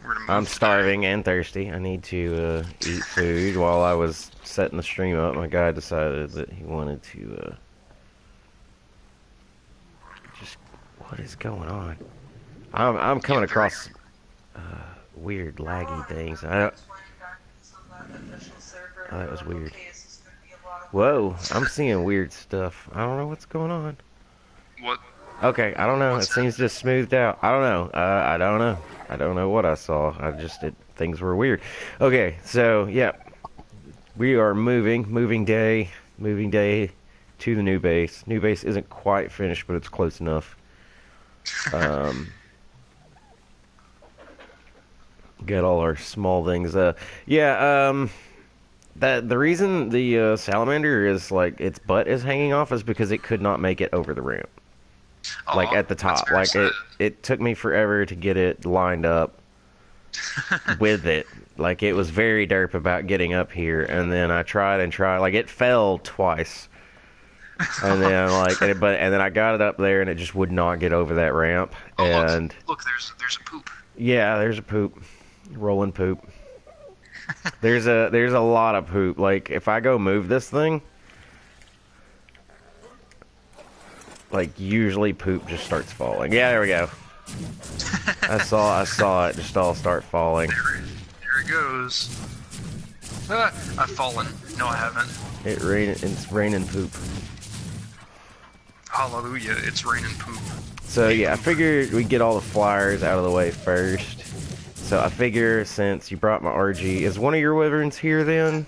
We're gonna I'm move starving and thirsty. I need to eat food. While I was setting the stream up, my guy decided that he wanted to just... What is going on? I'm coming across weird laggy things. Oh, that was weird. Whoa, I'm seeing weird stuff. I don't know what's going on. What? Okay, I don't know. It seems just smoothed out. I don't know. I don't know. I don't know what I saw. Things were weird. Okay, so yeah, we are moving day to the new base. New base isn't quite finished, but it's close enough. Get all our small things. That the reason the salamander is like its butt is hanging off is because it could not make it over the ramp. Like at the top, like it took me forever to get it lined up with it. Like it was very derp about getting up here, and then I tried and tried. Like it fell twice, and then and then I got it up there, and it just would not get over that ramp. Oh, and look, there's a poop. Yeah, there's a poop, rolling poop. There's a lot of poop. Like if I go move this thing. Like, usually poop just starts falling. Yeah, there we go. I saw it just all start falling. There it goes. I've fallen. No, I haven't. It's raining poop. Hallelujah, it's raining poop. So, yeah, I figured we'd get all the flyers out of the way first. So, I figure since you brought my RG, is one of your wyverns here then?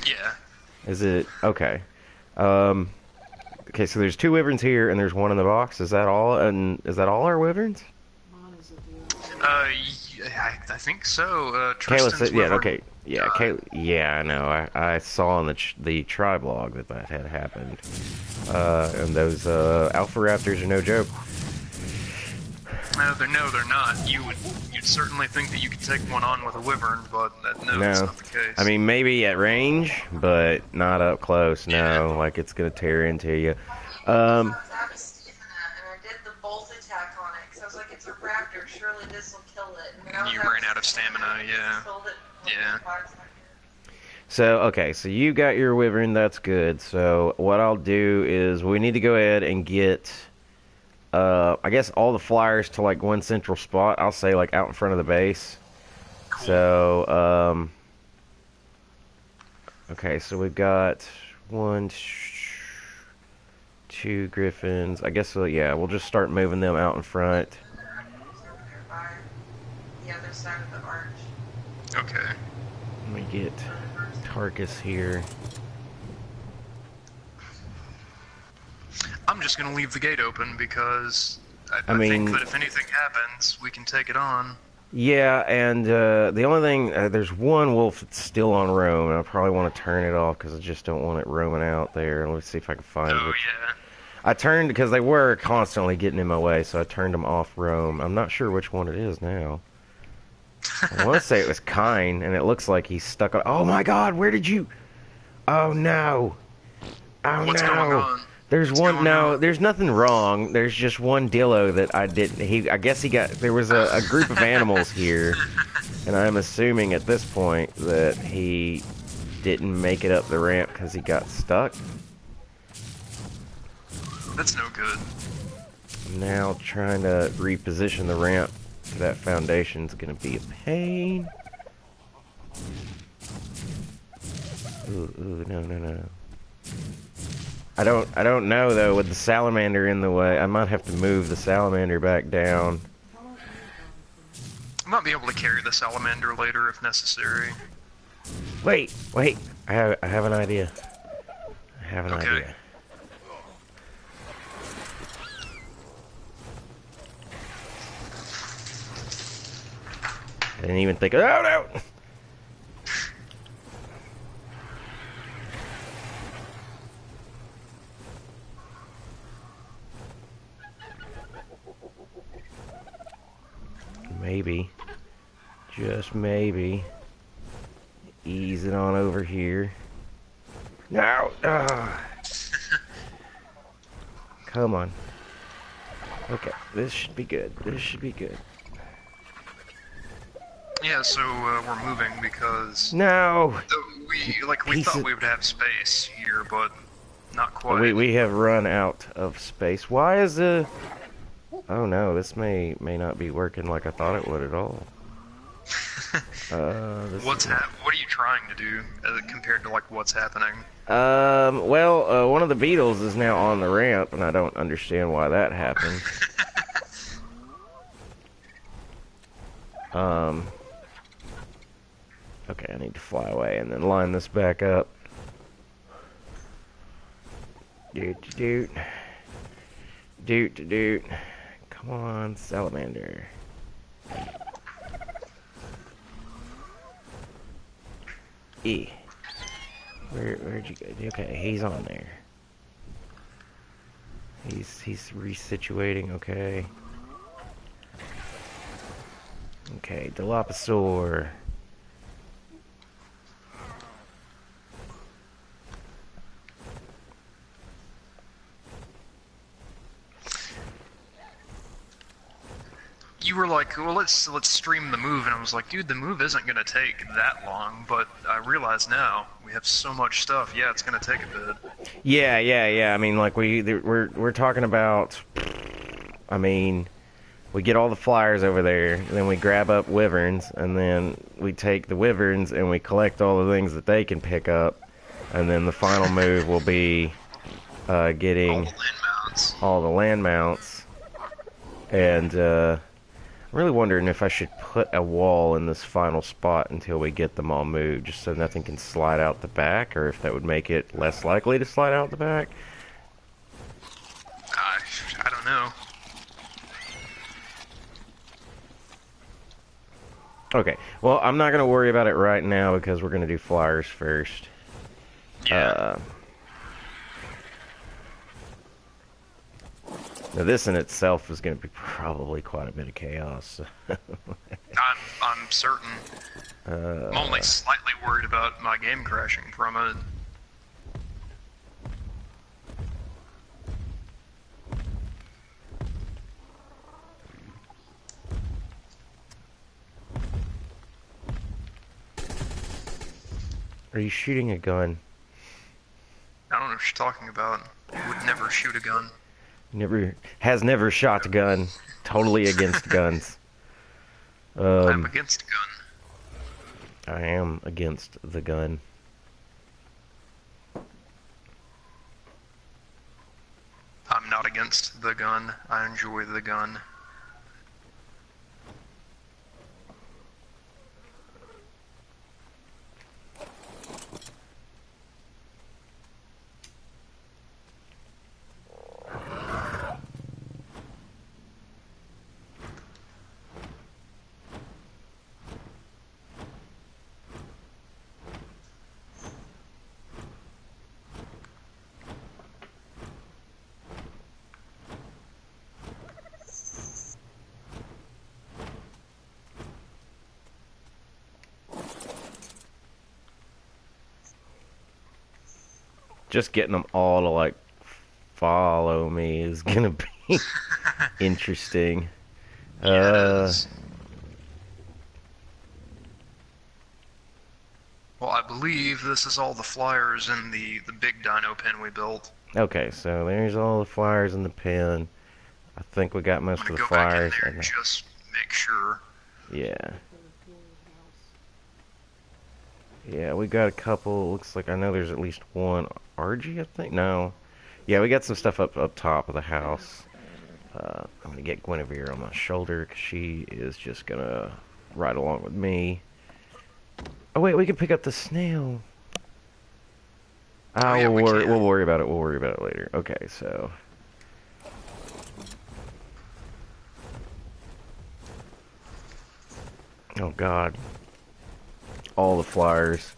Yeah. Is it? Okay. Okay, so there's 2 wyverns here, and there's 1 in the box. Is that all? And is that all our wyverns? I think so. Kayla said, yeah, wyvern. okay, yeah, Kayla, yeah, I know. I saw on the tribe log that had happened. And those alpha raptors are no joke. No, they're not. You'd certainly think that you could take one on with a wyvern, but no, that's not the case. I mean, maybe at range, but not up close. No, yeah. Like it's gonna tear into you. And I did the bolt attack on it because I was like, it's a raptor. Surely this will kill it. And you ran out of stamina. Yeah. Yeah. So, okay, so you got your wyvern, that's good. So, what I'll do is we need to go ahead and get, I guess, all the flyers to, like, one central spot. I'll say, like, out in front of the base. Cool. So, okay, so we've got 1, 2 griffins. I guess, yeah, we'll just start moving them out in front. The other side of the arch. Okay. Let me get Tarkus here. I'm just gonna leave the gate open because I mean, think that if anything happens, we can take it on. Yeah, and the only thing, there's one wolf that's still on roam, and I probably want to turn it off because I just don't want it roaming out there. Let's see if I can find it. Oh, yeah. I turned, because they were constantly getting in my way, so I turned them off roam. I'm not sure which one it is now. I want to say it was Kine, and it looks like he's stuck on... Oh my god, where did you... Oh no. Oh What's no. going on? There's one... No, there's nothing wrong. There's just one Dillo that I didn't... I guess he got... There was a group of animals here, and I'm assuming at this point that he didn't make it up the ramp because he got stuck. That's no good. Now trying to reposition the ramp to that foundation is going to be a pain. Ooh, no. I don't know though, with the salamander in the way. I might have to move the salamander back down. I might be able to carry the salamander later if necessary. Wait. I have an idea. Idea. I didn't even think, oh no! Maybe, just maybe, ease it on over here. No! Come on. Okay, this should be good. Yeah, so we're moving because No! we thought we would have space here, but not quite. We have run out of space. Why is the... Oh no, this may not be working like I thought it would at all. What are you trying to do compared to like what's happening? Well, one of the beetles is now on the ramp, and I don't understand why that happened. Okay, I need to fly away and then line this back up. Doot. Come on, salamander. E. Where'd you go? Okay, he's on there. He's resituating, okay. Okay, Dilophosaur. You were like, well, let's stream the move, and I was like, dude, the move isn't gonna take that long. But I realize now we have so much stuff. Yeah, it's gonna take a bit. Yeah. I mean, like we're talking about. I mean, we get all the flyers over there, and then we grab up wyverns, and then we take the wyverns and we collect all the things that they can pick up, and then the final move will be getting all the land mounts, and I'm really wondering if I should put a wall in this final spot until we get them all moved, just so nothing can slide out the back, or if that would make it less likely to slide out the back. I don't know. Okay, well, I'm not going to worry about it right now because we're going to do flyers first. Yeah. Now this in itself is going to be probably quite a bit of chaos. I'm certain. I'm only slightly worried about my game crashing from it. Are you shooting a gun? I don't know what you're talking about. I would never shoot a gun. Has never shot a gun. Totally against guns. I'm against a gun. I am against the gun. I'm not against the gun. I enjoy the gun. Just getting them all to, like, follow me is gonna be interesting. Yes. Well, I believe this is all the flyers in the big dino pen we built. Okay, so there's all the flyers in the pen. I think we got most of the go flyers. back in there and just make sure. Yeah. Yeah, we got a couple. Looks like I know there's at least one RG, I think. No. Yeah, we got some stuff up top of the house. I'm gonna get Guinevere on my shoulder because she is just gonna ride along with me. Oh wait, we can pick up the snail. Oh, yeah, we'll worry about it. We'll worry about it later. Okay, so. Oh God. All the flyers.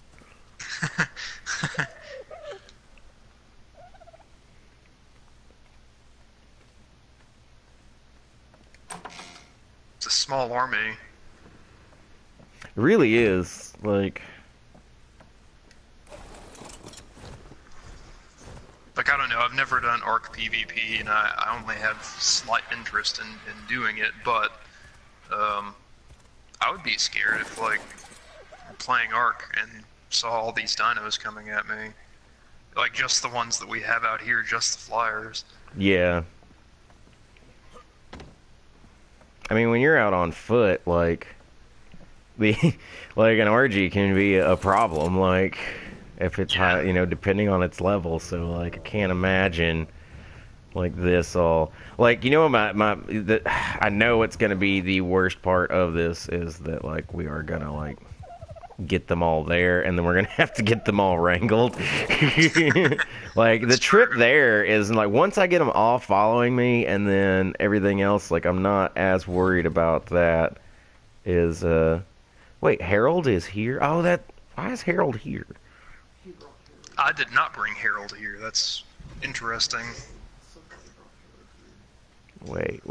It's a small army. It really is. Like, I don't know, I've never done Ark PvP, and I only have slight interest in doing it, but I would be scared if, like, playing Ark and saw all these dinos coming at me. Like, just the ones that we have out here, just the flyers. Yeah. I mean, when you're out on foot, like, like an RG can be a problem, like, if it's high, you know, depending on its level. So, like, I can't imagine, like, this all, like, you know, I know it's gonna be the worst part of this is that, like, we are gonna, like, get them all there, and then we're gonna have to get them all wrangled. Like, the trip there is, like, once I get them all following me, and then everything else, like, I'm not as worried about that. Wait, Harold is here? Oh, why is Harold here? I did not bring Harold here. That's interesting. Wait.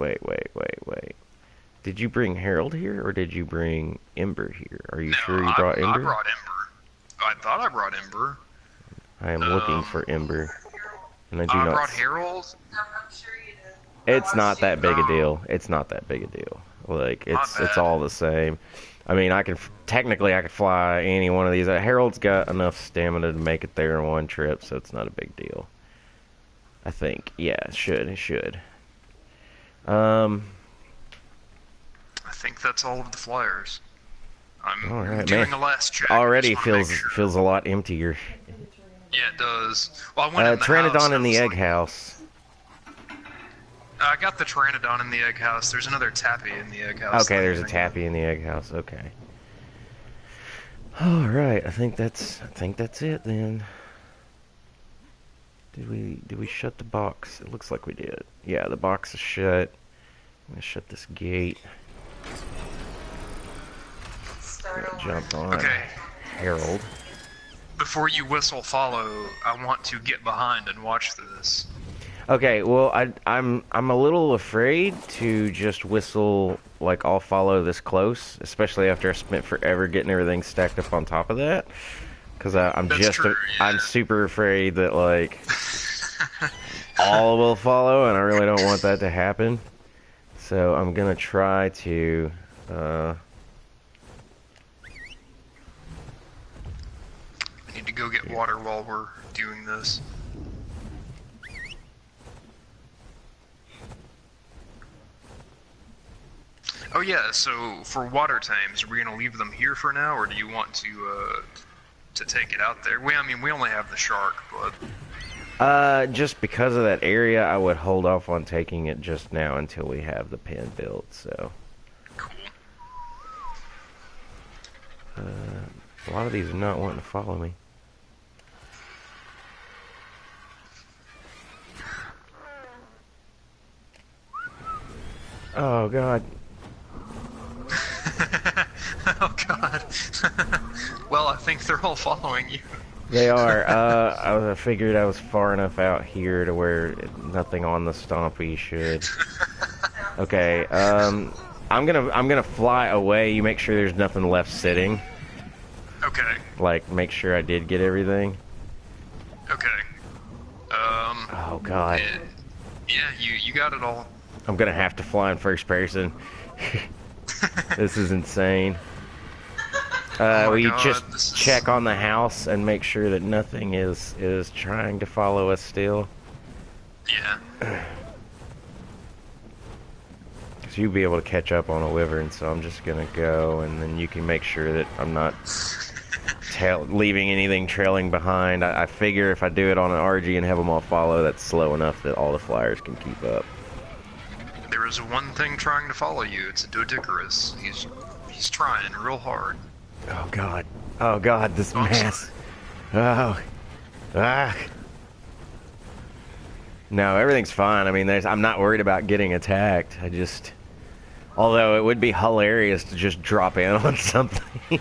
Did you bring Harold here, or did you bring Ember here? Are you sure you brought Ember? I brought Ember. I thought I brought Ember. I am looking for Ember, and I do not. I brought Harold. I'm sure you did. It's not that big a deal. It's not that big a deal. Like, it's all the same. I mean, technically I could fly any one of these. Harold's got enough stamina to make it there in one trip, so it's not a big deal. I think. Yeah, it should. I think that's all of the flyers. I'm all right, doing man. a last check. Already feels a lot emptier. Yeah, it does. Well, I went in the Pteranodon house, in the egg house. I got the Pteranodon in the egg house. There's another Tappy in the egg house. Okay, there's a Tappy in the egg house. Okay. All right, I think that's it then. Did we shut the box? It looks like we did. Yeah, the box is shut. I'm gonna shut this gate. Jump on. Okay. Harold. Before you whistle follow, I want to get behind and watch this. Okay, well, I'm a little afraid to just whistle, like, I'll follow this close, especially after I spent forever getting everything stacked up on top of that. Because I'm super afraid that, like, all will follow, and I really don't want that to happen. So I'm gonna try to, I need to go get water while we're doing this. Oh yeah, so for water times, are we gonna leave them here for now, or do you want to take it out there? I mean, we only have the shark, but just because of that area, I would hold off on taking it just now until we have the pen built, so. Cool. A lot of these are not wanting to follow me. Oh, God. Oh god. Well, I think they're all following you. They are. I figured I was far enough out here to where nothing on the stompy should. Okay. I'm gonna fly away. You make sure there's nothing left sitting. Okay. Like, make sure I did get everything. Okay. Oh God. Yeah, you got it all. I'm gonna have to fly in first person. This is insane. Oh will you God, just check on the house and make sure that nothing is trying to follow us still? Yeah. Because you'll be able to catch up on a wyvern, so I'm just gonna go, and then you can make sure that I'm not leaving anything trailing behind. I figure if I do it on an RG and have them all follow, that's slow enough that all the flyers can keep up. There is one thing trying to follow you. It's a Doedicurus. He's trying real hard. Oh God. Oh God, this mess. Oh. Ah. No, everything's fine. I mean, I'm not worried about getting attacked. Although it would be hilarious to just drop in on something.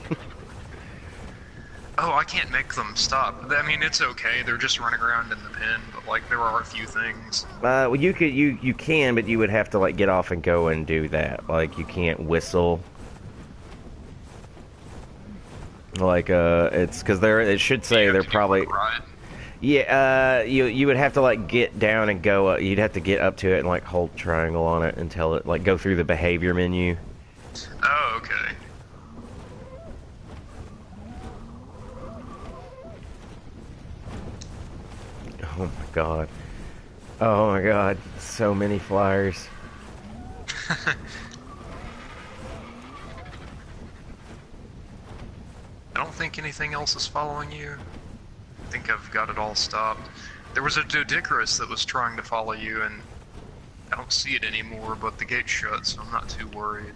Oh, I can't make them stop. I mean, it's okay. They're just running around in the pen, but like there are a few things. Well, you can, but you would have to like get off and go and do that. Like you can't whistle. Like it's because it should say they're probably. Right? Yeah, you would have to like get down and go. You'd have to get up to it and like hold triangle on it until it like go through the behavior menu. Oh, okay. Oh my god. Oh my god. So many flyers. I don't think anything else is following you. I think I've got it all stopped. There was a Doedicurus that was trying to follow you, and I don't see it anymore, but the gate's shut, so I'm not too worried.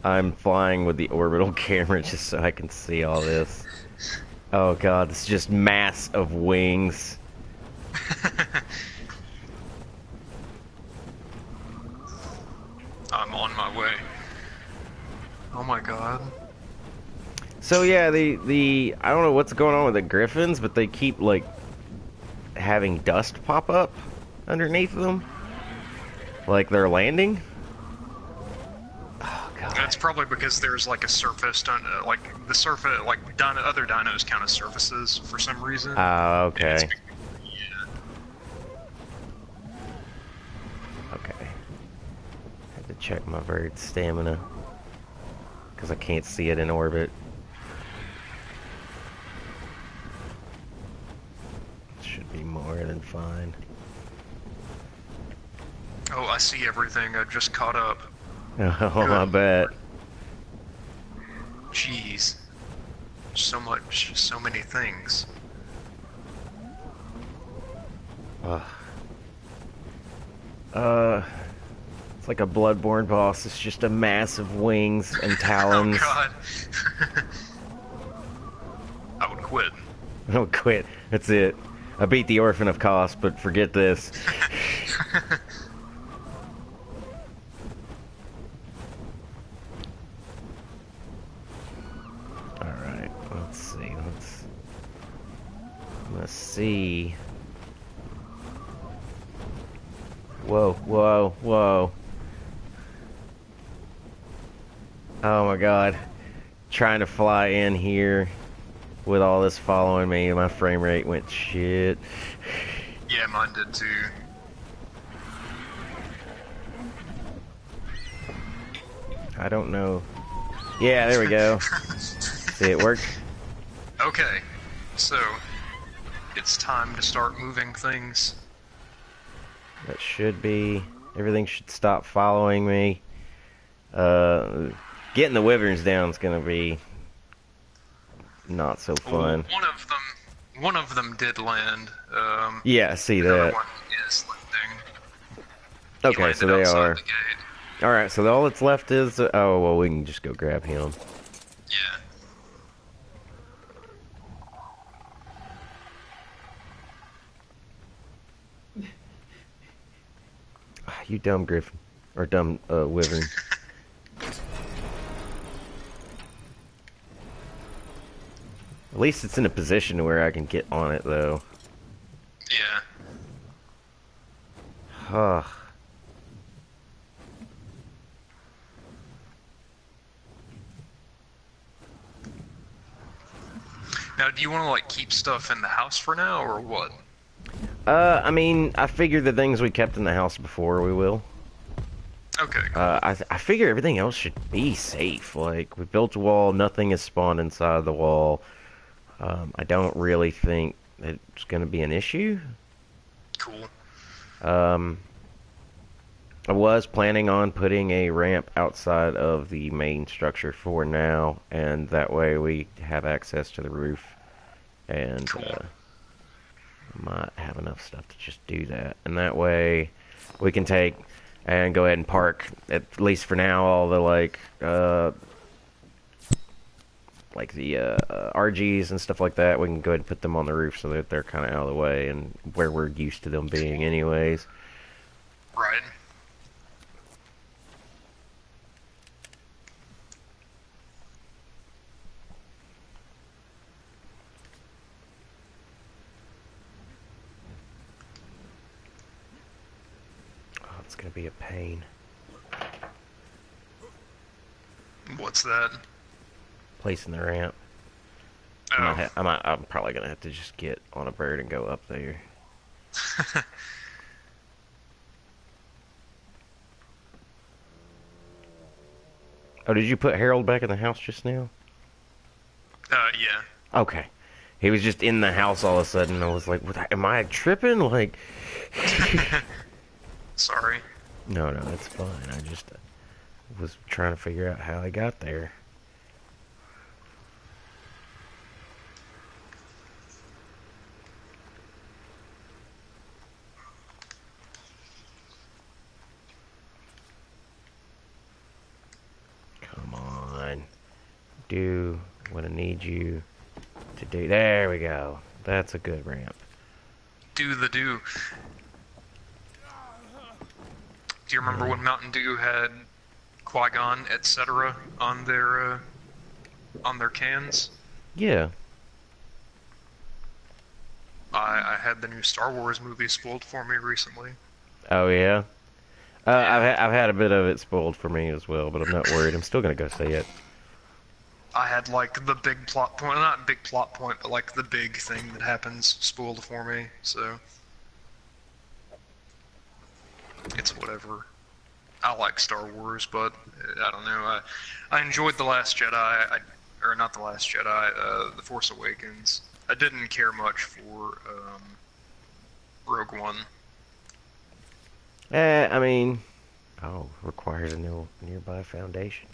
I'm flying with the orbital camera just so I can see all this. Oh god, it's just mass of wings. I'm on my way. Oh my god. So yeah, the I don't know what's going on with the griffins, but they keep like having dust pop up underneath them, like they're landing. Oh god. That's probably because there's like a surface, like the surface, like other dinos count as surfaces for some reason. Oh, okay. Yeah. Okay. Had to check my bird's stamina because I can't see it in orbit. Should be more than fine. Oh, I see everything. I've just caught up. Oh, I bet. Jeez. So much, so many things. It's like a Bloodborne boss. It's just a mass of wings and talons. Oh god. I would quit. I would quit. That's it. I beat the Orphan of Kos, but forget this. Alright, let's see. Let's see. Whoa, whoa, whoa. Oh my god. Trying to fly in here with all this following me, my frame rate went shit. Yeah, mine did too. I don't know. Yeah, there we go. See, it worked. Okay, so it's time to start moving things. That should be. Everything should stop following me. Getting the wyverns down is gonna be not so fun. One of them did land. Yeah, I see the that. other one is lifting. He Okay, so landed they outside are. the gate. Alright, so all that's left is... oh, well, we can just go grab him. Yeah. You dumb griffin. Or dumb, wyvern. At least it's in a position where I can get on it, though. Yeah. Ugh. Now, do you want to like keep stuff in the house for now, or what? I mean, I figure the things we kept in the house before we will. Okay. Cool. I figure everything else should be safe. Like, we built a wall, nothing is spawned inside the wall. I don't really think it's going to be an issue. Cool. I was planning on putting a ramp outside of the main structure for now, and that way we have access to the roof, and Cool. might have enough stuff to just do that. And that way we can take and go ahead and park, at least for now, all the like the RGs and stuff like that. We can go ahead and put them on the roof so that they're kind of out of the way and where we're used to them being anyways. Right. Oh, it's gonna be a pain. What's that? Placing the ramp. Oh. I'm probably gonna have to just get on a bird and go up there. Oh, did you put Harold back in the house just now? Yeah. Okay. He was just in the house all of a sudden. I was like, what, am I tripping? Like... Sorry. No, it's fine. I just was trying to figure out how I got there. Come on. Do what I need you to do. There we go. That's a good ramp. Do the do. Do you remember when Mountain Dew had Qui-Gon, etc. on their cans? Yeah. I had the new Star Wars movie spoiled for me recently. Oh, yeah? Yeah. I've had a bit of it spoiled for me as well, but I'm not worried. I'm still gonna go see it. I had like the big plot point, not big plot point, but like the big thing that happens spoiled for me, so it's whatever. I like Star Wars, but I don't know. I enjoyed The Last Jedi, or not The Last Jedi, The Force Awakens. I didn't care much for Rogue One. I mean, requires a nearby foundation.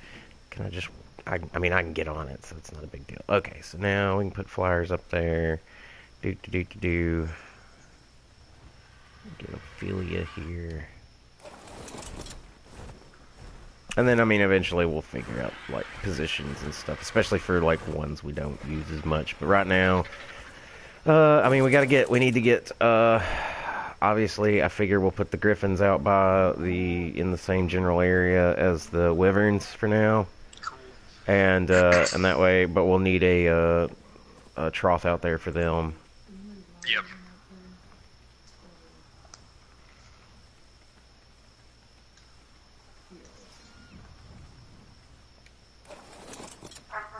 Can I just? I mean, I can get on it, so it's not a big deal. Okay, so now we can put flyers up there. Do. Get Ophelia here. And then, I mean, eventually we'll figure out, like, positions and stuff, especially for, like, ones we don't use as much. But right now, I mean, we need to get, obviously, I figure we'll put the Griffins out in the same general area as the Wyverns for now. Cool. And that way, but we'll need a trough out there for them. Yep.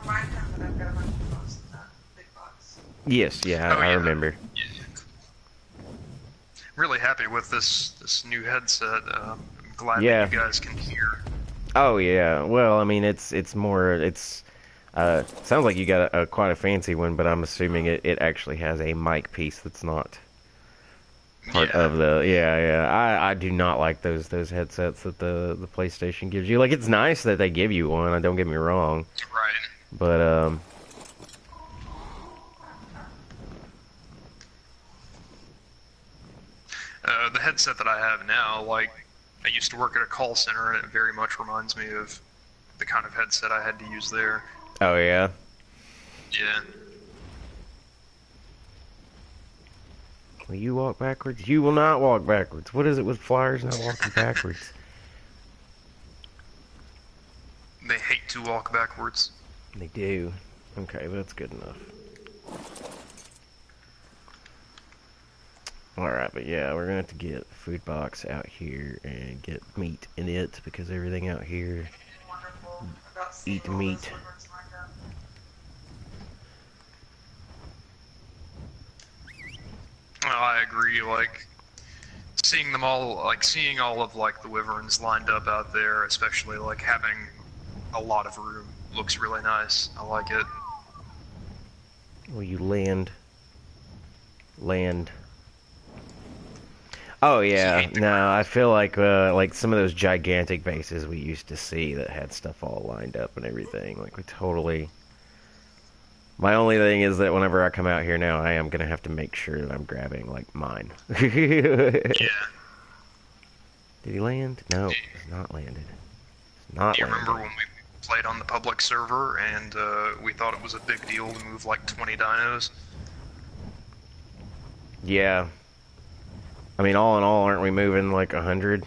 Remind him that I've got a bunch of posts in that big box. Yes, yeah, I remember. Yeah. Really happy with this new headset. I'm glad that you guys can hear. Oh yeah. Well, I mean, it's sounds like you got quite a fancy one, but I'm assuming it actually has a mic piece that's not part of the. Yeah. I do not like those headsets that the PlayStation gives you. Like, it's nice that they give you one. Don't get me wrong. Right. But the headset that I have now, like, I used to work at a call center, and it very much reminds me of the kind of headset I had to use there. oh yeah. Yeah. Will you walk backwards? You will not walk backwards. What is it with flyers not walking backwards? They hate to walk backwards. They do. Okay, that's good enough. Alright, but yeah, we're gonna have to get a food box out here and get meat in it, because everything out here Wonderful. About seeing eat all meat. those Wyverns lined up. Well, I agree. Like, seeing them all, like seeing all of like the Wyverns lined up out there, especially like having a lot of room, looks really nice. I like it. Will you land? Land. Oh yeah, no, I feel like some of those gigantic bases we used to see that had stuff all lined up and everything. Like, we totally. My only thing is that whenever I come out here now, I am gonna have to make sure that I'm grabbing like mine. Yeah. Did he land? No, he's not landed. He's not. Do you landed. remember when we played on the public server and we thought it was a big deal to move like 20 dinos? Yeah. I mean, all in all, aren't we moving like 100?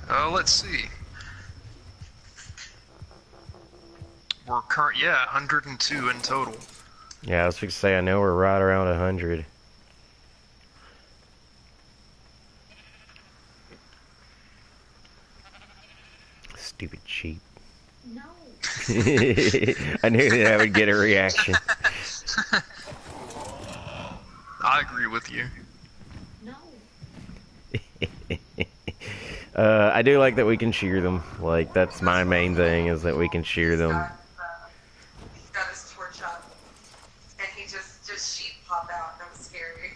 Let's see. We're yeah, 102 in total. Yeah, I was fixing to say, I know we're right around 100. Stupid sheep. No. I knew that I would get a reaction. I agree with you. No. I do like that we can shear them. Like, that's my main thing, is that we can shear them. He's got his torch up, and he just sheep pop out. That was scary.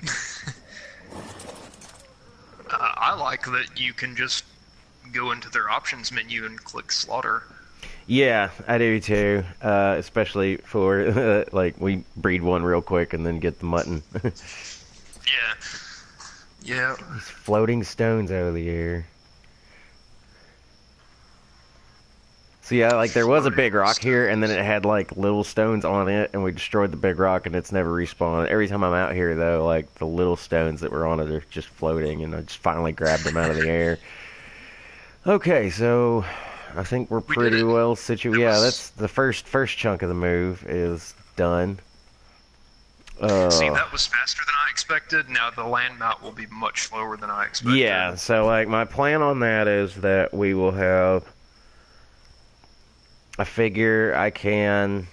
I like that you can just go into their options menu and click slaughter. Yeah, I do too. Especially for, like, we breed one real quick and then get the mutton. Yeah. Yeah. These floating stones out of the air. So yeah, like, there was a big rock here, and then it had, like, little stones on it, and we destroyed the big rock, and it's never respawned. Every time I'm out here, though, like, the little stones that were on it are just floating, and I just finally grabbed them out of the air. Okay, so I think we're pretty well situated. Yeah, that's the first chunk of the move is done. See, that was faster than I expected. Now the land mount will be much slower than I expected. Yeah, so, like, my plan on that is that we will have... I figure I can,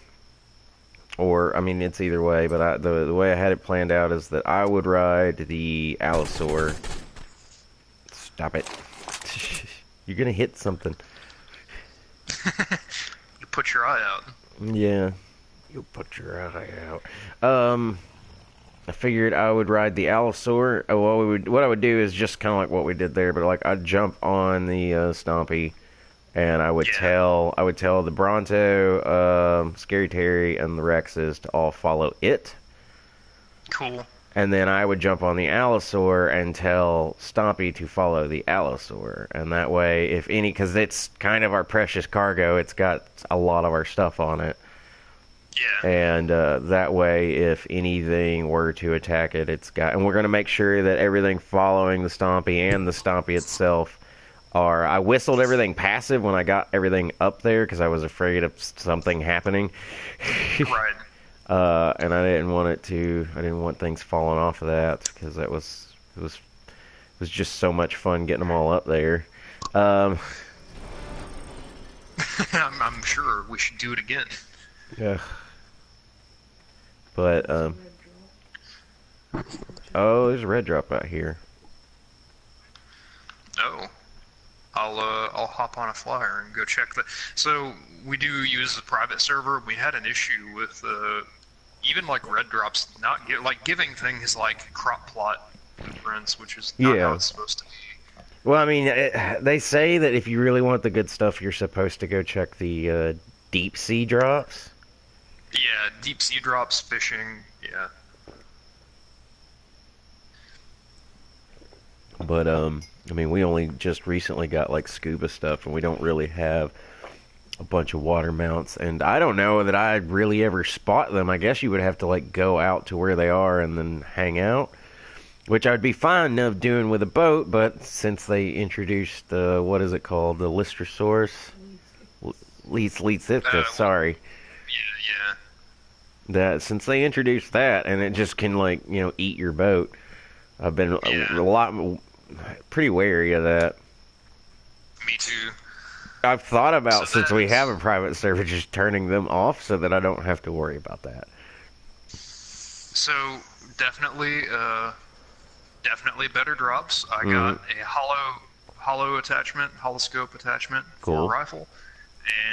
or, I mean, it's either way, but the way I had it planned out is that I would ride the Allosaur. Stop it. You're gonna hit something. You put your eye out. Yeah. You put your eye out. I figured I would ride the Allosaur. What I would do is just kind of like what we did there, but, like, I'd jump on the Stompy. And I would tell the Bronto, Scary Terry, and the Rexes to all follow it. Cool. And then I would jump on the Allosaur and tell Stompy to follow the Allosaur. And that way, if any, because it's kind of our precious cargo, it's got a lot of our stuff on it. Yeah. And that way, if anything were to attack it, it's got. And we're going to make sure that everything following the Stompy and the Stompy itself. I whistled everything passive when I got everything up there because I was afraid of something happening. Right. And I didn't want things falling off of that because it was just so much fun getting them all up there. I'm sure we should do it again. Yeah. But oh, there's a red drop out here. Oh. I'll hop on a flyer and go check that. So we do use a private server. We had an issue with even like red drops not giving things like crop plot prints, which is not how it's supposed to be. Well, I mean, they say that if you really want the good stuff, you're supposed to go check the deep sea drops. Yeah, deep sea drops, fishing. Yeah. But I mean, we only just recently got, like, scuba stuff, and we don't really have a bunch of water mounts, and I don't know that I'd really ever spot them. I guess you would have to, like, go out to where they are and then hang out, which I'd be fine of doing with a boat, but since they introduced the, what is it called, the Lystrosaurus? Leetsithus, sorry. Yeah. That, since they introduced that, and it just can, like, you know, eat your boat, I've been pretty wary of that. Me too. I've thought about, since we have a private server, just turning them off so that I don't have to worry about that. So definitely better drops. I got a hollow attachment, holoscope attachment for a rifle,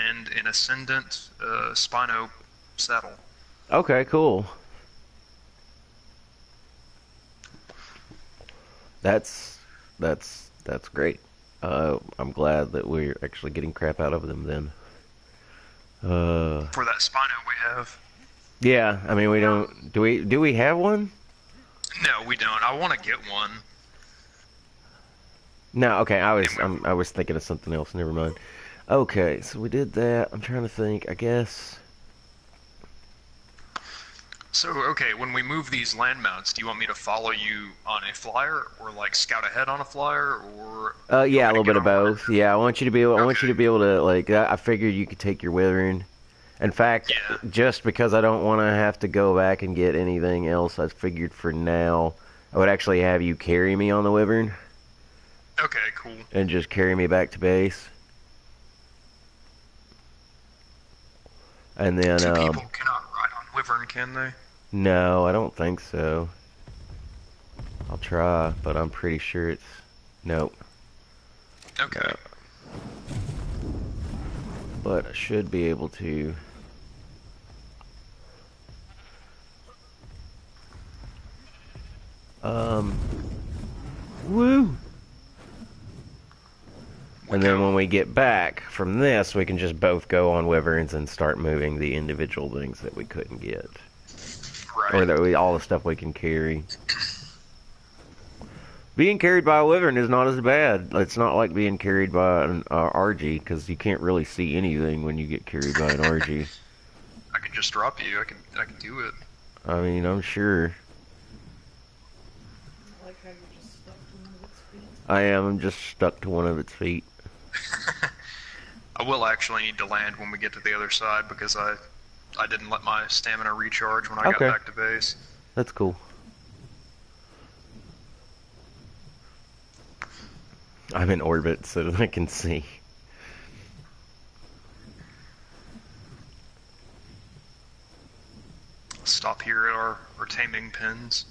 and an Ascendant Spino saddle. Okay, cool. That's great. I'm glad that we're actually getting crap out of them then. For that Spino we have. Yeah, I mean, we don't. Do we have one? No, we don't. I want to get one. No, okay. I was thinking of something else. Never mind. Okay, so we did that. I'm trying to think. I guess. So, okay, when we move these land mounts, do you want me to follow you on a flyer, or like scout ahead on a flyer, or? Yeah, a little bit of both. Yeah, I want you to be able. I want you to be able to, like. I figured you could take your Wyvern. In fact, just because I don't want to have to go back and get anything else, I figured for now I would actually have you carry me on the Wyvern. Okay, cool. And just carry me back to base. And then. Two people cannot ride on Wyvern, can they? No, I don't think so. I'll try, but I'm pretty sure it's... Nope. Okay. But I should be able to. Woo! And then when we get back from this, we can just both go on wyverns and start moving the individual things that we couldn't get. Right. Or that all the stuff we can carry. Being carried by a wyvern is not as bad. It's not like being carried by an RG, because you can't really see anything when you get carried by an RG. I can just drop you. I can do it. I mean, I'm sure. I like how you're just stuck to one of its feet. I am. I'm just stuck to one of its feet. I will actually need to land when we get to the other side because I didn't let my stamina recharge when I got back to base. That's cool. I'm in orbit so that I can see. Stop here at our taming pens.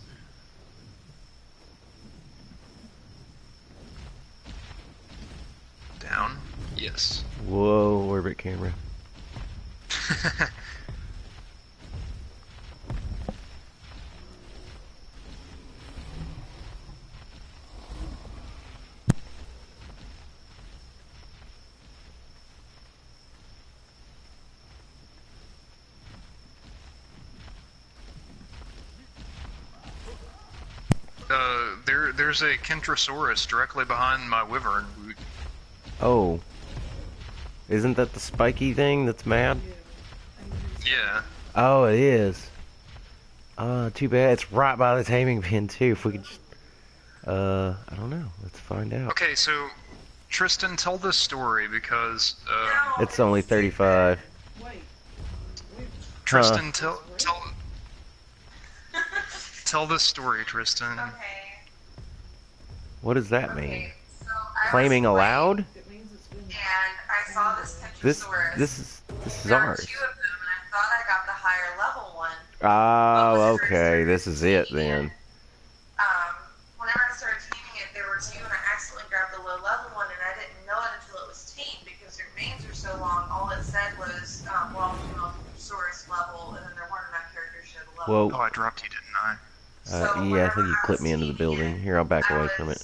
Down. Yes. Whoa, orbit camera. There's a Kentrosaurus directly behind my wyvern. Oh. Isn't that the spiky thing that's mad? Yeah. Oh, it is. Too bad. It's right by the taming pen, too. If we could just... I don't know. Let's find out. Okay, so, Tristan, tell this story because, No, It's only 35. Wait. Tristan, tell this story, Tristan. Okay. What does that mean? Okay. So I Claiming was playing, aloud? It means it's been... And I saw this This Kentrosaurus. is There were ours. 2 of them, and I thought I got the higher level one. Oh, okay. This is it then. Whenever I started taming it, there were 2, and I accidentally grabbed the low level one, and I didn't know it until it was tamed because their manes are so long. All it said was, well, Kentrosaurus level, and then there weren't enough characters to show the level. Whoa. Oh, I dropped you, didn't I? Yeah, I think you clipped me into the building. Here, I'll back away from it.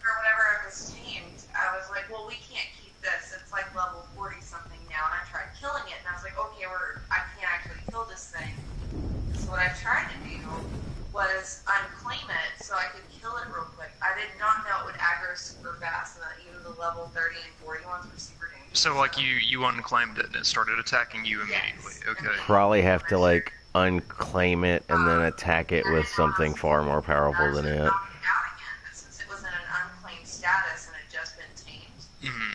Or whenever I was tamed, I was like, well, we can't keep this. It's like level 40 something now. And I tried killing it, and I was like, okay, I can't actually kill this thing. So what I tried to do was unclaim it so I could kill it real quick. I did not know it would aggro super fast, and that even the level 30 and 40 ones were super dangerous. So, like, you unclaimed it and it started attacking you immediately. Yes. Okay. Probably have to, like, unclaim it and then attack it with something far more powerful than it. But since it was in an unclaimed status and had just been tamed,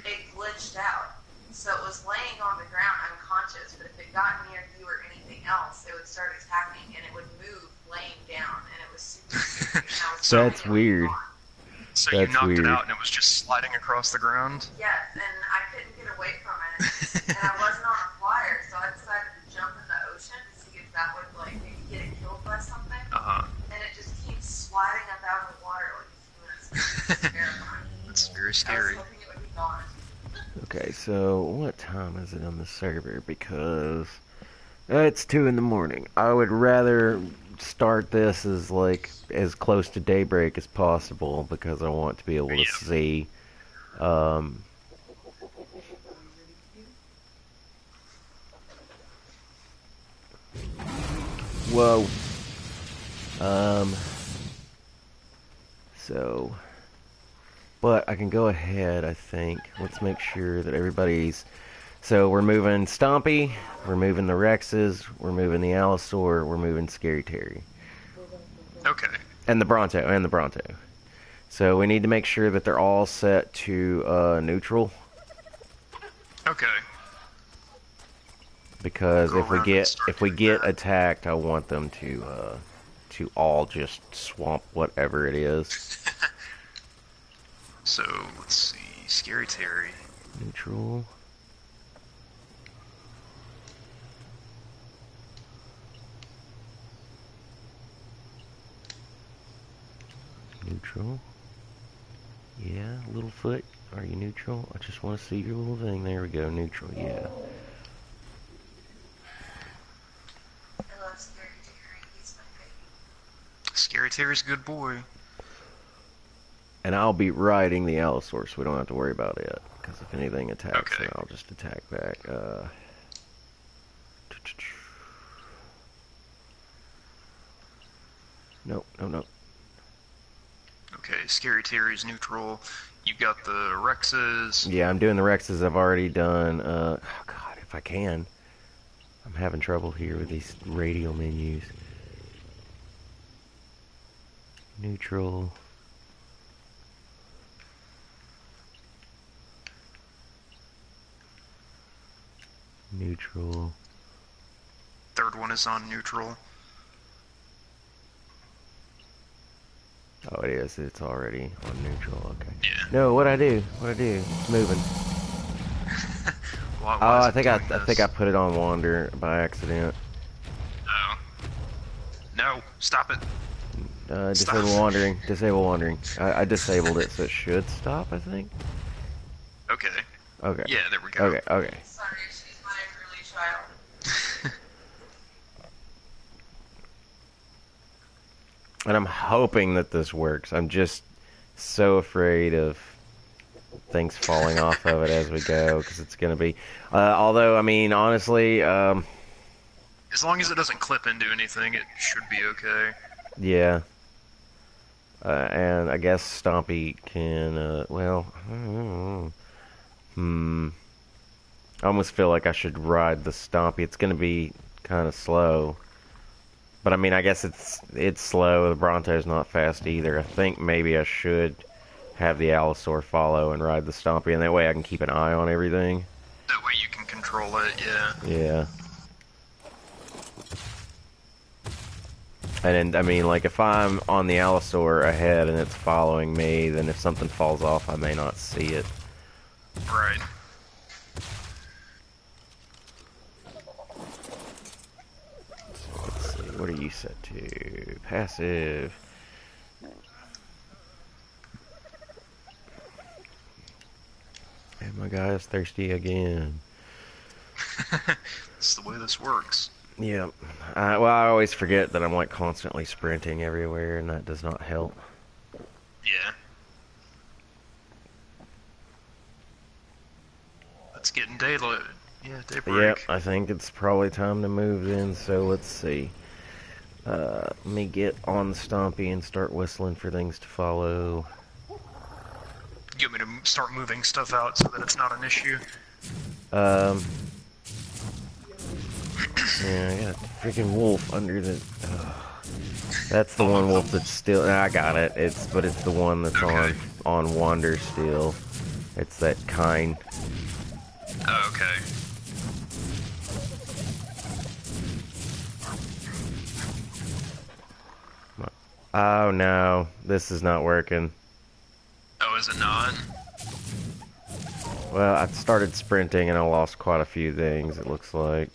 it glitched out. So it was laying on the ground unconscious, but if it got near you or anything else, it would start attacking, and it would move laying down, and it was super scary. And I was So that's fighting it weird. on. So That's you knocked weird. it out and it was just sliding across the ground? Yes, and I couldn't get away from it, and I wasn't on a flyer, so I decided to jump in the ocean to see if that would, like, maybe get it killed by something. Uh-huh. And it just keeps sliding up out of the water like a few minutes. It's terrifying. That's very I was scary. hoping it would be gone. Okay, so what time is it on the server? Because it's 2 in the morning. I would rather start this as close to daybreak as possible because I want to be able to see. Whoa. So, but I can go ahead, I think. Let's make sure that everybody's... So we're moving Stompy, we're moving the Rexes, we're moving the Allosaur, we're moving Scary Terry. Okay. And the Bronto. So we need to make sure that they're all set to neutral. Okay. Because Go if we around and get start doing that. attacked, I want them to all just swamp whatever it is. So, let's see. Scary Terry. Neutral. Neutral. Yeah, Littlefoot. Are you neutral? I just want to see your little thing. There we go. Neutral, yeah. I love Scary Terry. He's my favorite. Scary Terry's a good boy. And I'll be riding the Allosaurus, so we don't have to worry about it. Because if anything attacks, Okay. then I'll just attack back. Nope, no, no. Okay, Scary Terry's neutral. You got the Rexes. Yeah, I'm doing the Rexes I've already done. Oh god, if I can. I'm having trouble here with these radial menus. Neutral. Neutral. Third one is on neutral. Oh, it is. It's already on neutral. Okay. Yeah. No, what'd I do? It's moving. Why Oh, is I it think doing I this? put it on wander by accident. Oh. No, stop it. Disable Stop. wandering. Disable wandering. I disabled it, so it should stop, I think. Okay. Okay. Yeah, there we go. Okay, okay. Sorry, she's my early child. And I'm hoping that this works. I'm just so afraid of things falling off of it as we go, because it's going to be... although, I mean, honestly, As long as it doesn't clip into anything, it should be okay. yeah. And I guess Stompy can, well... I almost feel like I should ride the Stompy. It's going to be kind of slow. But I mean, I guess it's slow. The Bronto's not fast either. I think maybe I should have the Allosaur follow and ride the Stompy, and that way I can keep an eye on everything. That way you can control it, yeah. Yeah. And then, I mean, like, if I'm on the Allosaur ahead and it's following me, then if something falls off, I may not see it. Right. Let's see, what are you set to? Passive. And my guy is thirsty again. That's the way this works. Yeah. Well, I always forget that I'm, like, constantly sprinting everywhere, and that does not help. Yeah. It's getting daylight. Yeah, daybreak. Yep, I think it's probably time to move then, so let's see. Let me get on the Stompy and start whistling for things to follow. You want me to start moving stuff out so that it's not an issue? Yeah, I got a freaking wolf under the... That's the one wolf that's still... I got it. But it's the one that's Okay. on wander still. It's that kind. Oh, okay. Oh no, this is not working. Oh, is it not? Well, I started sprinting and I lost quite a few things, it looks like.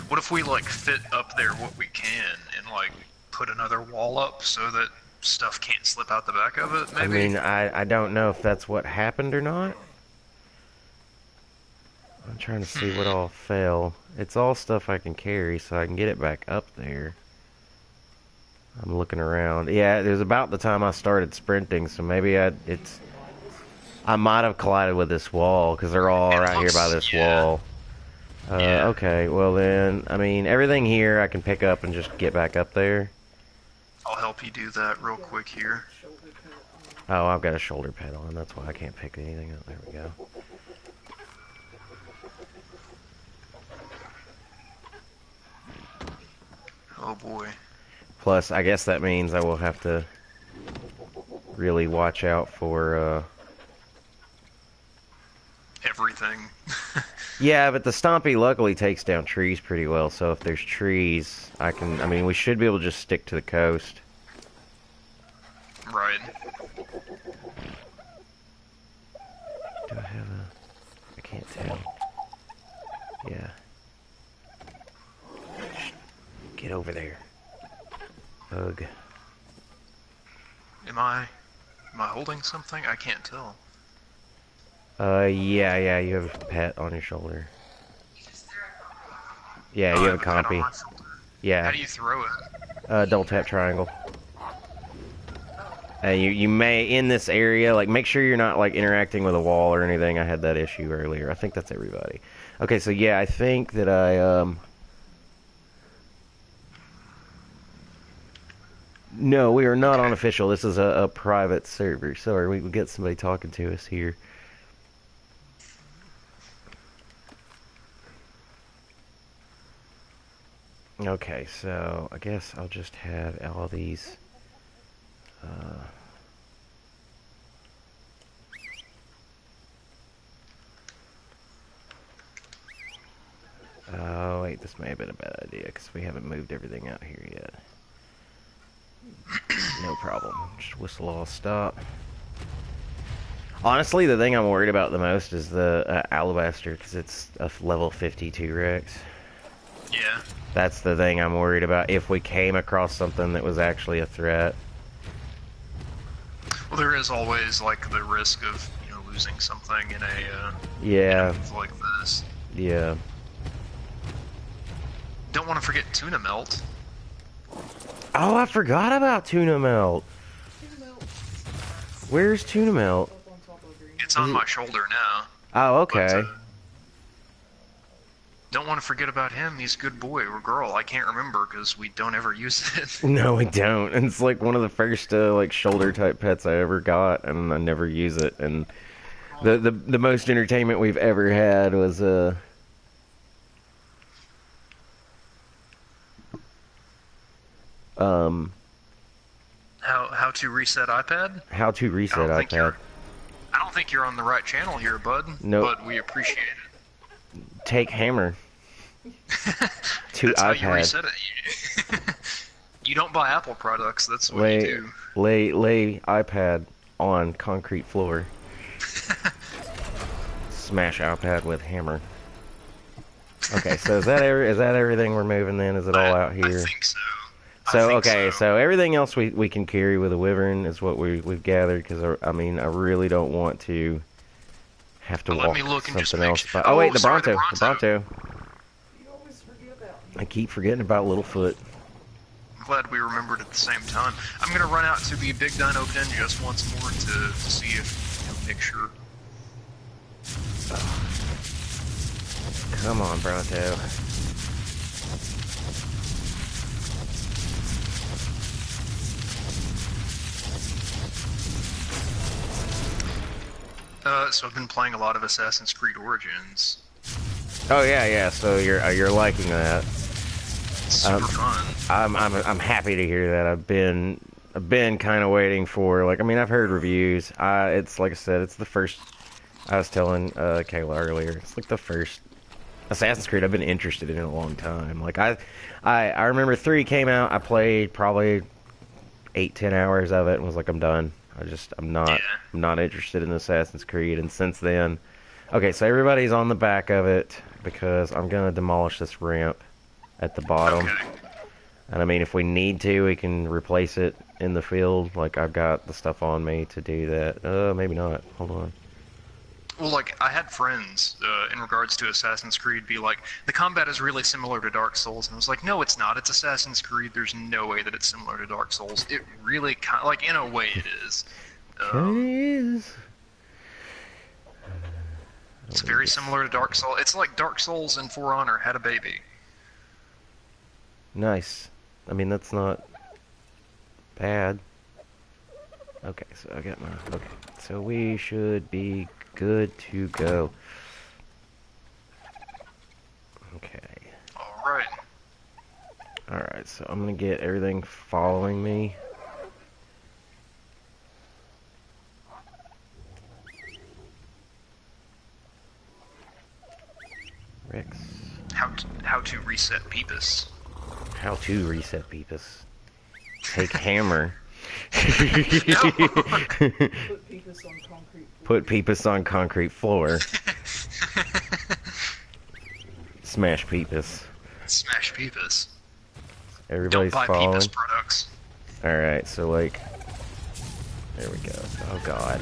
What if we, like, fit up there what we can and, like, put another wall up so that stuff can't slip out the back of it, maybe? I mean, I don't know if that's what happened or not. I'm trying to see what all fell. It's all stuff I can carry, so I can get it back up there. I'm looking around. Yeah, it was about the time I started sprinting, so maybe I might have collided with this wall, because they're all right here by this wall. Yeah. Okay, well then, I mean, everything here I can pick up and just get back up there. I'll help you do that real quick here. Oh, I've got a shoulder pad on, that's why I can't pick anything up. There we go. Oh boy. Plus, I guess that means I will have to really watch out for, Everything. Yeah, but the Stompy luckily takes down trees pretty well, so if there's trees, I mean, we should be able to just stick to the coast. Right. Do I have a... I can't tell. Yeah. Get over there. Ugh. Am I? Am I holding something? I can't tell. Yeah, you have a pet on your shoulder. Yeah, Oh, you I have a have a pet on compy. my shoulder. Yeah. How do you throw it? Double tap triangle. You may, in this area, like, make sure you're not, like, interacting with a wall or anything. I had that issue earlier. I think that's everybody. Okay, so yeah, I think that No, we are not on official. This is a private server. Sorry, we get somebody talking to us here. Okay, so I guess I'll just have all these... Oh, wait, this may have been a bad idea, because we haven't moved everything out here yet. No problem. Just whistle all stop. Honestly, the thing I'm worried about the most is the Alabaster, because it's a level 52 Rex. Yeah. That's the thing I'm worried about, if we came across something that was actually a threat. Well, there is always, like, the risk of, you know, losing something in a, Yeah. in a move like this. Yeah. Don't want to forget tuna melt. Oh, I forgot about tuna melt. Where's tuna melt? Up on top of green. It's on my shoulder now. Oh, okay. But, don't want to forget about him. He's a good boy or girl. I can't remember because we don't ever use it. No, we don't. It's like one of the first like shoulder type pets I ever got, and I never use it. And the most entertainment we've ever had was How to reset iPad? how to reset iPad. I don't think you're on the right channel here, bud. Nope. But we appreciate it. Take hammer to That's iPad. how you reset it. You don't buy Apple products. That's what you do. Lay iPad on concrete floor. Smash iPad with hammer. Okay, so is that everything we're moving then? Is it all out here? I think so. So everything else we can carry with a wyvern is what we've gathered, because I mean I really don't want to have to Let walk me look and just something make else. sure. Oh wait, Oh, sorry, the the Bronto. You always forget about me. I keep forgetting about Littlefoot. I'm glad we remembered at the same time. I'm gonna run out to the Big Dino Den just once more to see if, you know, make sure. Come on, Bronto. So I've been playing a lot of Assassin's Creed Origins. Oh yeah. So you're liking that. It's super fun. I'm happy to hear that. I've been kind of waiting for, like, I mean, I've heard reviews. It's like I said, it's the first. I was telling Kayla earlier, it's like the first Assassin's Creed I've been interested in a long time. Like I remember 3 came out. I played probably 8-10 hours of it and was like, I'm done. I'm not interested in Assassin's Creed. And since then, okay, so everybody's on the back of it because I'm gonna demolish this ramp at the bottom. Okay. And I mean, if we need to, we can replace it in the field. Like, I've got the stuff on me to do that. Maybe not. Hold on. Well, like, I had friends, in regards to Assassin's Creed, be like, the combat is really similar to Dark Souls, and I was like, no, it's not, it's Assassin's Creed, there's no way that it's similar to Dark Souls. It really, like, in a way it is. It is. It's very similar to Dark Souls. It's like Dark Souls and For Honor had a baby. Nice. I mean, that's not bad. Okay, so I got my... Okay, so we should be good to go. Okay. Alright. Alright, so I'm gonna get everything following me. Rex. How to reset Peepus. How to reset Peepus. Take hammer. Put Peepus on concrete floor. Put Peepus on concrete floor. Smash Peepus. Smash Peepus. Everybody's Don't buy following. Peepus products. Alright, so like... There we go. Oh god.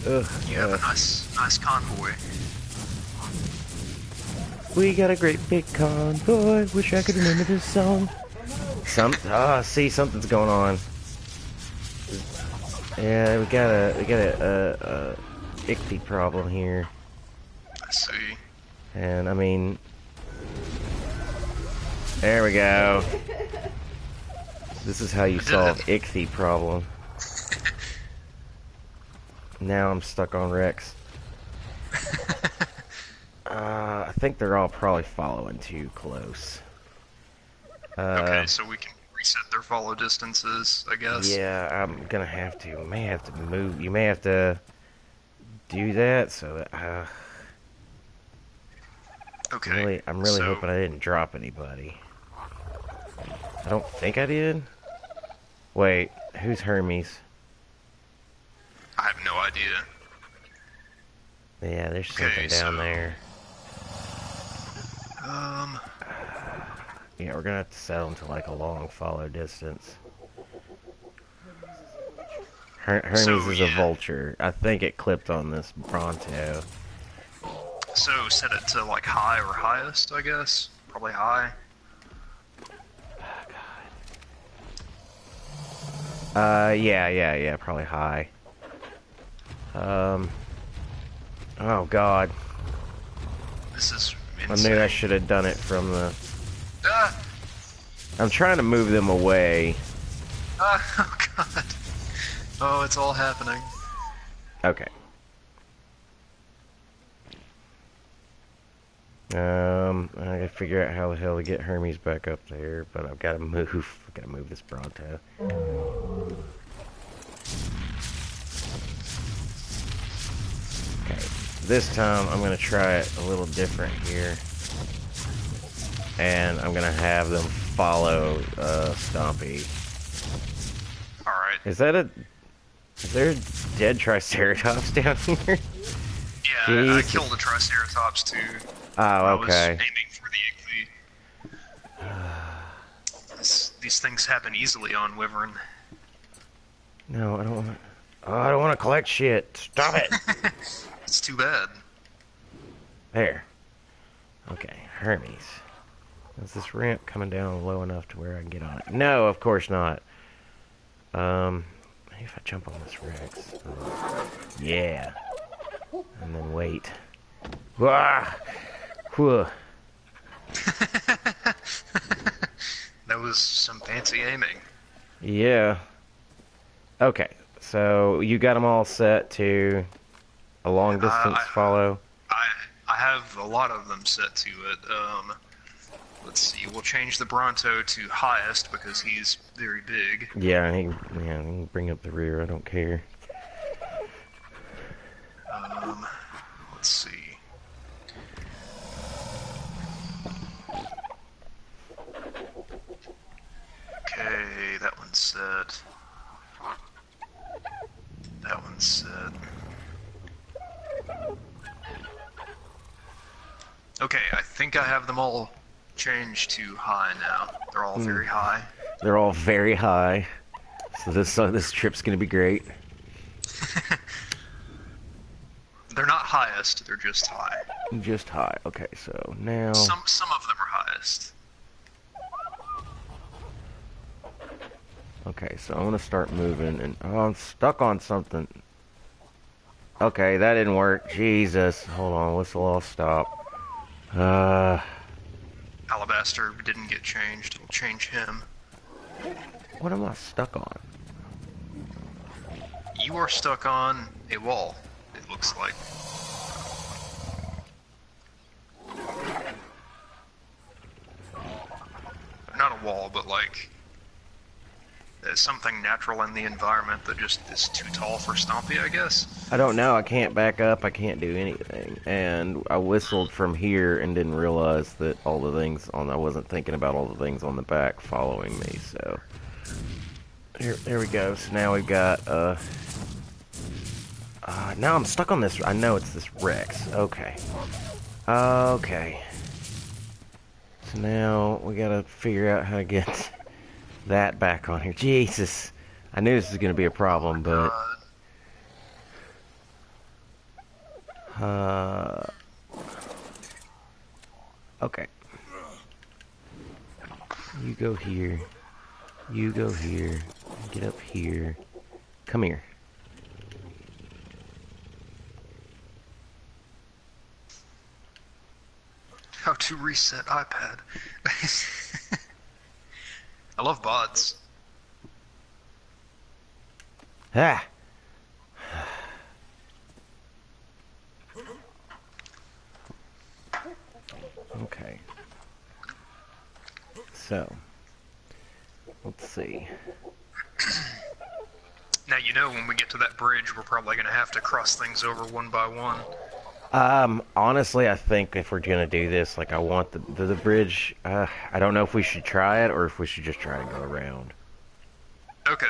Ugh, You have a nice convoy. we got a great big convoy. Wish I could remember this song. See, something's going on. Yeah, we got a ichthy problem here. I see. And I mean, there we go. This is how you solve ichthy problem. Now I'm stuck on Rex. I think they're all probably following too close. Okay, so we can reset their follow distances, I guess. Yeah, I'm gonna have to. May have to move. You may have to do that so that. Okay. I'm really so, hoping I didn't drop anybody. I don't think I did. Wait, who's Hermes? I have no idea. Yeah, there's Okay, something down there. Yeah, we're gonna have to settle into like a long follow distance. Hermes is a vulture. I think it clipped on this Bronto. So set it to like high or highest, I guess. Probably high. Yeah, probably high. Oh god. This is I insane. knew I should have done it from the... Ah! I'm trying to move them away. Oh god. Oh, it's all happening. Okay. I gotta figure out how the hell to get Hermes back up there, but I've gotta move. I've gotta move this Bronto. Okay. This time I'm gonna try it a little different here. And I'm gonna have them follow Stompy. Alright. Is there a dead Triceratops down here? Yeah, I killed a Triceratops too. Oh, I was okay. aiming for the ichthy. These things happen easily on Wyvern. No, I don't want to. Oh, I don't want to collect shit. Stop it. It's too bad. There. Okay, Hermes. Is this ramp coming down low enough to where I can get on it? No, of course not. Maybe if I jump on this Rex. Yeah. And then wait. Ah! Whew. That was some fancy aiming. Yeah. Okay, so you got them all set to a long distance follow? I have a lot of them set to it. Let's see, we'll change the Bronto to highest because he's very big. Yeah, he can bring up the rear, I don't care. Let's see. Okay, that one's set. That one's set. Okay, I think I have them all changed to high now. They're all very high. They're all very high. So this trip's gonna be great. They're not highest, they're just high. Just high. Okay, so now... Some of them are highest. Okay, so I'm gonna start moving, and oh, I'm stuck on something. Okay, that didn't work. Jesus. Hold on, whistle all stop. Alabaster didn't get changed. It'll change him. What am I stuck on? You are stuck on a wall, it looks like. Not a wall, but like there's something natural in the environment that just is too tall for Stompy, I guess. I don't know. I can't back up. I can't do anything. And I whistled from here and didn't realize that all the things on... I wasn't thinking about all the things on the back following me, so... Here, there we go. So now we've got, now I'm stuck on this. I know it's this Rex. Okay. Okay. So now we gotta figure out how to get that back on here. Jesus. I knew this was gonna be a problem, but... Okay. You go here. You go here. Get up here. Come here. How to reset iPad. I love bots. Ah! Okay. So, let's see. Now, you know, when we get to that bridge, we're probably going to have to cross things over one by one. Honestly, I think if we're gonna do this, like, I want the bridge, I don't know if we should try it or if we should just try to go around. Okay.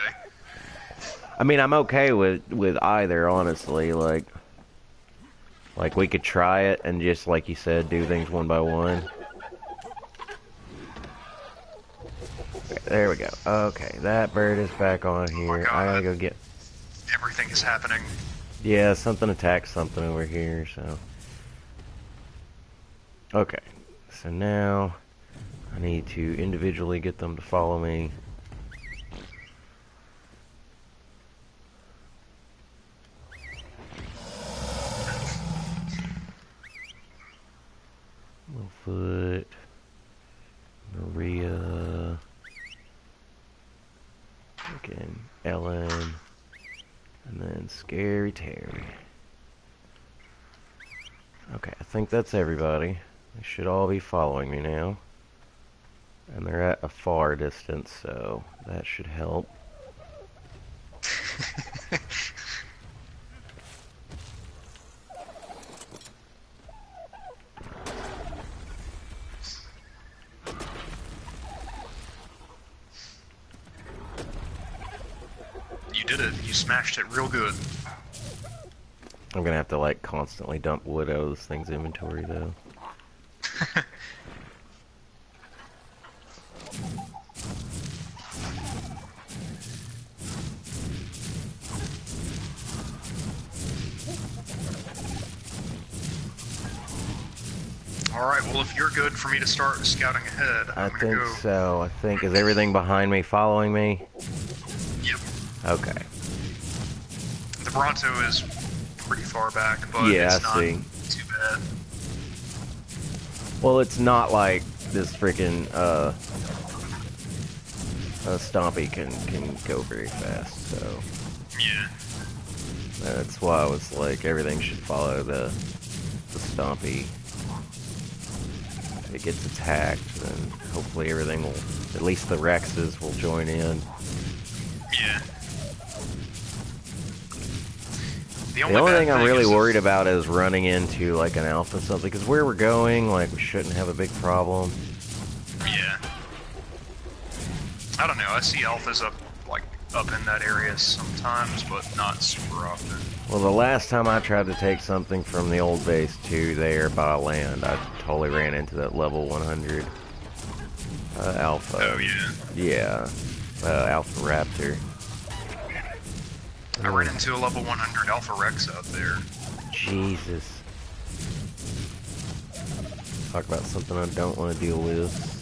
I mean, I'm okay with either, honestly, like, we could try it and just, like you said, do things one by one. Okay, there we go. Okay, that bird is back on here. Oh my God. I gotta go get... Everything is happening. Yeah, something attacked something over here, so... Okay, so now I need to individually get them to follow me. Littlefoot, Maria, again, Ellen, and then Scary Terry. Okay, I think that's everybody. They should all be following me now. And they're at a far distance, so that should help. You did it. You smashed it real good. I'm gonna have to, like, constantly dump wood out of this thing's inventory, though. Alright, well, if you're good for me to start scouting ahead, I I'm gonna think go. so. I think, is everything behind me following me? Yep. Okay. The Bronto is pretty far back, but Yeah, it's I not see. too bad. Well, it's not like this freaking, Stompy can go very fast, so... Yeah. That's why I was like, everything should follow the Stompy. If it gets attacked, then hopefully everything will, at least the Rexes will join in. Yeah. The only bad thing I'm really is worried about is running into, like, an Alpha or something, because where we're going, like, we shouldn't have a big problem. Yeah. I don't know, I see alphas up in that area sometimes, but not super often. Well, the last time I tried to take something from the old base to there by land, I totally ran into that level 100 Alpha. Oh, yeah. Yeah, Alpha Raptor. I ran into a level 100 Alpha Rex out there. Jesus. Talk about something I don't want to deal with.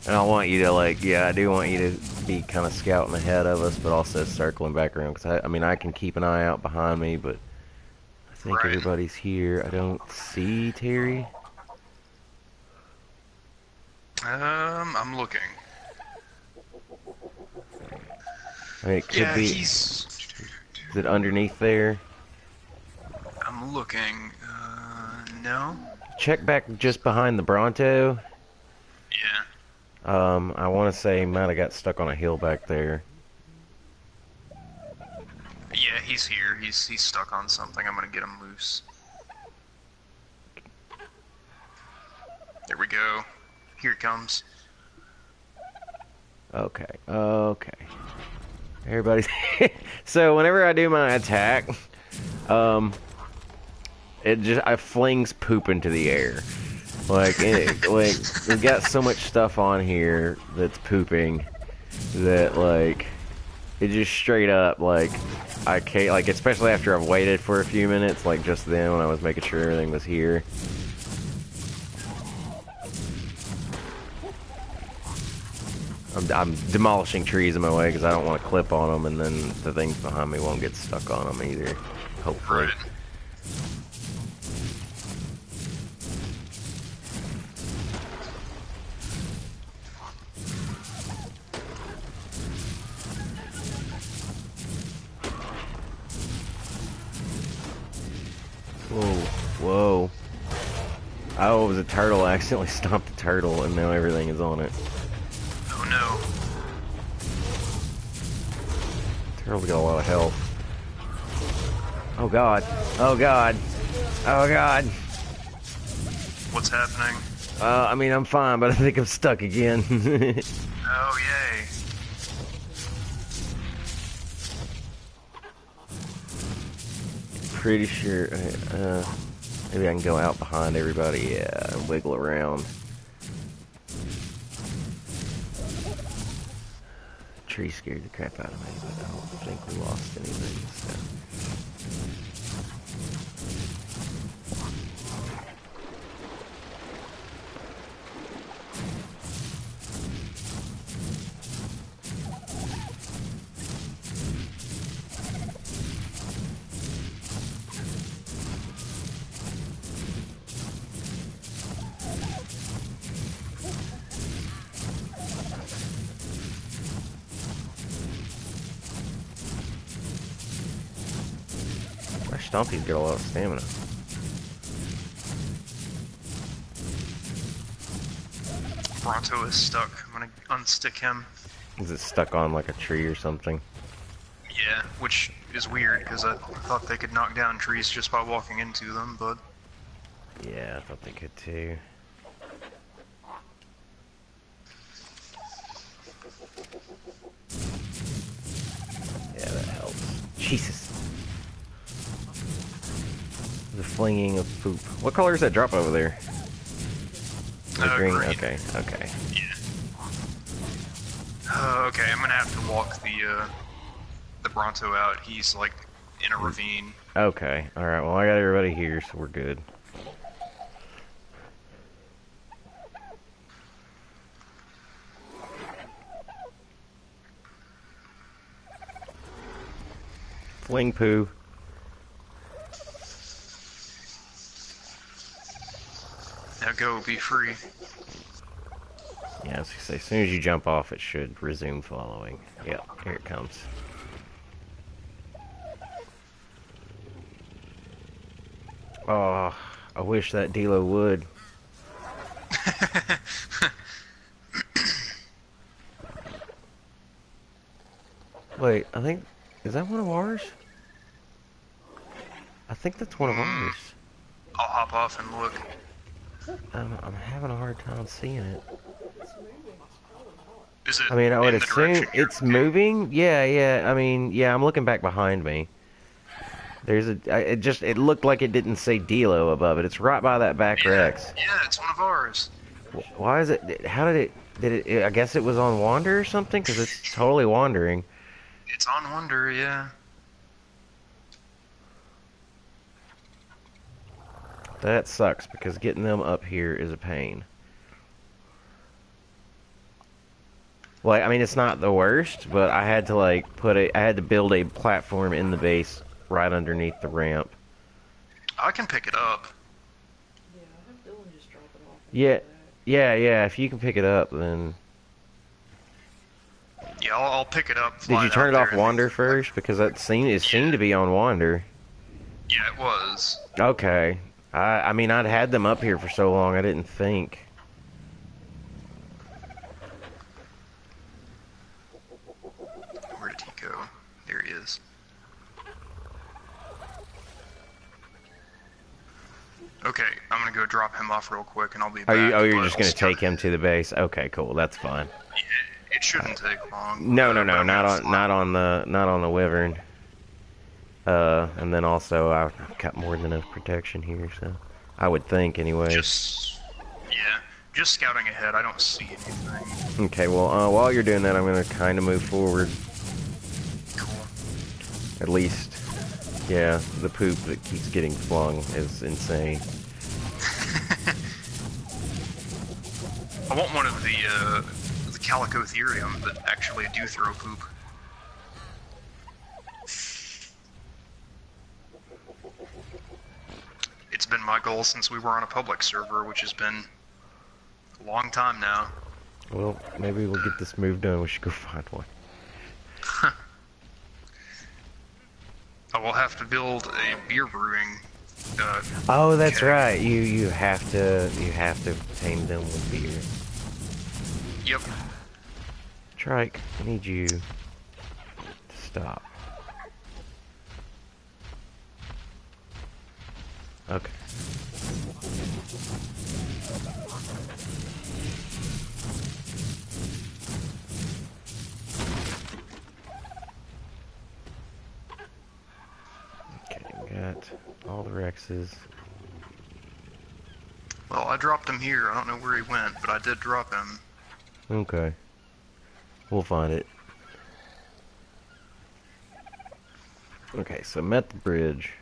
And I want you to, like, yeah, I do want you to be kind of scouting ahead of us, but also circling back around, because I mean, I can keep an eye out behind me, but I think Right. everybody's here. I don't see Terry. I'm looking. I mean, it could Yeah, be. he's... Is it underneath there? I'm looking. No? Check back just behind the Bronto. Yeah. I want to say he might have got stuck on a hill back there. Yeah, he's here. He's stuck on something. I'm gonna get him loose. There we go. Here it comes. Okay, okay. Everybody's... So, whenever I do my attack, I flings poop into the air. Like, we've got so much stuff on here that's pooping that, like, it just straight up, like, I can't, like, especially after I've waited for a few minutes, like, just then when I was making sure everything was here. I'm demolishing trees in my way because I don't want to clip on them, and then the things behind me won't get stuck on them either, hopefully. Right. Whoa. Oh, it was a turtle. I accidentally stomped a turtle, and now everything is on it. Oh no. Turtle's got a lot of health. Oh god. Oh god. Oh god. What's happening? I mean, I'm fine, but I think I'm stuck again. Oh, yay. Pretty sure, maybe I can go out behind everybody, yeah, and wiggle around. Tree scared the crap out of me, but I don't think we lost anything, so. Stompy's got a lot of stamina. Bronto is stuck. I'm gonna unstick him. Is it stuck on like a tree or something? Yeah, which is weird because I thought they could knock down trees just by walking into them, but... Yeah, I thought they could too. Yeah, that helps. Jesus. The flinging of poop. What color is that drop over there? Green? Green. Okay, okay. Yeah. Okay, I'm gonna have to walk the Bronto out. He's like in a ravine. Okay, alright, well I got everybody here, so we're good. Fling poo. Now go, be free. Yeah, I was gonna say, as soon as you jump off, it should resume following. Yep, here it comes. Oh, I wish that Dilo would. Wait, I think... Is that one of ours? I think that's one of ours. I'll hop off and look. I'm having a hard time seeing it. Is it I mean, I would in the assume direction you're it's looking? moving. Yeah. I mean, yeah, I'm looking back behind me. There's it looked like it didn't say Dilo above it. It's right by that back Rex. Yeah, it's one of ours. Why is it? How did it? I guess it was on Wander or something, because it's totally wandering. It's on Wonder, yeah. That sucks, because getting them up here is a pain. Like, I mean, it's not the worst, but I had to like I had to build a platform in the base right underneath the ramp. I can pick it up. Yeah, have Dylan just drop it off. Yeah, Yeah, if you can pick it up, then... Yeah, I'll pick it up. Did you turn it off Wander fly. first? Because it seemed to be on Wander. Yeah, it was. Okay. I mean, I'd had them up here for so long, I didn't think. Where did he go? There he is. Okay, I'm gonna go drop him off real quick, and I'll be back. You're just gonna take him to the base? Okay, cool. That's fine. Yeah, it shouldn't take long. No, not on the Wyvern. And then also I've got more than enough protection here, so I would think anyway. Just scouting ahead. I don't see anything. Okay, well, while you're doing that, I'm gonna kind of move forward. Cool. At least, yeah, the poop that keeps getting flung is insane. I want one of the Calicotherium that actually do throw poop. It's been my goal since we were on a public server, which has been a long time now. Well, maybe we'll get this move done. We should go find one. I will have to build a beer brewing. Oh, that's right. You have to tame them with beer. Yep. Trike, I need you to stop. Okay. Okay, we got all the Rexes. Well, I dropped him here. I don't know where he went, but I did drop him. Okay. We'll find it. Okay, so met the bridge.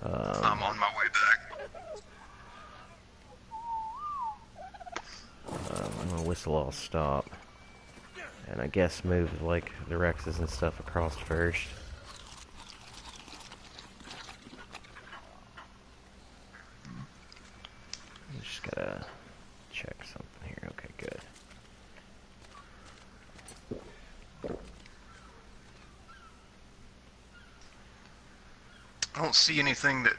I'm on my way back. I'm gonna whistle all stop. And I guess move like the Rexes and stuff across first. Just gotta check something here. Okay, good. I don't see anything that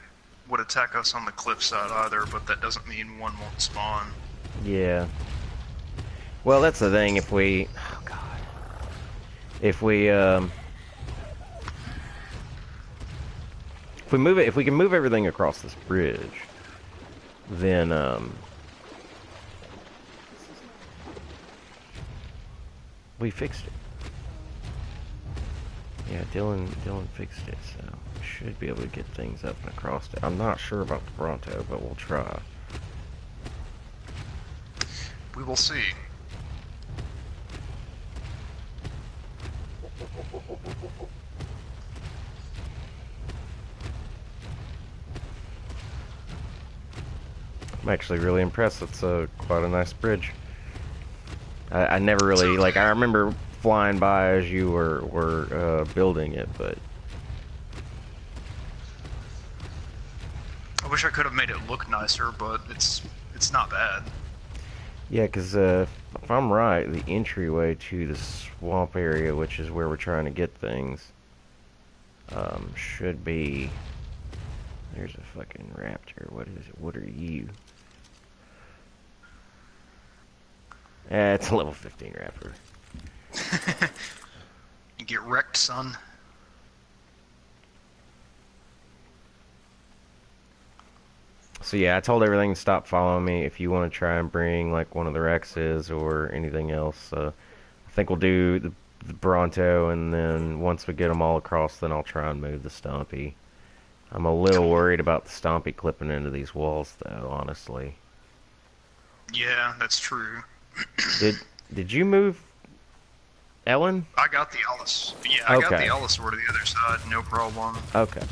would attack us on the cliffside either, but that doesn't mean one won't spawn. Yeah. Well, that's the thing. If we, oh god, if we move it, if we can move everything across this bridge, then we fixed it. Yeah, Dylan fixed it, so we should be able to get things up and across it. I'm not sure about the Bronto, but we'll try. We will see. I'm actually really impressed. It's quite a nice bridge. I never really, like, I remember flying by as you were building it, but... I wish I could have made it look nicer, but it's not bad. Yeah, because if I'm right, the entryway to the swamp area, which is where we're trying to get things, should be... There's a fucking raptor. What is it? What are you? It's a level 15 raptor. You get wrecked, son. So yeah, I told everything to stop following me. If you want to try and bring like one of the Rexes or anything else, I think we'll do the Bronto, and then once we get them all across, then I'll try and move the Stompy. I'm a little worried about the Stompy clipping into these walls, though, honestly. Yeah, that's true. Did you move Ellen? I got the Alice. Yeah, I got the Allosaur to the other side, no problem. Okay.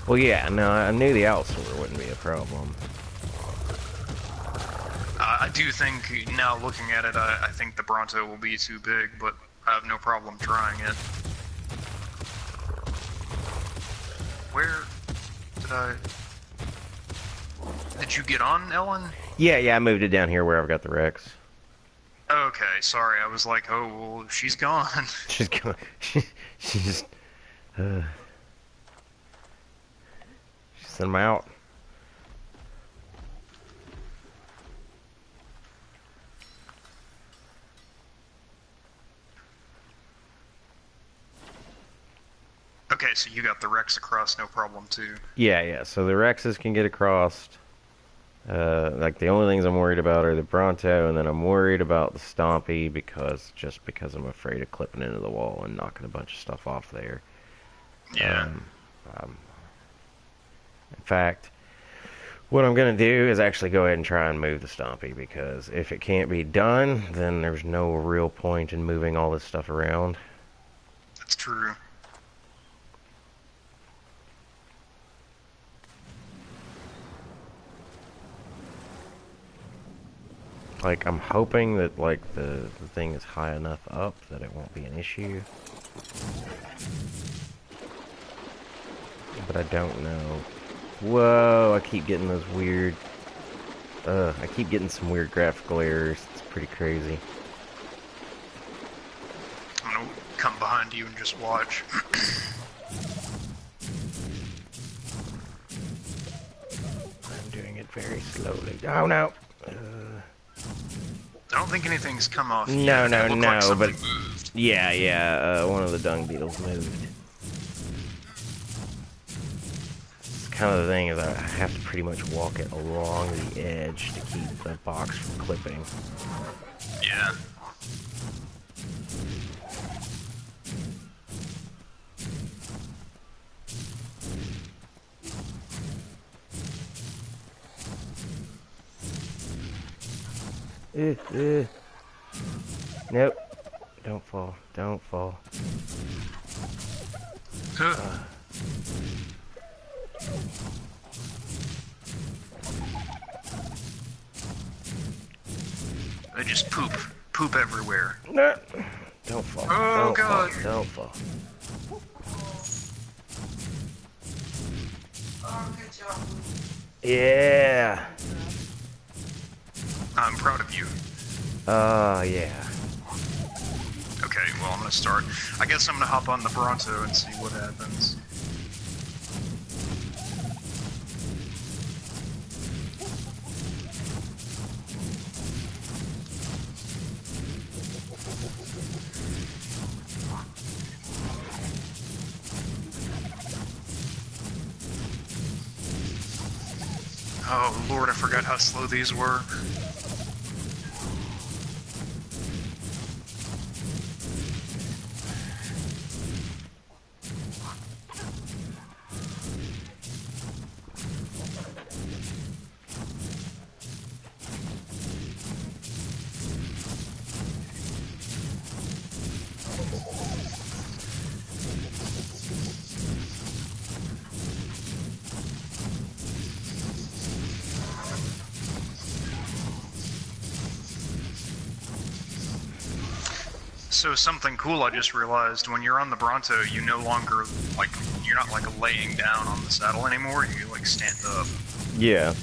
Well, yeah, no, I knew the Allosaur wouldn't be a problem. I do think, now looking at it, I think the Bronto will be too big, but I have no problem trying it. Where did I... Did you get on, Ellen? Yeah, I moved it down here where I've got the Rex. Okay, sorry. I was like, oh, well, she's gone. She's going. She just. Uh, she sent him out. Okay, so you got the Rex across, no problem, too. Yeah. So the Rexes can get across. Like the only things I'm worried about are the Bronto, and then I'm worried about the Stompy because I'm afraid of clipping into the wall and knocking a bunch of stuff off there. Yeah. In fact, what I'm gonna do is actually go ahead and try and move the Stompy, because if it can't be done, then there's no real point in moving all this stuff around. That's true. Like, I'm hoping that, like, the thing is high enough up that it won't be an issue. But I don't know. Whoa, I keep getting those weird... I keep getting some weird graphical errors. It's pretty crazy. I'm gonna come behind you and just watch. I'm doing it very slowly. Oh, no! I don't think anything's come off No, yet. no, It looked no, like something but- moved. Yeah, one of the dung beetles moved. Kind of the thing is I have to pretty much walk it along the edge to keep the box from clipping. Yeah. Nope. Don't fall. Don't fall. They just poop everywhere. No. Don't fall. Oh, Don't God. fall. Don't fall. Oh, good job. Yeah. I'm proud of you. Yeah. Okay, well, I'm gonna start. I guess I'm gonna hop on the Bronto and see what happens. Oh, Lord, I forgot how slow these were. So something cool I just realized, when you're on the Bronto, you no longer, like, you're not, like, laying down on the saddle anymore, you, like, stand up. Yeah.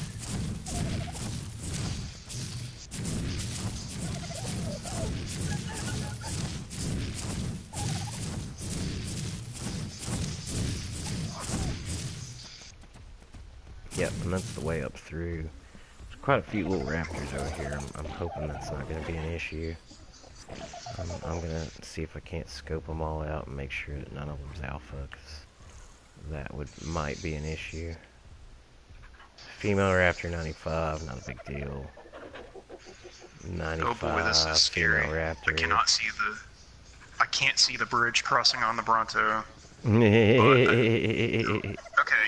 Yep, and that's the way up through. There's quite a few little raptors over here. I'm hoping that's not going to be an issue. I'm going to see if I can't scope them all out and make sure that none of them's alpha, because that might be an issue. Female raptor 95, not a big deal. 95, Oh boy, this is scary. female raptor. I can't see the bridge crossing on the Bronto. Okay, Okay,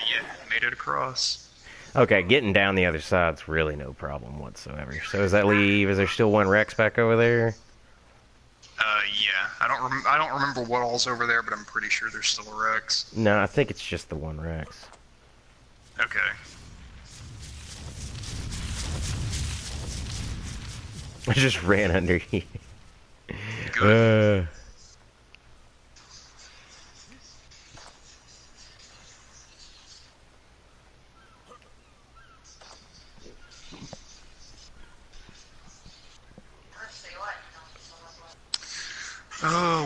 yeah, made it across. getting down the other side's really no problem whatsoever. So does that leave? Is there still one Rex back over there? Yeah, I don't remember what all's over there, but I'm pretty sure there's still a Rex. No, I think it's just the one Rex. Okay. I just ran under here. Good.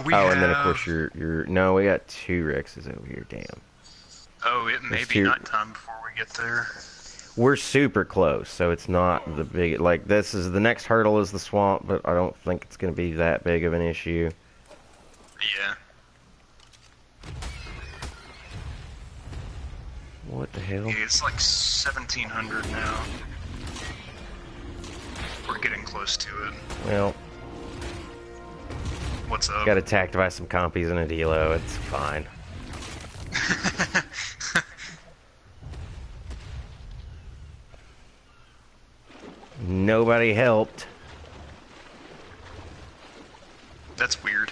We Oh, have... and then of course you're no, we got 2 Rexes over here. Damn. Oh, it may There's be 2. nighttime before we get there. We're super close, so it's not the big. Like this is the next hurdle is the swamp, but I don't think it's going to be that big of an issue. Yeah. What the hell? Yeah, it's like 1700 now. We're getting close to it. Well, What's up? got attacked by some compies and a Delo. It's fine. Nobody helped. That's weird.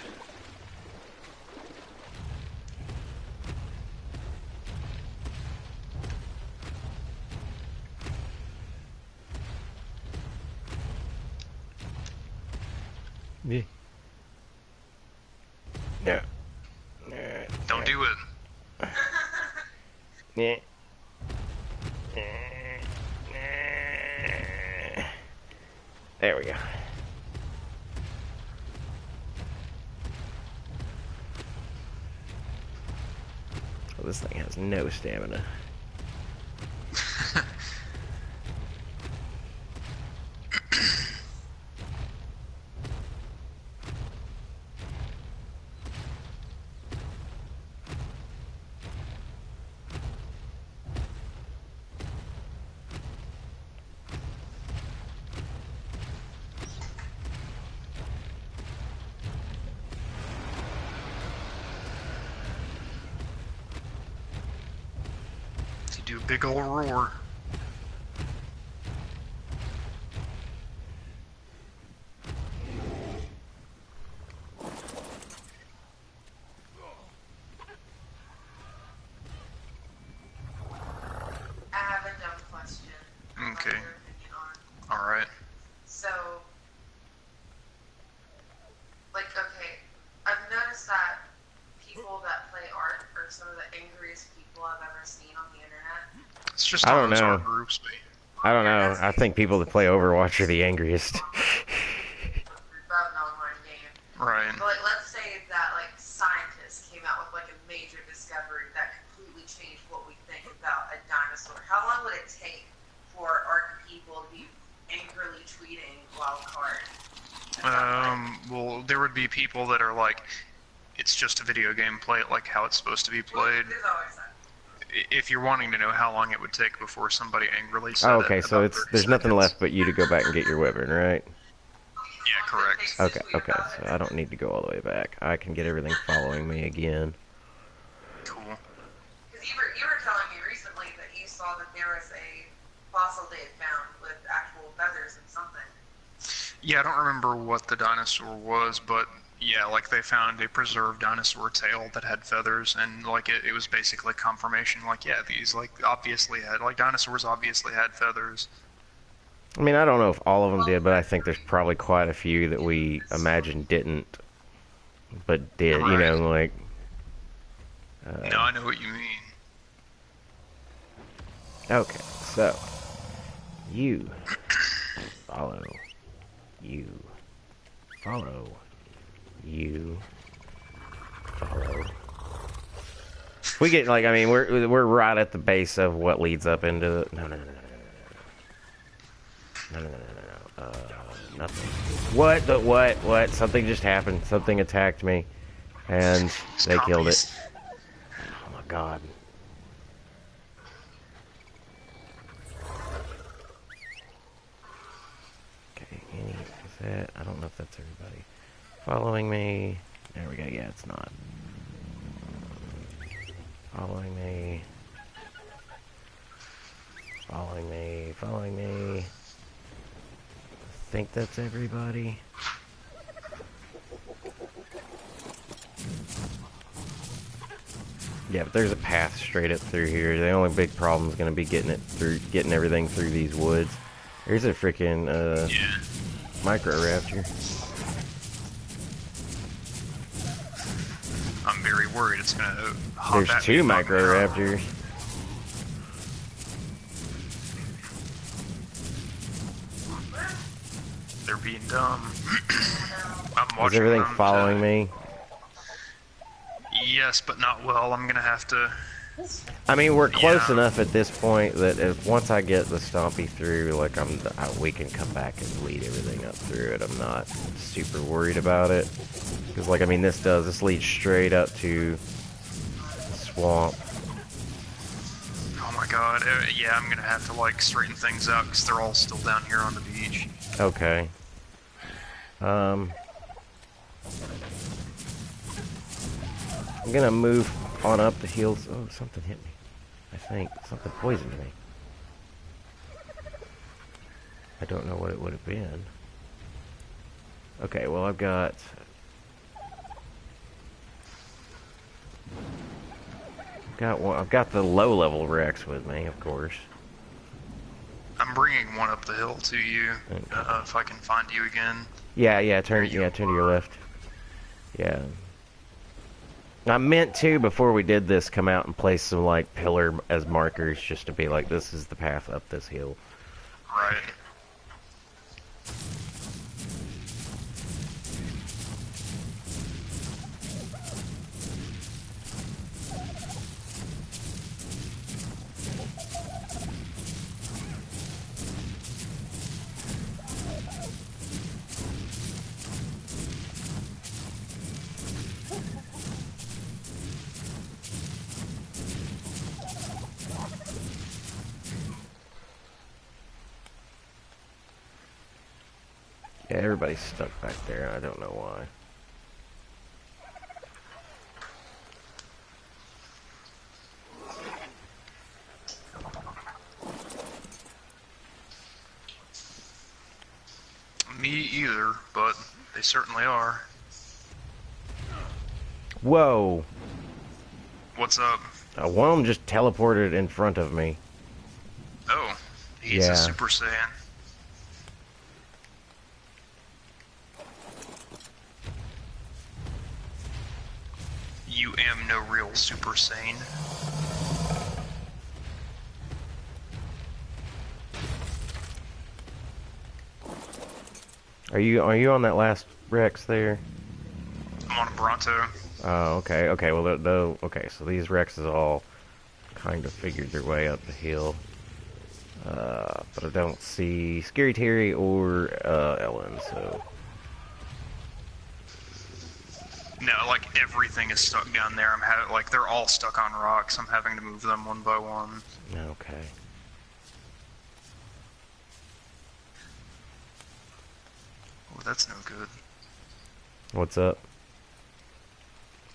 Yeah. No. Don't do it. Yeah. There we go. Oh, this thing has no stamina. You do a big ol' roar. I have a dumb question. Okay. Your opinion on. Alright. So, like, okay, I've noticed that people that play Ark are some of the angriest people I've ever seen on the internet. It's just I all don't those know. art groups. I don't know. I think people that play Overwatch are the angriest. About an online game. Right. But like, let's say that like scientists came out with like a major discovery that completely changed what we think about a dinosaur. How long would it take for Ark people to be angrily tweeting wildcard? Well, there would be people that are like, it's just a video game, play it like how it's supposed to be played. There's always that. If you're wanting to know how long it would take before somebody angrily said Oh, okay, it, so about it's 30 there's nothing seconds. left but you to go back and get your wyvern, right? Yeah, correct. Okay, okay, so I don't need to go all the way back. I can get everything following me again. Because you were telling me recently that you saw that there was a fossil they had found with actual feathers and something. Yeah, I don't remember what the dinosaur was, but yeah, like they found a preserved dinosaur tail that had feathers, and like it was basically confirmation, like, yeah, these like obviously had, like dinosaurs obviously had feathers. I mean, I don't know if all of them did, but I think there's probably quite a few that we imagine didn't, but did, you know, like... No, I know what you mean. Okay, so... You... Follow... You... Follow... You... Follow... We get, like, I mean, we're right at the base of what leads up into the... No, no, no, no. No. Nothing. What? What? Something just happened. Something attacked me. And they killed it. Oh my god. Okay, is that... I don't know if that's everybody. Following me. There we go. Yeah, it's not. Following me. Following me. Following me. I think that's everybody. Yeah, but there's a path straight up through here. The only big problem is going to be getting everything through these woods. There's a freaking micro raptor. I'm very worried it's gonna hop There's at me 2 if I'm micro there. raptors. They're being dumb. I'm Is watching everything them following to- me? Yes, but not well. I'm gonna have to... I mean, we're close Yeah. enough at this point that if once I get the Stompy through, like we can come back and lead everything up through it. I'm not super worried about it because, like, I mean, this leads straight up to the swamp. Oh my god. Yeah, I'm gonna have to, like, straighten things out because they're all still down here on the beach. Okay. I'm gonna move on up the hills. Oh, something hit me. I think something poisoned me. I don't know what it would have been. Okay, well, I've got one. I've got the low-level Rex with me, of course. I'm bringing one up the hill to you, Okay. if I can find you again. Yeah, turn to your left. Yeah. I meant to, before we did this, come out and place some, like, pillar as markers just to be like, this is the path up this hill. Right. Yeah, everybody's stuck back there. I don't know why. Me either, but they certainly are. Whoa! What's up? One of them just teleported in front of me. Oh, he's Yeah. a Super Saiyan. You am no real Super Saiyan. Are you on that last Rex there? I'm on a Bronto. Oh, okay. Okay, well, okay, so these Rexes all kind of figured their way up the hill. But I don't see Scary Terry or Ellen, so... No, like everything is stuck down there. Like they're all stuck on rocks. I'm having to move them one by one. Okay. Oh, that's no good. What's up?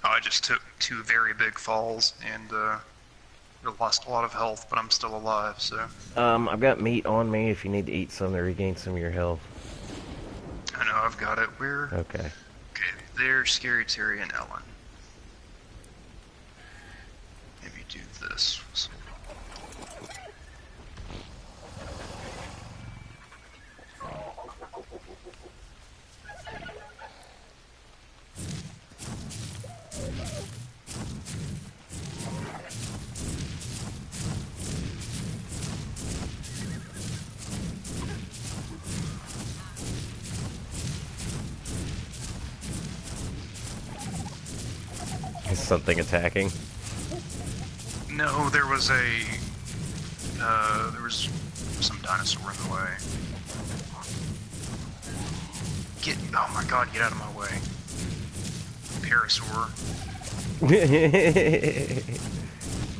Oh, I just took 2 very big falls and lost a lot of health, but I'm still alive. So I've got meat on me if you need to eat some to regain some of your health. I know I've got it. Where? Okay. Okay, there's Scary Terry and Ellen. Maybe do this. Is something attacking? No, there was some dinosaur in the way. Oh my god, get out of my way. Parasaur.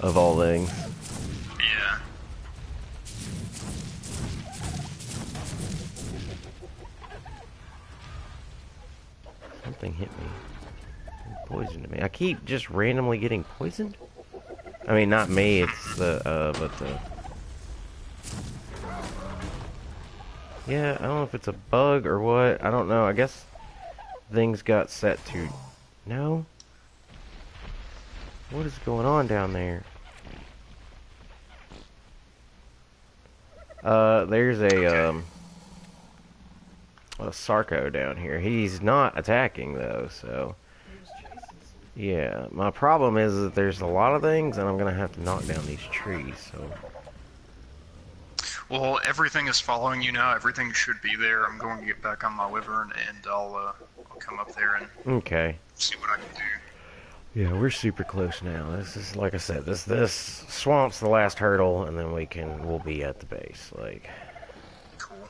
Of all things. Yeah. Something hit me. Poisoned me. I keep just randomly getting poisoned? I mean, not me, it's but the... Yeah, I don't know if it's a bug or what. I don't know. I guess things got set to... No? What is going on down there? There's a Sarco down here. He's not attacking, though, so... Yeah, my problem is that there's a lot of things, and I'm gonna have to knock down these trees, so... Well, everything is following you now. Everything should be there. I'm going to get back on my wyvern, and I'll come up there and Okay. see what I can do. Yeah, we're super close now. This is like I said, this swamp's the last hurdle, and then we'll be at the base. Like, Cool.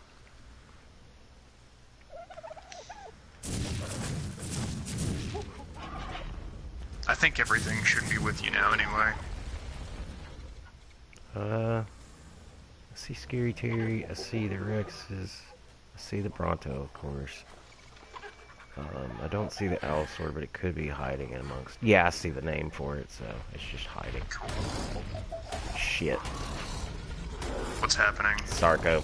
I think everything should be with you now anyway. I see Scary Terry. I see the Rexes. I see the Bronto, of course. I don't see the Allosaur, but it could be hiding in amongst. Yeah, I see the name for it, so it's just hiding. Shit. What's happening? Sarco.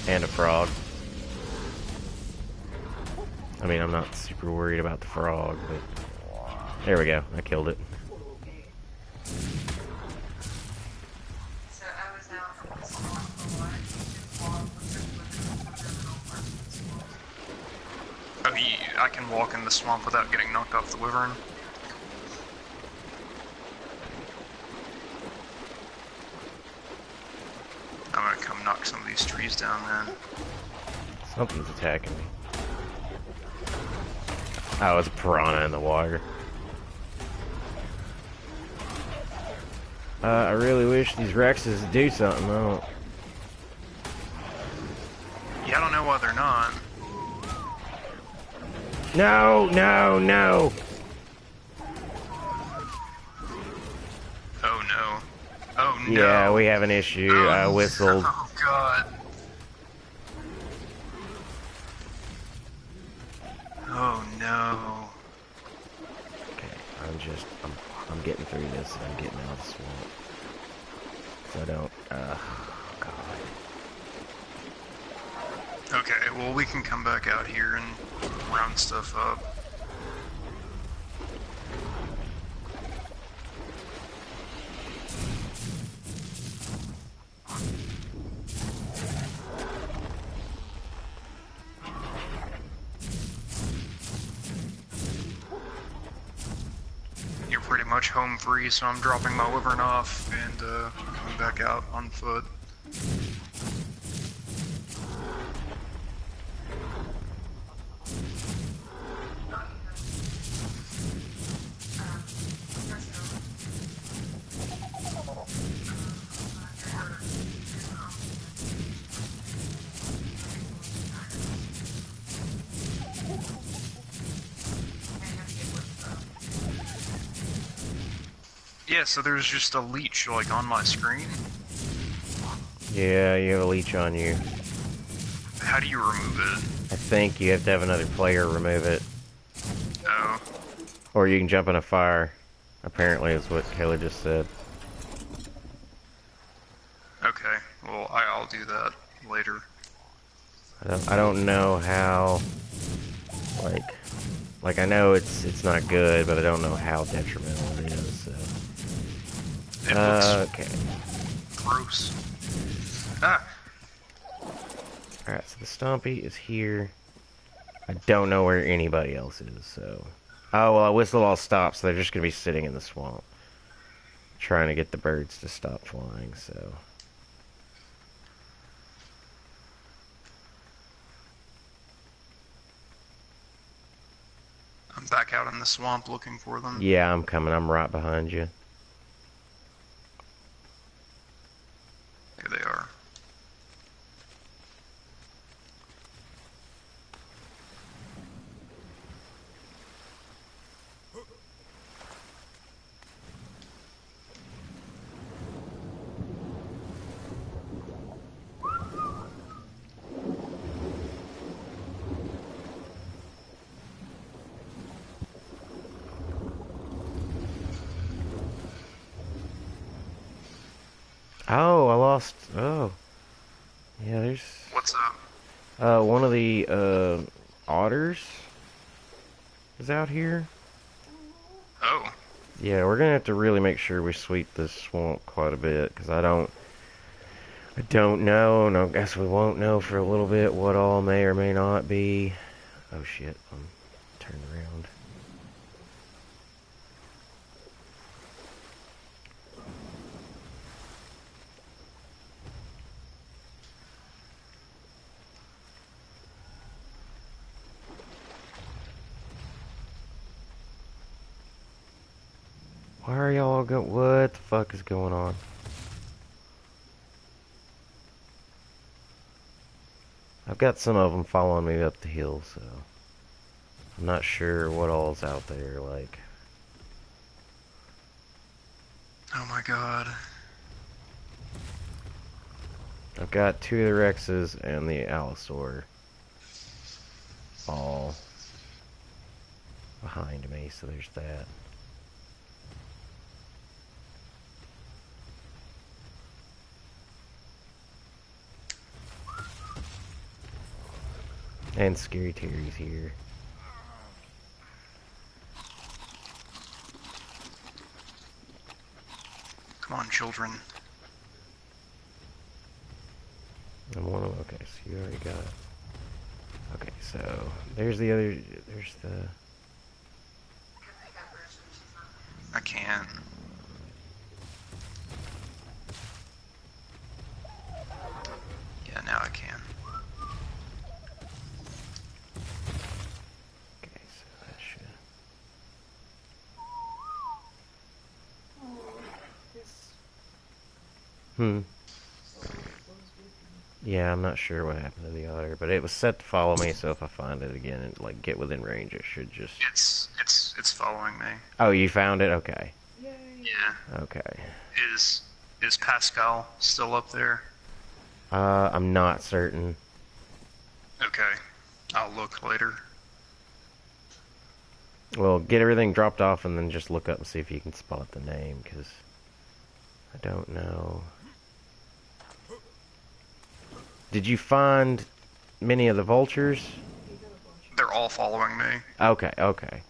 And a frog. I mean, I'm not super worried about the frog, but... There we go. I killed it. So I was out in the swamp a lot. You can walk with the swamp. Oh, I can walk in the swamp without getting knocked off the wyvern. I'm gonna come knock some of these trees down then. Something's attacking me. Oh, it's a piranha in the water. I really wish these Rexes would do something, though. Yeah, I don't know why they're not. No, no, no! Oh no. Oh no. Yeah, we have an issue. Oh, I whistled. Oh god. Oh no. Okay, I'm getting through this and I'm getting out of the swamp. So I don't, God. Okay, well we can come back out here and round stuff up. You're pretty much home free, so I'm dropping my wyvern off and coming back out on foot. Yeah, so there's just a leech, like, on my screen. Yeah, you have a leech on you. How do you remove it? I think you have to have another player remove it. Oh. Or you can jump in a fire. Apparently, is what Kayla just said. Okay, well, I'll do that later. I don't know how, like I know it's not good, but I don't know how detrimental it is, so. It looks Okay. gross. Ah! Alright, so the Stompy is here. I don't know where anybody else is, so. Oh, well, I whistled all stop, so they're just gonna be sitting in the swamp. Trying to get the birds to stop flying, so. I'm back out in the swamp looking for them. Yeah, I'm coming. I'm right behind you. There they are. Oh, I lost. Oh. Yeah, there's. What's up? One of the, otters is out here. Oh. Yeah, we're gonna have to really make sure we sweep this swamp quite a bit, because I don't know, and I guess we won't know for a little bit what all may or may not be. Oh shit, I'm turned around. Why are y'all going? What the fuck is going on? I've got some of them following me up the hill, so I'm not sure what all's out there. Like, Oh my god. I've got 2 of the Rexes and the Allosaur all behind me, so there's that. And Scary Terry's here. Come on, children. I'm one of them. Okay, so you already got it. Okay, so there's the other. There's the. I can't. Yeah, now I can. Okay, so that should. Hmm. Yeah, I'm not sure what happened to the other, but it was set to follow me, so if I find it again and like get within range, it should just. It's following me. Oh, you found it? Okay. Yay. Yeah. Okay. Is Pascal still up there? I'm not certain. Okay. I'll look later. Well, get everything dropped off and then just look up and see if you can spot the name, because I don't know. Did you find many of the vultures? They're all following me. Okay, okay.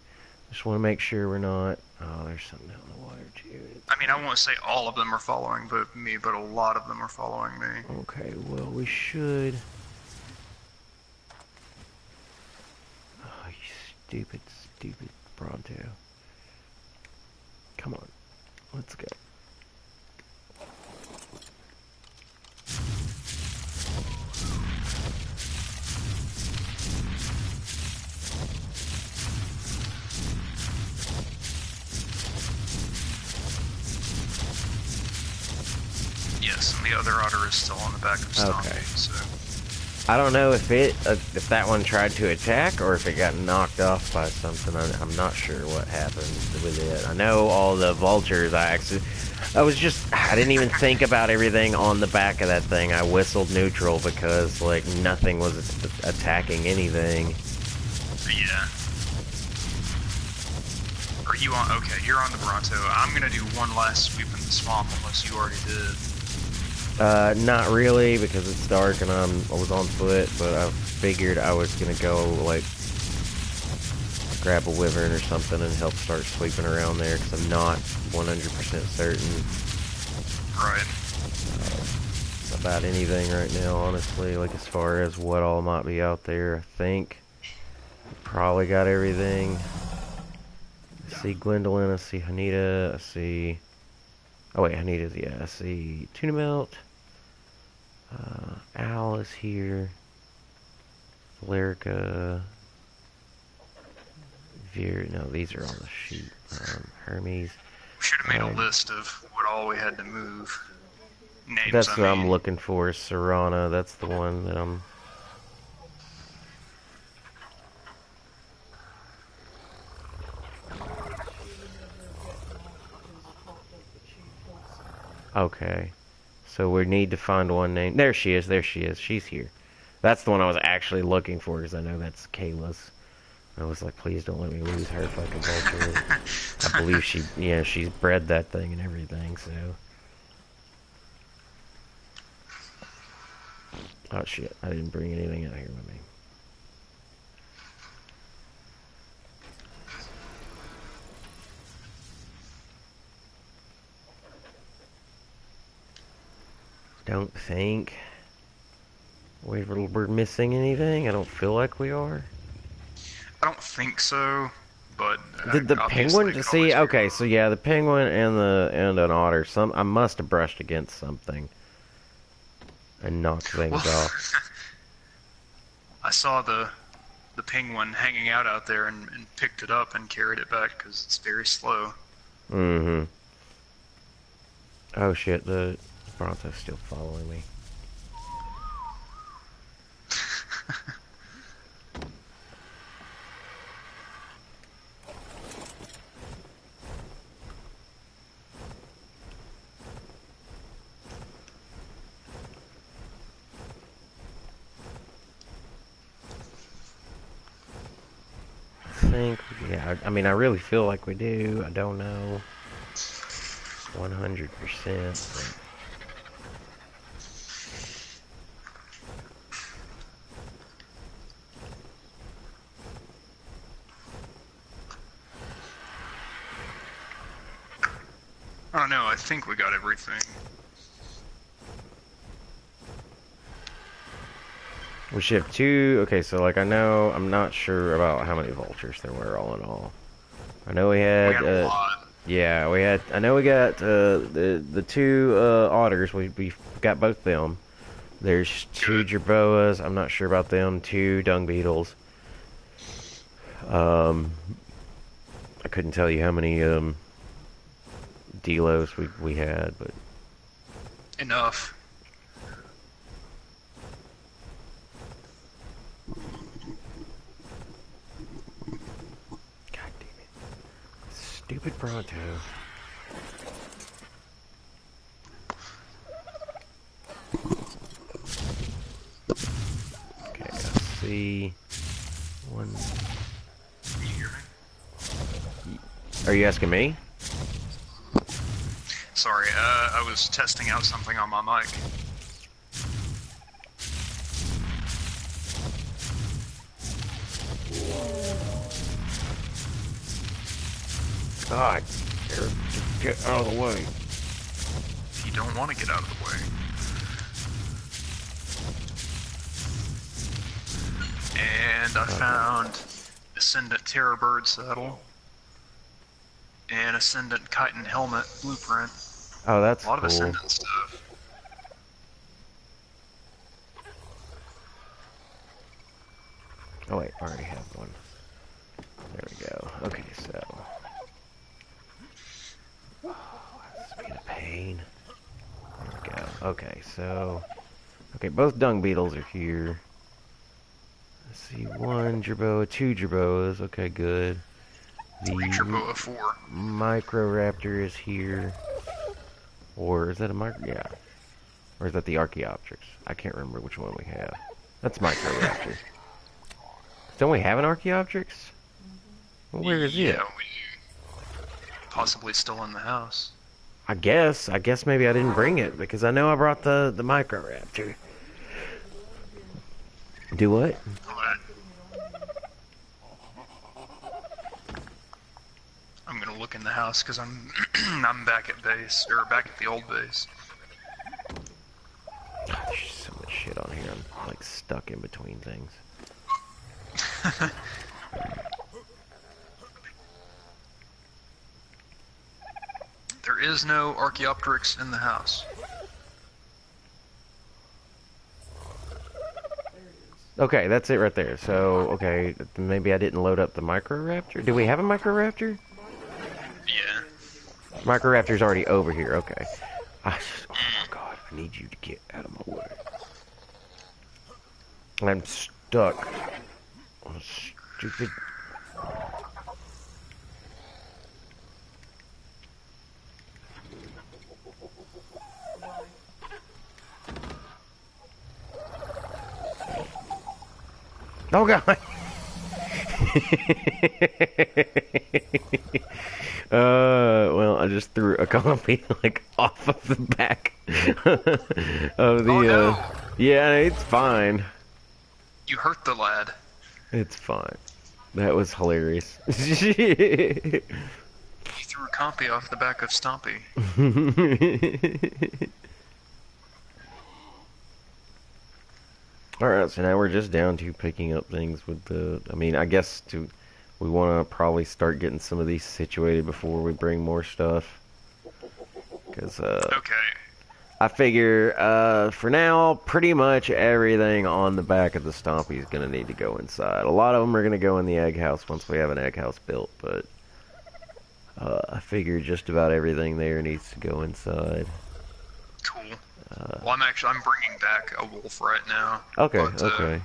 Just want to make sure we're not... Oh, there's something out in the water, too. I mean, I won't say all of them are following me, but a lot of them are following me. Okay, well, we should... Oh, you stupid, stupid Bronto. Come on. Let's go. Yes, and the other otter is still on the back of Stompy, Okay. so... I don't know if if that one tried to attack or if it got knocked off by something. I'm not sure what happened with it. I know all the vultures. I didn't even think about everything on the back of that thing. I whistled neutral because like nothing was attacking anything. Yeah. Are you on? Okay, you're on the Bronto. I'm gonna do one last sweep in the swamp unless you already did. Not really, because it's dark and I was on foot, but I figured I was gonna go, like, grab a wyvern or something and help start sweeping around there, because I'm not 100% certain Right. about anything right now, honestly, like, as far as what all might be out there. I think probably got everything. I see Gwendolyn, I see Hanita, I see... Oh wait, Hanita's, yeah, I see Tuna Melt. Al is here. Valerica. No, these are all the sheep. Hermes. We should have made a list of what all we had to move. Names, That's I what mean. I'm looking for, Serrana. That's the one that I'm... Okay. So we need to find one name. There she is, there she is. She's here. That's the one I was actually looking for, because I know that's Kayla's. I was like, please don't let me lose her fucking vulture. I believe she's bred that thing and everything, so... Oh shit, I didn't bring anything out here with me. Don't think we're missing anything. I don't feel like we are. I don't think so, but Did the penguin just see? Okay, so yeah, the penguin and an otter. I must have brushed against something and knocked things off. I saw the penguin hanging out there and picked it up and carried it back because it's very slow. Mm-hmm. Oh shit, the Bronto's still following me. Yeah, I mean, I really feel like we do. I don't know 100%. Oh no, I think we got everything. We should have two. Okay, so like I'm not sure about how many vultures there were all in all. I know we had. We had a lot. Yeah, we had. I know we got the two otters. We got both them. There's two jerboas. I'm not sure about them. Two dung beetles. I couldn't tell you how many delos we had, but Enough. God damn it, stupid Pronto. Okay, let's see. One. Can you hear me? Are you asking me? Sorry, I was testing out something on my mic. God, get out of the way. You don't want to get out of the way. And I found Ascendant Terror Bird saddle and Ascendant Chitin helmet blueprint. Oh, that's A lot of cool. Ascendant stuff. Oh wait, I already have one. There we go. Okay, so. Oh, that's being a pain. There we go. Okay, so. Okay, both dung beetles are here. Let's see, one jerboa, two jerboas. Okay, good. The Jerboa 4. Microraptor is here. Or is that a micro? Yeah. Or is that the Archaeopteryx? I can't remember which one we have. That's Microraptor. Don't we have an Archaeopteryx? Well, where is it? Yeah, possibly still in the house. I guess maybe I didn't bring it because I know I brought the Microraptor. Do what? I'm gonna look in the house because I'm I'm back at base, or back at the old base. There's so much shit on here. I'm like stuck in between things. There is no Archaeopteryx in the house. Okay, that's it right there. So, okay, maybe I didn't load up the Microraptor. Do we have a Microraptor? Yeah. Microraptor's already over here. Okay. Oh my god, I need you to get out of my way. I'm stuck on a stupid. Oh god. Well, I just threw a copy like off of the back of the. Oh, no. Yeah, it's fine. You hurt the lad. It's fine. That was hilarious. You threw a copy off the back of Stompy. Alright, so now we're just down to picking up things with the... I mean, I guess we want to probably start getting some of these situated before we bring more stuff. Because, Okay. I figure, for now, pretty much everything on the back of the Stompy is going to need to go inside. A lot of them are going to go in the egg house once we have an egg house built, but... I figure just about everything there needs to go inside. Cool. Well, I'm bringing back a wolf right now. Okay, But, okay.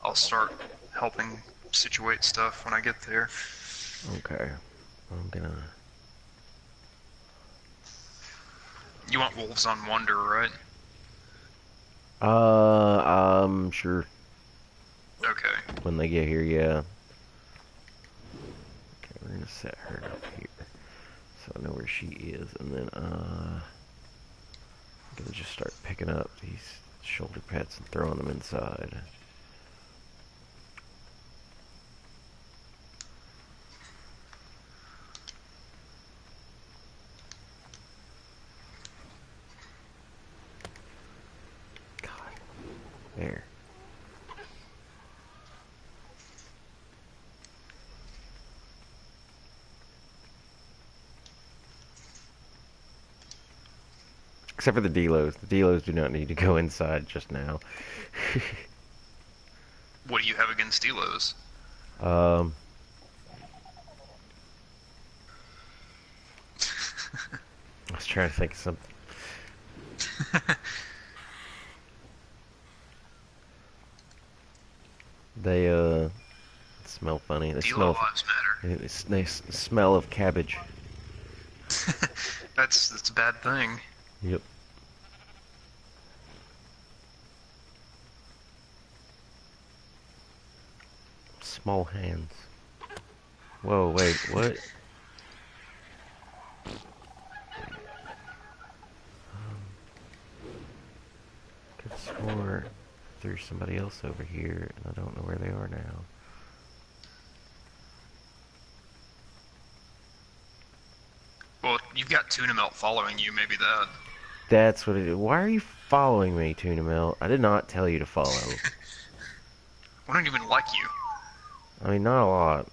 I'll start helping situate stuff when I get there. Okay. I'm gonna... You want wolves on Wonder, right? Sure. Okay. When they get here, yeah. Okay, we're gonna set her up here. So I know where she is, and then, I'm gonna just start picking up these shoulder pets and throwing them inside. God. There. Except for the delos. The delos do not need to go inside just now. What do you have against Delos? I was trying to think of something. They smell funny. They Delo smell. lives matter. They smell of cabbage. That's a bad thing. Yep. Small hands. Whoa, wait, what? Could swore there's somebody else over here, and I don't know where they are now. Well, you've got Tuna Melt following you, maybe that. That's what it is. Why are you following me, Tuna Melt? I did not tell you to follow. I don't even like you. I mean, not a lot.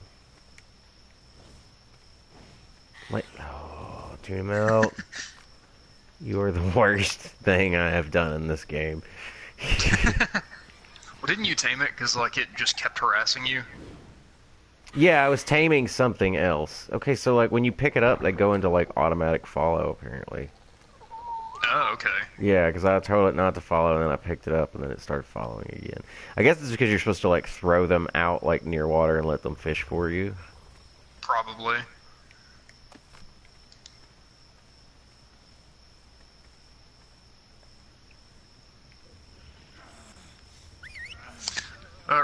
Like, oh, Tuna Melt. You are the worst thing I have done in this game. Well, didn't you tame it because, like, it just kept harassing you? Yeah, I was taming something else. Okay, so, like, when you pick it up, they go into, like, automatic follow, apparently. Oh, okay. Yeah, because I told it not to follow, and then I picked it up, and then it started following again. I guess it's because you're supposed to, like, throw them out, like, near water and let them fish for you. Probably.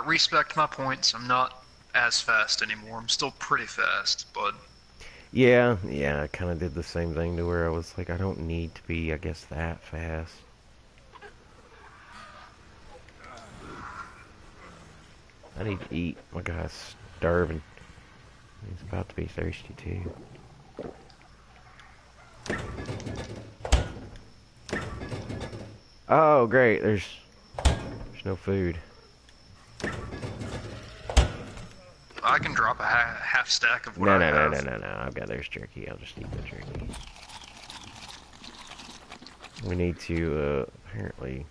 Respect my points. I'm not as fast anymore. I'm still pretty fast, but... Yeah, I kind of did the same thing to where I was like, I don't need to be, I guess, that fast. I need to eat. My guy's starving. He's about to be thirsty, too. Oh, great. There's no food. I can drop a half stack of what I have. No. I've got there's jerky. I'll just eat the jerky. We need to, apparently...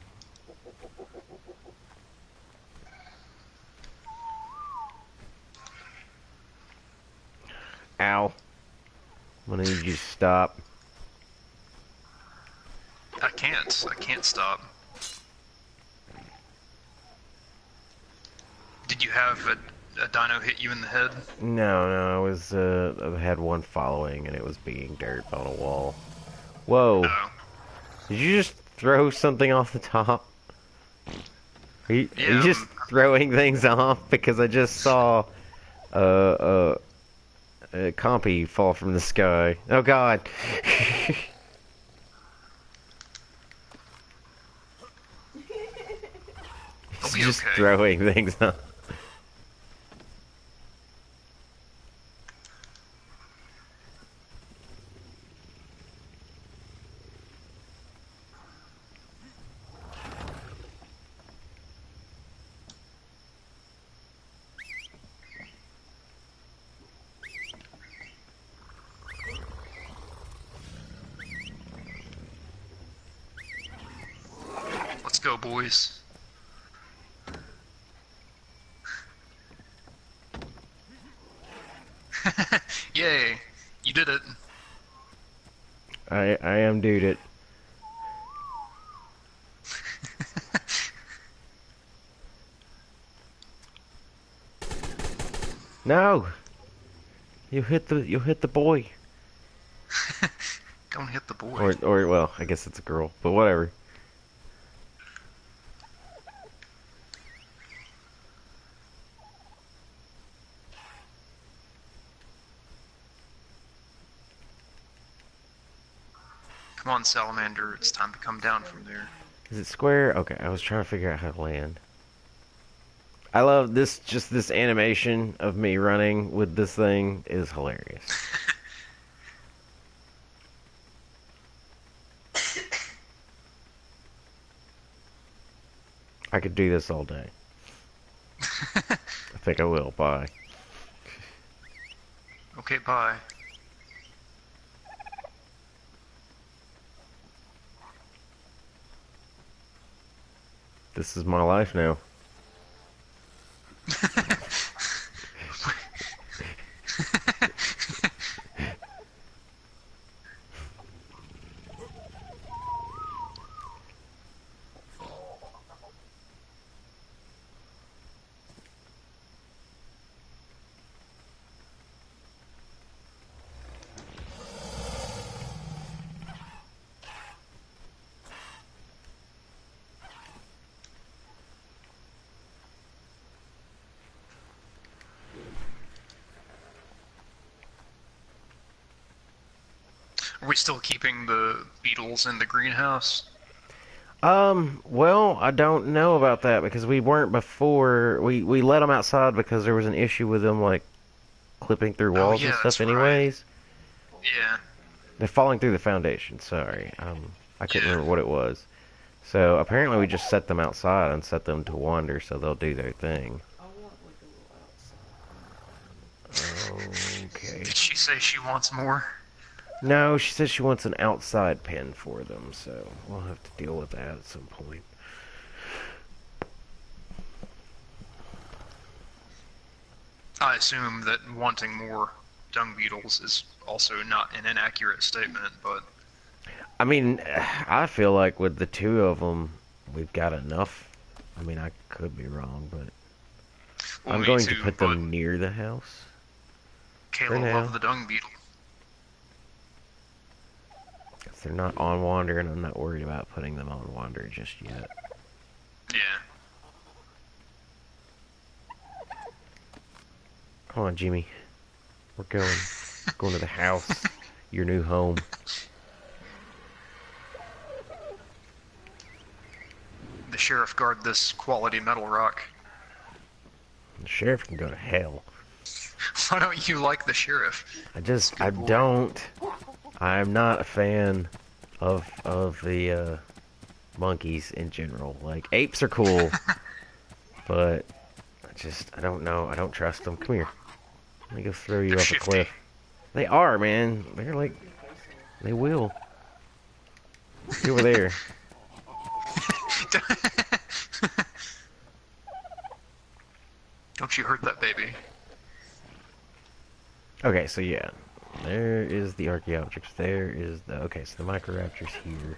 Ow. I'm gonna need you to stop. I can't stop. Did you have a dino hit you in the head? No, I had one following, and it was being dirt on a wall. Whoa. No. Did you just throw something off the top? Are you Yeah, just throwing things off? Because I just saw, a compy fall from the sky. Oh god. I'll He's be just okay. throwing things off. Let's go, boys. Yay! You did it. I am dude it. No! You hit the boy. Don't hit the boy. Or well, I guess it's a girl, but whatever. Come on, Salamander. It's time to come down from there. Is it square? Okay, I was trying to figure out how to land. I love this, just this animation of me running with this thing is hilarious. I could do this all day. I think I will. Bye. Okay, bye. This is my life now. Are we still keeping the beetles in the greenhouse? Well, I don't know about that because we weren't before. We let them outside because there was an issue with them, like, clipping through Oh, walls yeah, and stuff that's right. anyways. Yeah. They're falling through the foundation, sorry. I couldn't Yeah. remember what it was. So, apparently we just set them outside and set them to wander so they'll do their thing. I want like a little outside. Okay. Did she say she wants more? No, she says she wants an outside pen for them, so we'll have to deal with that at some point. I assume that wanting more dung beetles is also not an inaccurate statement, but... I mean, I feel like with the two of them, we've got enough. I mean, I could be wrong, but Well, I'm me going too, to put but them near the house. Kayla now. loved the dung beetle. If they're not on wander, and I'm not worried about putting them on wander just yet. Yeah. Come on, Jimmy. We're going. Going to the house. Your new home. The sheriff guard this quality metal rock. The sheriff can go to hell. Why don't you like the sheriff? I boy. don't. I'm not a fan of the monkeys in general. Like, apes are cool, but I don't know. I don't trust them. Come here. Let me go throw you They're off shifty. a cliff. They are, man. They're like, they will. Get over there. Don't you hurt that baby. Okay, so yeah. There is the Archaeopteryx. There is the... Okay, so the Microraptor's here.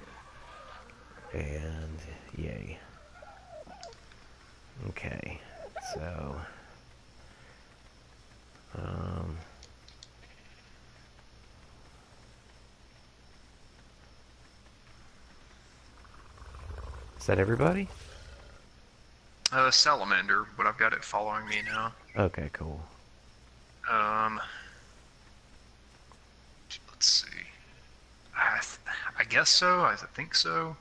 And... Yay. Okay. So... Is that everybody? Salamander, but I've got it following me now. Okay, cool. Let's see. I guess so. I think so.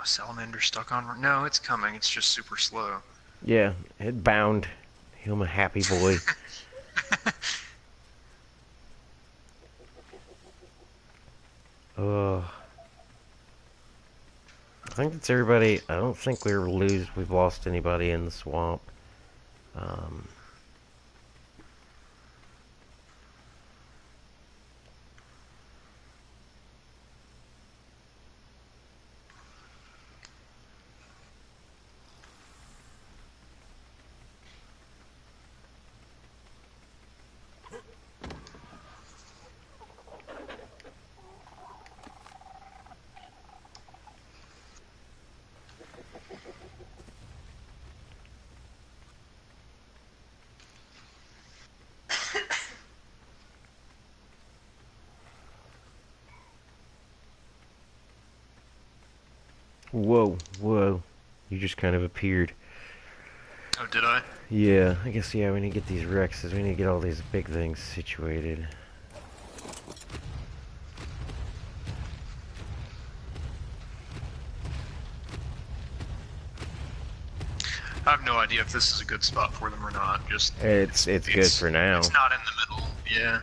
Salamander stuck on. No, it's coming. It's just super slow. Yeah, it bound. I'm a happy boy. I think that's everybody. I don't think we've lost anybody in the swamp. Whoa, whoa. You just kind of appeared. Oh, did I? Yeah, I guess, yeah, we need to get these Rexes. We need to get all these big things situated. I have no idea if this is a good spot for them or not. Just It's good for now. It's not in the middle. Yeah.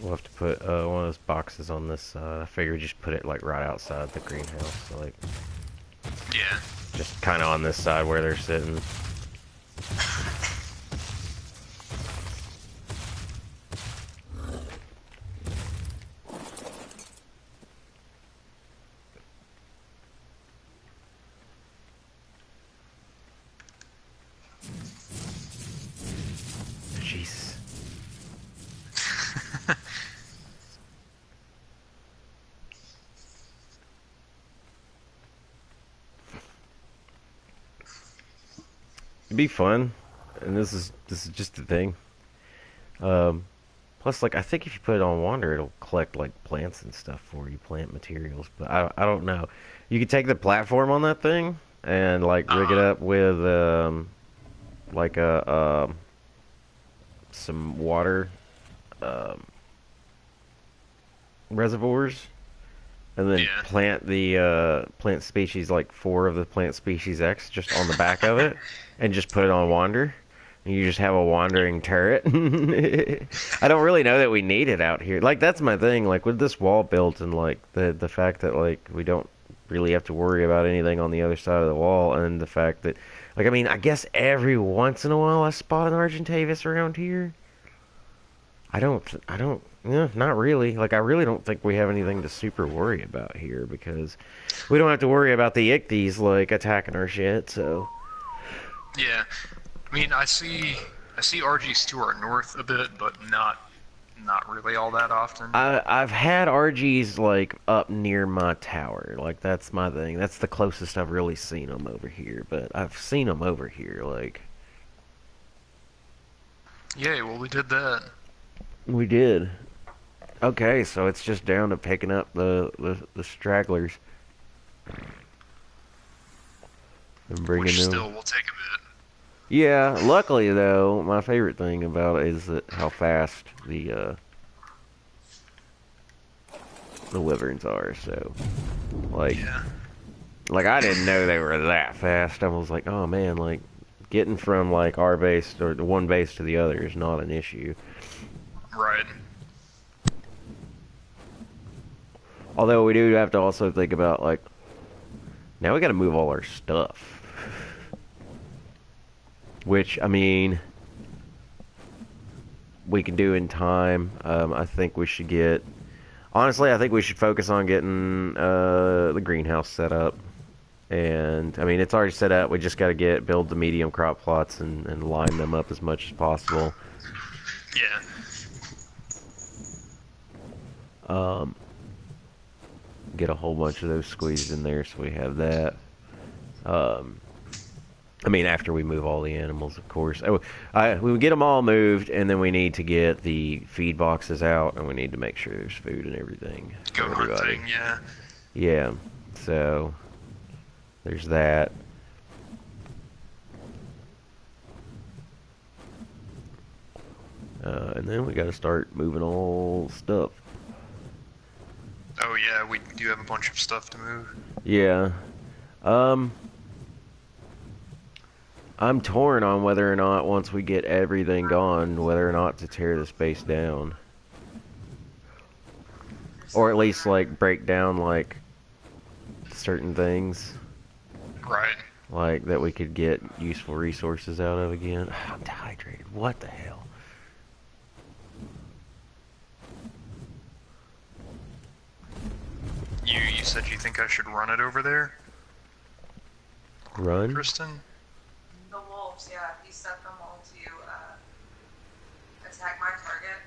We'll have to put one of those boxes on this side. I figure just put it like right outside the greenhouse, so like Yeah. just kind of on this side where they're sitting. Jeez. It'd be fun, and this is just the thing. Plus, like I think if you put it on Wander, it'll collect like plants and stuff for you, plant materials. But I don't know. You could take the platform on that thing and like rig it up with like a some water reservoirs, and then Yeah. plant the plant species like 4 of the plant species X just on the back of it, and just put it on Wander. And you just have a wandering turret. I don't really know that we need it out here. Like that's my thing. Like with this wall built and like the fact that like we don't really have to worry about anything on the other side of the wall, and the fact that like I mean I guess every once in a while I spot an Argentavis around here. Yeah, not really. Like, I really don't think we have anything to super worry about here because we don't have to worry about the ichthyes, like, attacking our shit, so. Yeah. I mean, I see RGs to our north a bit, but not really all that often. I've had RGs, like, up near my tower. Like, that's my thing. That's the closest I've really seen them over here, but I've seen them over here, like. Yay, well, we did that. We did. Okay, so it's just down to picking up the stragglers and bringing Which them. still will take a bit. Yeah, luckily though, my favorite thing about it is that how fast the wyverns are. So, like, Yeah. like I didn't know they were that fast. I was like, oh man, like getting from like our base or the one base to the other is not an issue. Right. Although we do have to also think about like now we got to move all our stuff, which I mean we can do in time. I think we should get. Honestly, I think we should focus on getting the greenhouse set up. And I mean, it's already set up. We just got to build the medium crop plots and line them up as much as possible. Yeah. Get a whole bunch of those squeezed in there, so we have that. I mean, after we move all the animals, of course. We would get them all moved, and then we need to get the feed boxes out, and we need to make sure there's food and everything. Go for everybody. hunting, yeah. Yeah, so there's that. And then we got to start moving all stuff. Oh yeah, we do have a bunch of stuff to move. Yeah. I'm torn on whether or not once we get everything gone, whether or not to tear this base down. Or at least like break down like certain things. Right. Like that we could get useful resources out of again. I'm dehydrated. What the hell? You said you think I should run it over there, Run? Kristen? The wolves, yeah, he set them all to attack my target.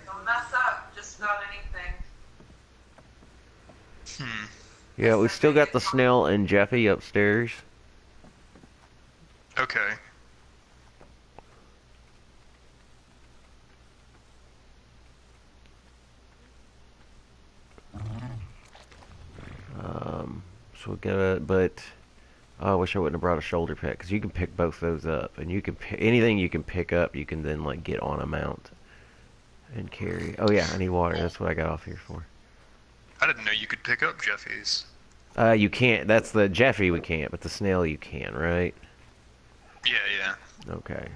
Don't mess up just about anything. Hmm. Yeah, we still got the Snell and Jeffy upstairs. Okay. So we got but oh, I wish I wouldn't have brought a shoulder pack because you can pick both those up, and you can anything you can pick up, you can then like get on a mount and carry. Oh yeah, I need water. That's what I got off here for. I didn't know you could pick up Jeffy's. You can't. That's the Jeffy we can't, but the Snail you can, right? Yeah, yeah. Okay.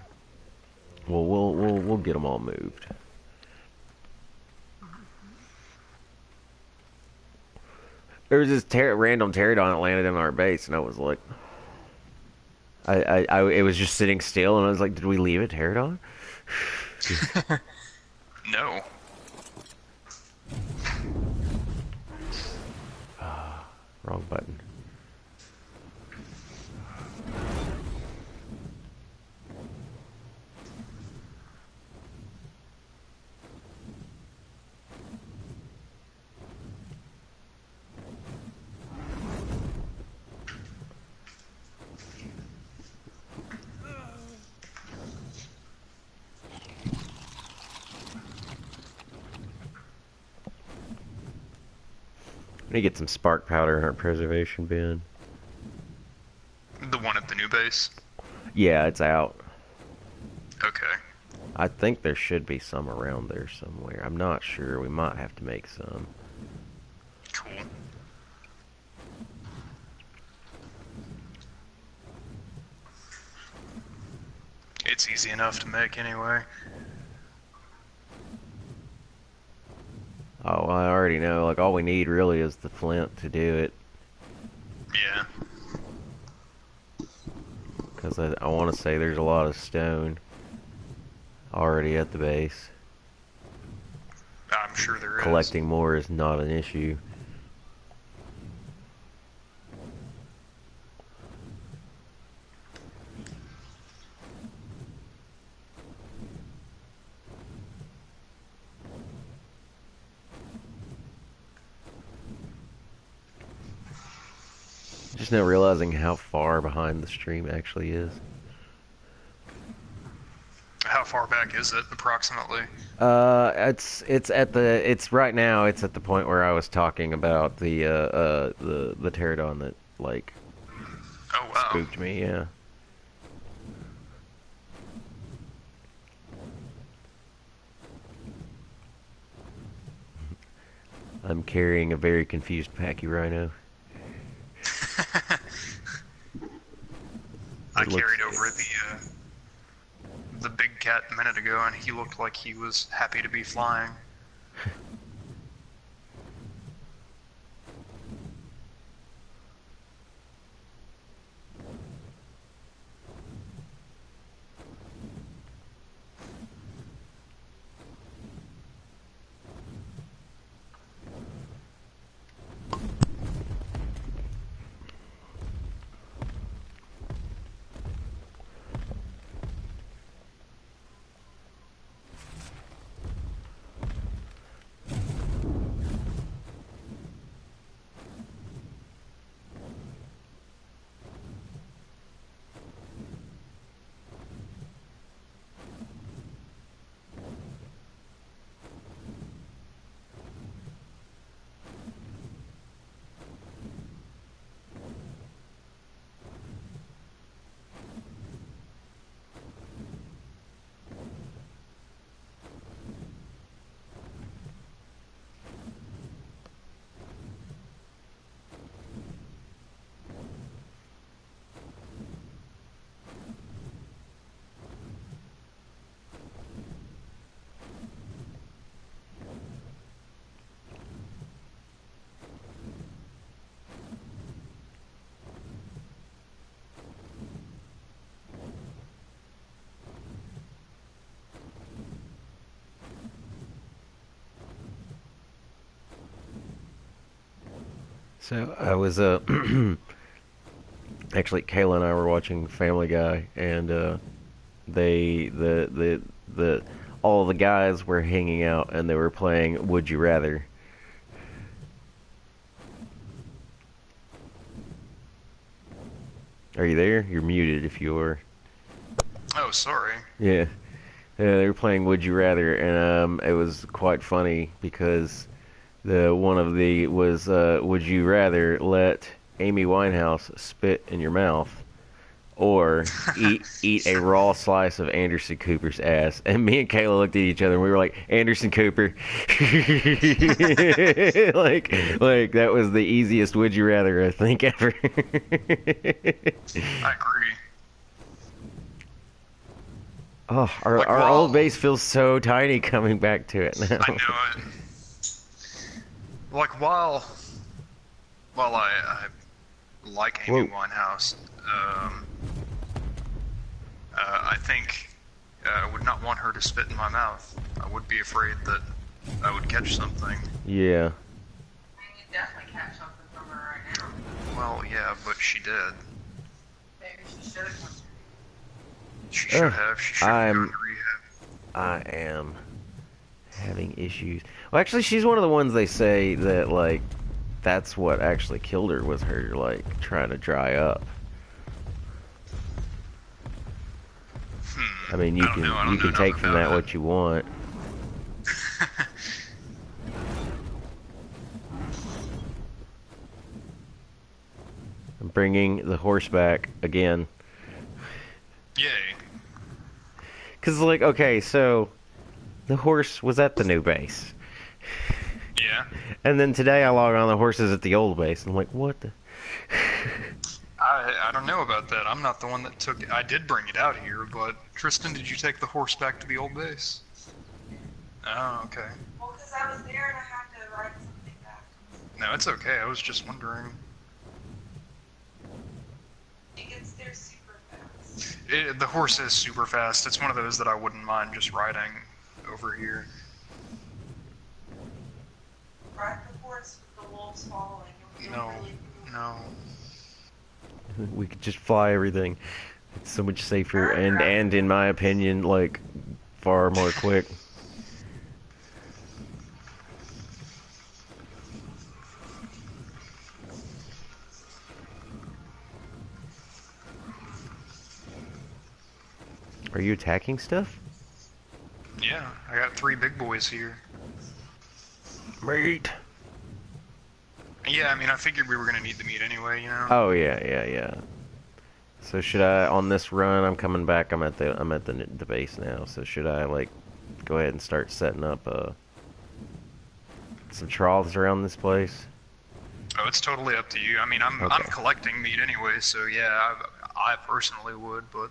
Well, we'll get them all moved. There was this random pterodon that landed in our base, and I was like, it was just sitting still, and I was like, did we leave a pterodon? No. Wrong button. I need to get some spark powder in our preservation bin. The one at the new base? Yeah, it's out. Okay. I think there should be some around there somewhere. I'm not sure. We might have to make some. Cool. It's easy enough to make anyway. Oh, I already know. Like, all we need really is the flint to do it. Yeah. Because I want to say there's a lot of stone already at the base. I'm sure there is. Collecting more is not an issue. Just now realizing how far behind the stream actually is. How far back is it, approximately? It's right now. It's at the point where I was talking about the pterodon that like Oh, wow. spooked me. Yeah. I'm carrying a very confused Pachyrhino. I carried over the big cat a minute ago, and he looked like he was happy to be flying. So I was actually Kayla and I were watching Family Guy, and the all the guys were hanging out and they were playing Would You Rather. Are you there? You're muted if you are. Oh, sorry. Yeah. Yeah, they were playing Would You Rather, and it was quite funny because the one of the was Would you rather let Amy Winehouse spit in your mouth or eat a raw slice of Anderson Cooper's ass? And me and Kayla looked at each other and we were like, Anderson Cooper. like that was the easiest Would You Rather I think ever. I agree. Oh, our old base feels so tiny coming back to it now. I know it. Like while I like Amy Winehouse, I think I would not want her to spit in my mouth. I would be afraid that I would catch something. Yeah. I mean, you definitely catch something from her right now. Well, yeah, but she did. Maybe she should have come. She should have. She should have gone to rehab. I am having issues. Well, actually, she's one of the ones they say that, like, that's what actually killed her, was her, like, trying to dry up. I mean, you can take from that what you want. I'm bringing the horse back again. Yay. Because, like, okay, so the horse was at the new base. Yeah. And then today I log on, the horse is at the old base. I'm like, what the... I don't know about that. I'm not the one that took it. I did bring it out here, but Tristan, did you take the horse back to the old base? Oh, okay. Well, because I was there and I had to ride something back. No, it's okay. I was just wondering. It gets there super fast. The horse is super fast. It's one of those that I wouldn't mind just riding over here. Ride the horse with the wolves following. You'll feel No, really cool. no. We could just fly everything. It's so much safer and in my opinion, like, far more quick. Are you attacking stuff? Yeah, I got 3 big boys here. Meat. Yeah, I mean, I figured we were gonna need the meat anyway, you know. Oh yeah. So should I, on this run, I'm coming back. I'm at the base now. So should I, like, go ahead and start setting up some troughs around this place? Oh, it's totally up to you. I mean, I'm collecting meat anyway, so yeah, I personally would, but.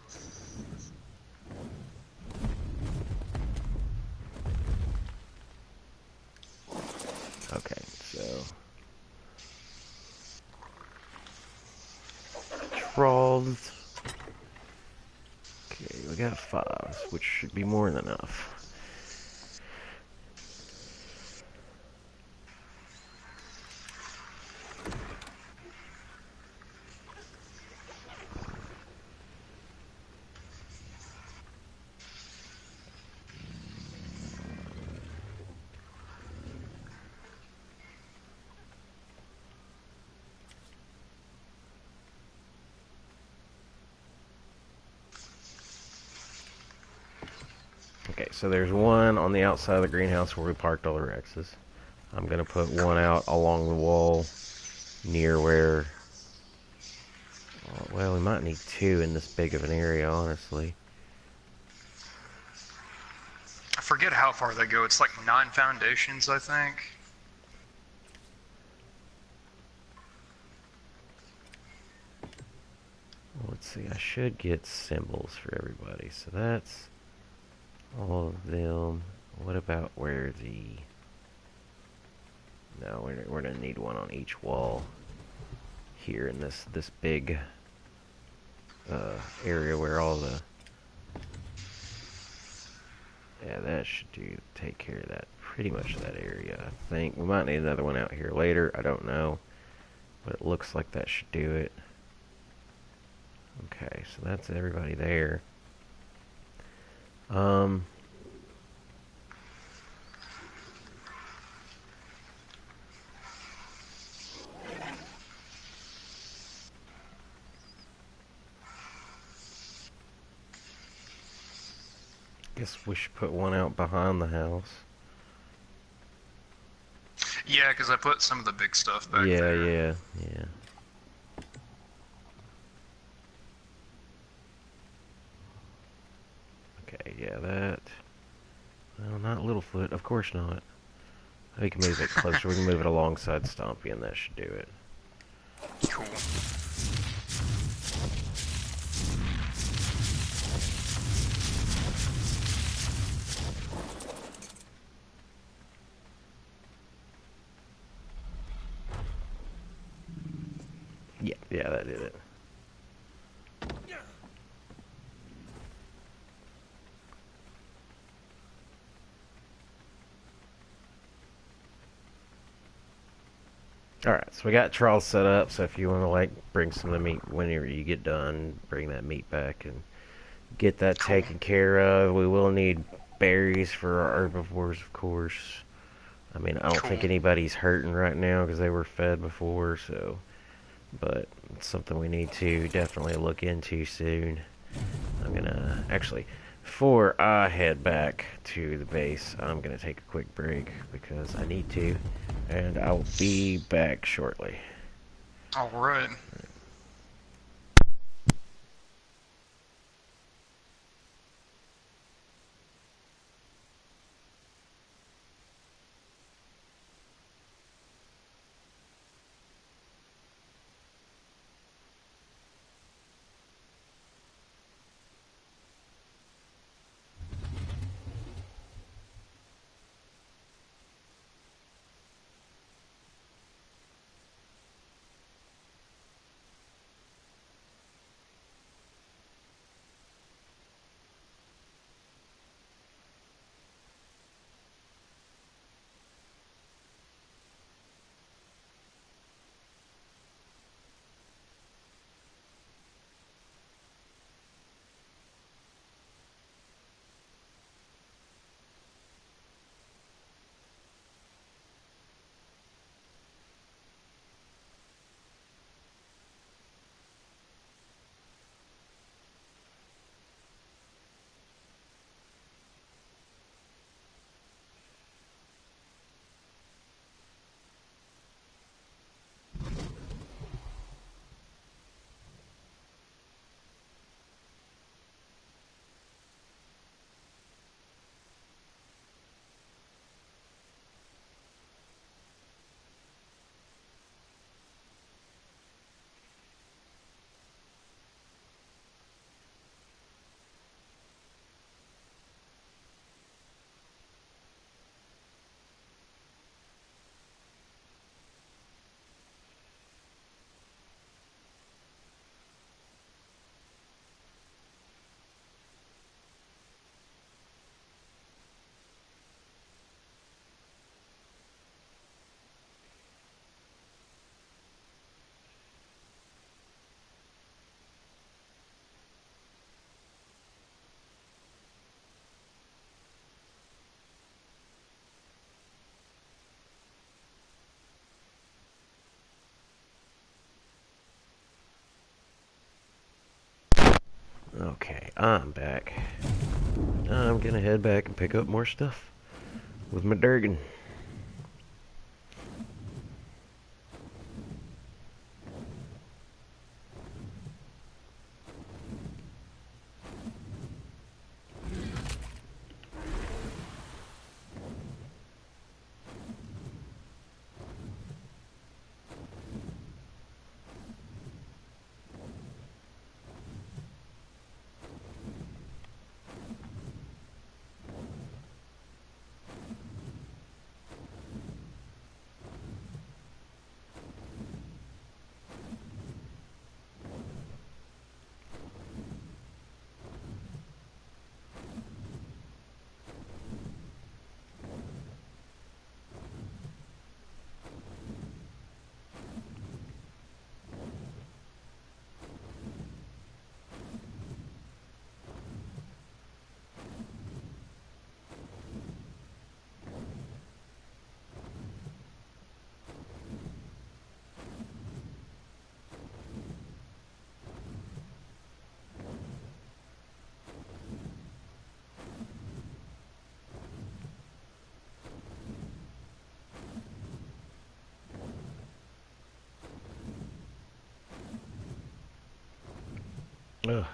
Okay, so troughs. Okay, we got 5, which should be more than enough. Okay, so there's one on the outside of the greenhouse where we parked all the Rexes. I'm gonna put one out along the wall near where... well, we might need 2 in this big of an area, honestly. I forget how far they go. It's like 9 foundations, I think. Let's see, I should get symbols for everybody. So that's all of them. What about where the... no, we're gonna need one on each wall here in this big area where all the... yeah, that should take care of that, pretty much that area, I think. We might need another one out here later, I don't know. But it looks like that should do it. Okay, so that's everybody there. Guess we should put one out behind the house. Yeah, because I put some of the big stuff back Yeah, there. yeah, yeah. Okay, yeah, that. Well, not Littlefoot, of course not. We can move it closer. We can move it alongside Stompy, and that should do it. Cool. Yeah, yeah, that did it. Alright, so we got Charles set up, so if you want to, like, bring some of the meat whenever you get done, bring that meat back and get that Cool. taken care of. We will need berries for our herbivores, of course. I mean, I don't Cool. think anybody's hurting right now because they were fed before, so... But it's something we need to definitely look into soon. I'm gonna... Actually, before I head back to the base, I'm gonna take a quick break because I need to. And I'll be back shortly. Alright. Okay, I'm back. I'm gonna head back and pick up more stuff with my Durgan. Ugh.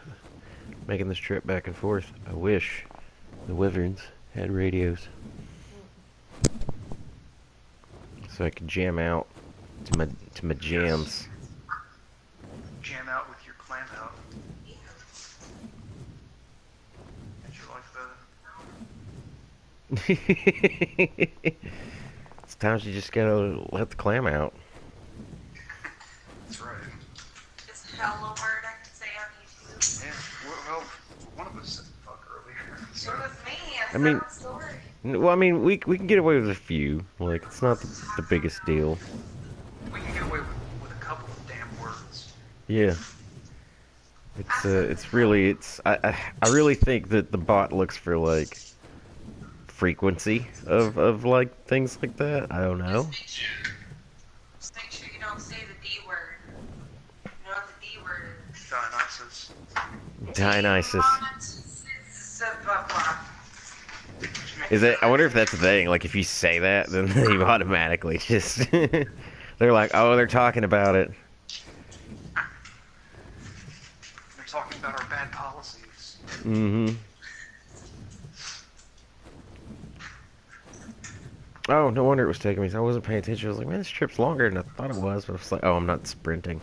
Making this trip back and forth. I wish the Wyverns had radios. So I could jam out to my jams. Jam out with your clam out. Did you like that? Sometimes you just gotta let the clam out. That's right. It's a hell of a word I can say on YouTube. Yeah, well, one of us said fuck earlier. So. It was me. I mean, story. well, I mean, we can get away with a few. Like, it's not the biggest deal. We can get away with a couple of damn words. Yeah. I really think that the bot looks for, like, frequency of like, things like that. I don't know. Just make sure you don't say the D word. You know what the D word is? Dionysus. Is it? I wonder if that's the thing. Like, if you say that, then they automatically just... they're like, oh, they're talking about it. They're talking about our bad policies. Mm-hmm. Oh, no wonder it was taking me. I wasn't paying attention. I was like, man, this trip's longer than I thought it was. But I was like, oh, I'm not sprinting.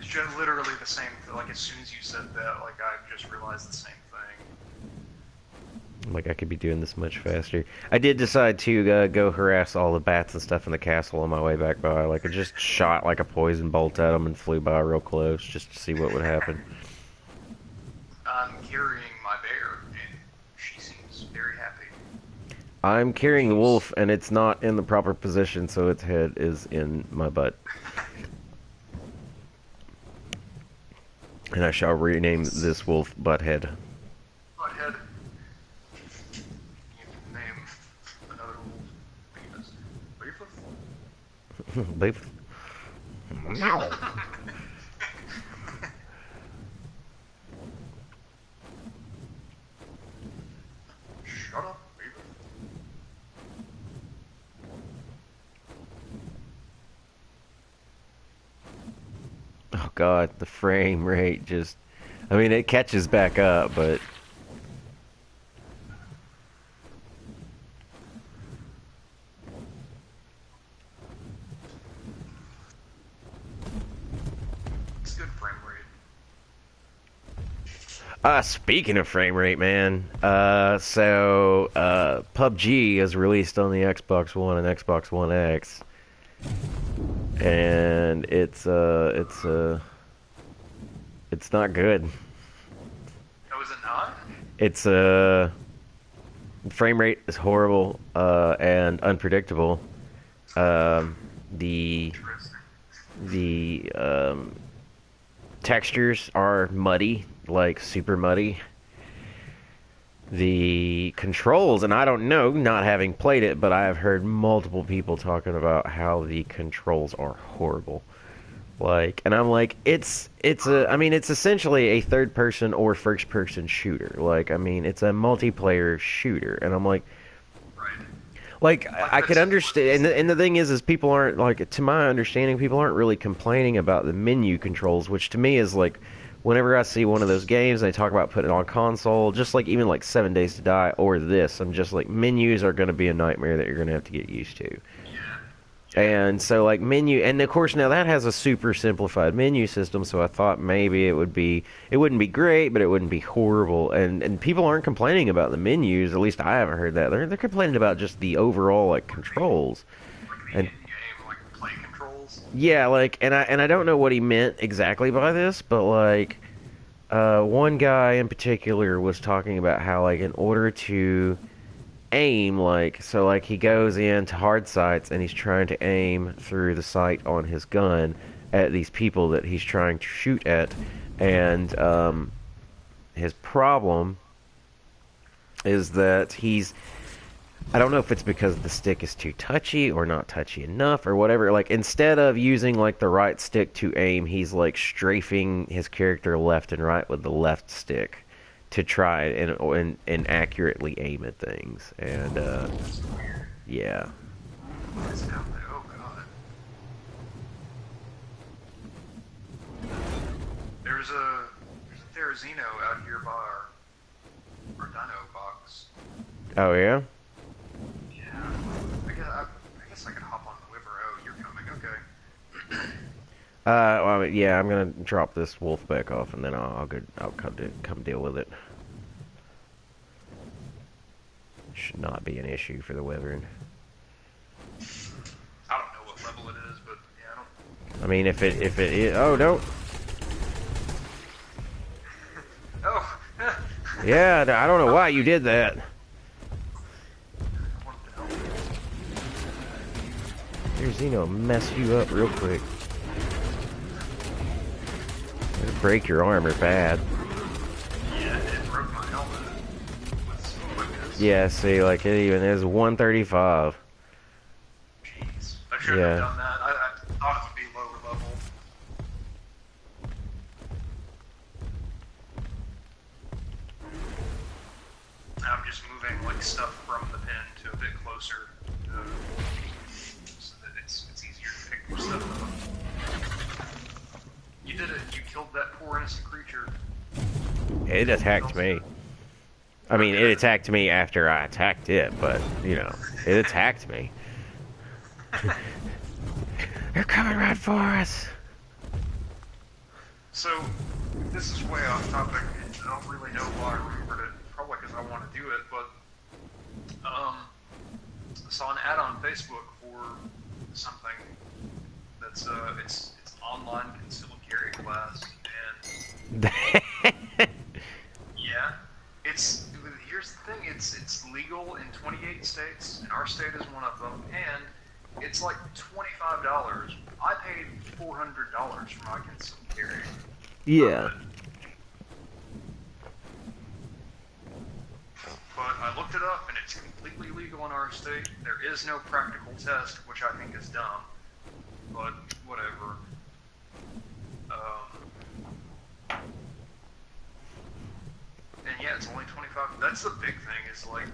It's literally the same. Like, as soon as you said that, like, I just realized the same thing. Like, I could be doing this much faster. I did decide to go harass all the bats and stuff in the castle on my way back by. Like, I just shot, like, a poison bolt at them and flew by real close just to see what would happen. I'm carrying my bear, and she seems very happy. I'm carrying the wolf, and it's not in the proper position, so its head is in my butt. And I shall rename this wolf Butthead. Butthead. You can name another wolf because Beefus? Beef. No. Shut up, Beefus. Oh god, the frame rate just... I mean, it catches back up, but... It's good frame rate. Speaking of frame rate, man, PUBG is released on the Xbox One and Xbox One X, and it's not good. Oh, is it not? It's, frame rate is horrible, and unpredictable. The textures are muddy, like super muddy. The controls, and I don't know, not having played it, but I have heard multiple people talking about how the controls are horrible. Like, and I'm like, it's essentially a third person or first person shooter. Like, I mean, it's a multiplayer shooter, and I'm like, like, I could understand, and the thing is people aren't, like, to my understanding, people aren't really complaining about the menu controls, which to me is, like, whenever I see one of those games, they talk about putting it on console, just like even, like, 7 Days to Die or this, I'm just like, menus are going to be a nightmare that you're going to have to get used to. And so, like, menu, and of course now that has a super simplified menu system, so I thought maybe it wouldn't be great, but it wouldn't be horrible, and people aren't complaining about the menus, at least I haven't heard that. They're complaining about just the overall, like, controls. Like the in-game, like, play controls? Yeah, like, and I don't know what he meant exactly by this, but, like, one guy in particular was talking about how, like, in order to aim, like, so, like, he goes into hard sights and he's trying to aim through the sight on his gun at these people that he's trying to shoot at, and his problem is that I don't know if it's because the stick is too touchy or not touchy enough or whatever, like, instead of using, like, the right stick to aim, he's, like, strafing his character left and right with the left stick to try and accurately aim at things, and yeah. Oh god. There's Therizino out here by our dino box. Oh yeah. Yeah. I guess I could hop on the Wyvern. Oh, you're coming. Okay. Well, yeah, I'm gonna drop this wolf back off, and then I'll come deal with it. Should not be an issue for the wyvern. I don't know what level it is, but yeah, I don't. I mean, if it is, oh no. Oh. Yeah, I don't know why you did that. What the hell? Here's Zeno mess you up real quick. It'll break your armor bad. Yeah, it broke my helmet with quickness. Yeah, see, like it even is 135. Jeez. I shouldn't Yeah. have done that. I thought it would be lower level. I'm just moving like stuff from the pin to a bit closer, so that it's easier to pick your stuff up. You did it. You killed that poor innocent creature. It attacked me. I mean, it attacked me after I attacked it, but, you know, it attacked me. They're coming right for us. So, this is way off topic, and I don't really know why I remembered it. Probably because I want to do it, but I saw an ad on Facebook for something that's it's online concealed carry class, and yeah, here's the thing, it's legal in 28 states, and our state is one of them, and it's like $25. I paid $400 for my concealed carry. Yeah. But I looked it up, and it's completely legal in our state. There is no practical test, which I think is dumb. But whatever. And yeah, it's only 25. That's the big thing. Is like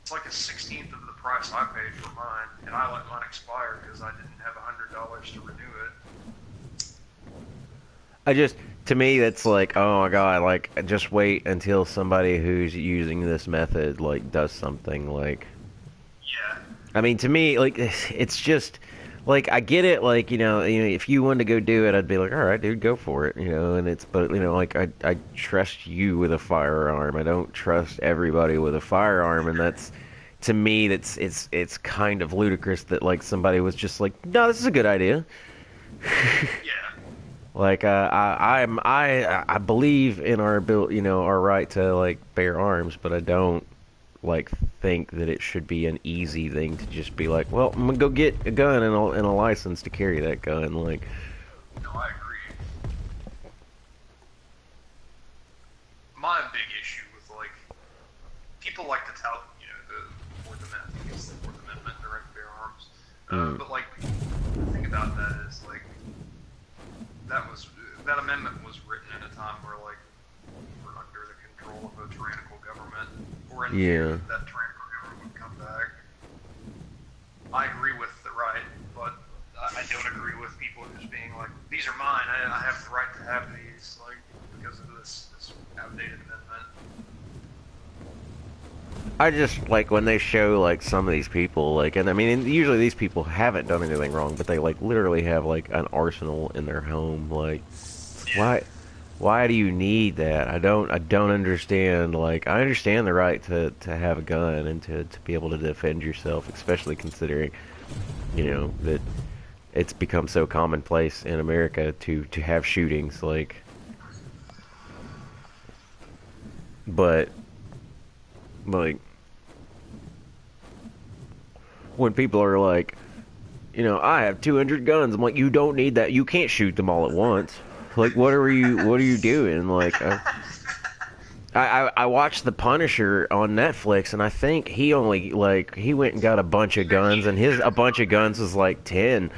it's like a 16th of the price I paid for mine, and I let mine expire because I didn't have $100 to renew it. To me, that's like, oh my god, like, just wait until somebody who's using this method, like, does something, like... Yeah. I mean, to me, like, it's just, like, I get it, like, you know, if you wanted to go do it, I'd be like, alright, dude, go for it, you know, and it's, but, you know, like, I trust you with a firearm, I don't trust everybody with a firearm, and that's, to me, it's kind of ludicrous that, like, somebody was just like, no, this is a good idea. Yeah. Like I believe in our our right to like bear arms, but I don't like think that it should be an easy thing to just be like, well, I'm gonna go get a gun and a license to carry that gun. Like, No, I agree. My big issue with like people like to tout, the Fourth Amendment, I think it's the Fourth Amendment, the right to bear arms. But like the thing about that is like that amendment was written at a time where like we're under the control of a tyrannical government, or in fear that tyrannical government would come back. I agree with the right, but I don't agree with people just being like, these are mine, I have the right to have these, like, because of this outdated amendment. I just like when they show like some of these people, like, and I mean, usually these people haven't done anything wrong, but they like literally have like an arsenal in their home. Like, why do you need that? I don't understand. Like, I understand the right to have a gun and to be able to defend yourself, especially considering, that it's become so commonplace in America to have shootings. Like, but like, when people are like, I have 200 guns, I'm like, you don't need that. You can't shoot them all at once. Like, what are you doing? Like, I watched The Punisher on Netflix, and I think he only, like, he went and got a bunch of guns, and a bunch of guns was like 10.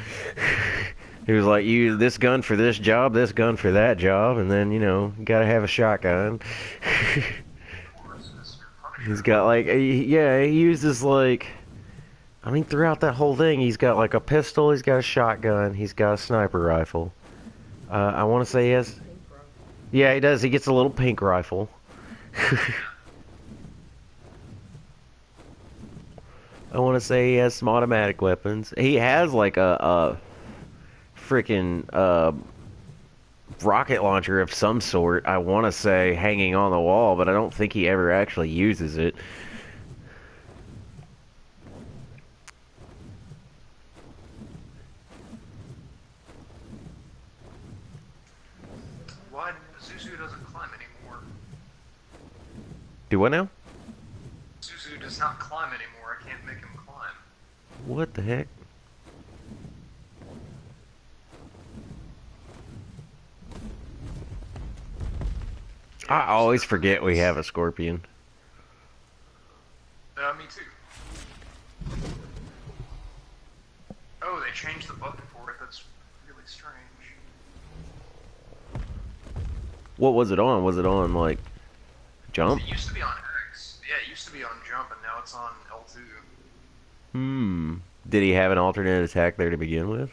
He was like, use this gun for this job, this gun for that job, and then, you gotta have a shotgun. He's got, like, he uses, like, I mean, throughout that whole thing, he's got, like, a pistol, he's got a shotgun, he's got a sniper rifle. I want to say he has... Yeah, he does. He gets a little pink rifle. I want to say he has some automatic weapons. He has like a freaking rocket launcher of some sort, I want to say, hanging on the wall, but I don't think he ever actually uses it. Why Zuzu doesn't climb anymore? Do what now? Zuzu does not climb anymore. I can't make him climb. What the heck? I always forget we have a scorpion. Me too. Oh, they changed the button for it. That's really strange. What was it on? Was it on, like, jump? It used to be on X. Yeah, it used to be on jump, and now it's on L2. Hmm. Did he have an alternate attack there to begin with?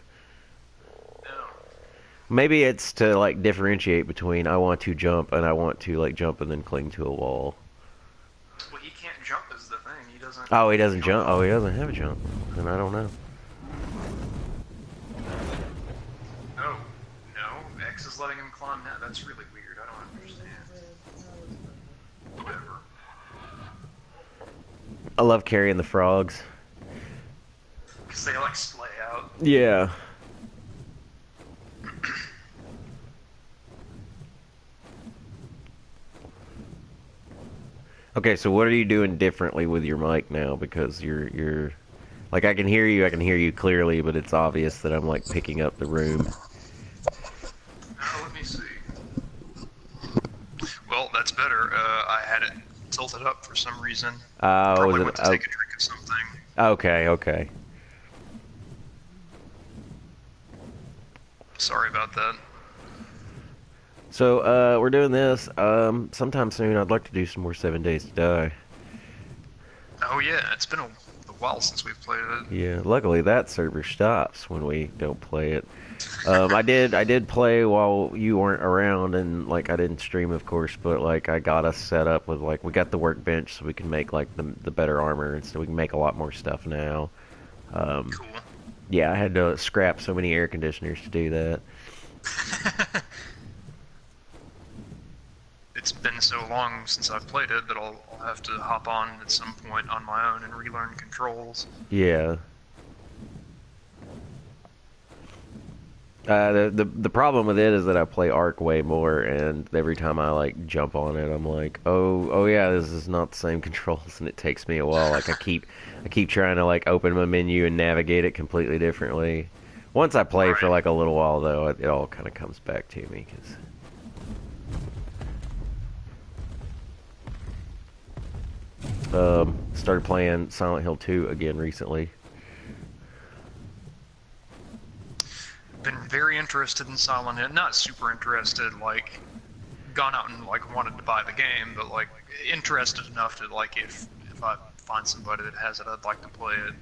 No. Maybe it's to, like, differentiate between I want to jump and I want to, like, jump and then cling to a wall. Well, he can't jump is the thing. He doesn't... Oh, he doesn't jump? Oh, he doesn't have a jump. Then I don't know. No. No. X is letting him climb now. That's really weird. I don't understand. Whatever. I love carrying the frogs. Because they, like, splay out. Yeah. Okay, so what are you doing differently with your mic now? Because you're like, I can hear you clearly, but it's obvious that I'm like picking up the room. Let me see. Well, that's better. I had it tilted up for some reason. Probably went to take a drink of something. Okay, okay. Sorry about that. So, we're doing this. Sometime soon I'd like to do some more 7 Days to Die. Oh yeah, it's been a while since we've played it. Yeah, luckily that server stops when we don't play it. I did play while you weren't around, and like I didn't stream, of course, but like I got us set up with like we got the workbench so we can make like the better armor, and so we can make a lot more stuff now. Cool. Yeah, I had to scrap so many air conditioners to do that. It's been so long since I've played it that I'll have to hop on at some point on my own and relearn controls. Yeah. The problem with it is that I play Ark way more, and every time I like jump on it, I'm like, oh yeah, this is not the same controls, and it takes me a while. Like I keep trying to like open my menu and navigate it completely differently. Once I play for like a little while, though, it all kind of comes back to me. Started playing Silent Hill 2 again recently. Been very interested in Silent Hill. Not super interested, like, gone out and, like, wanted to buy the game, but, like, interested enough to, like, if I find somebody that has it, I'd like to play it.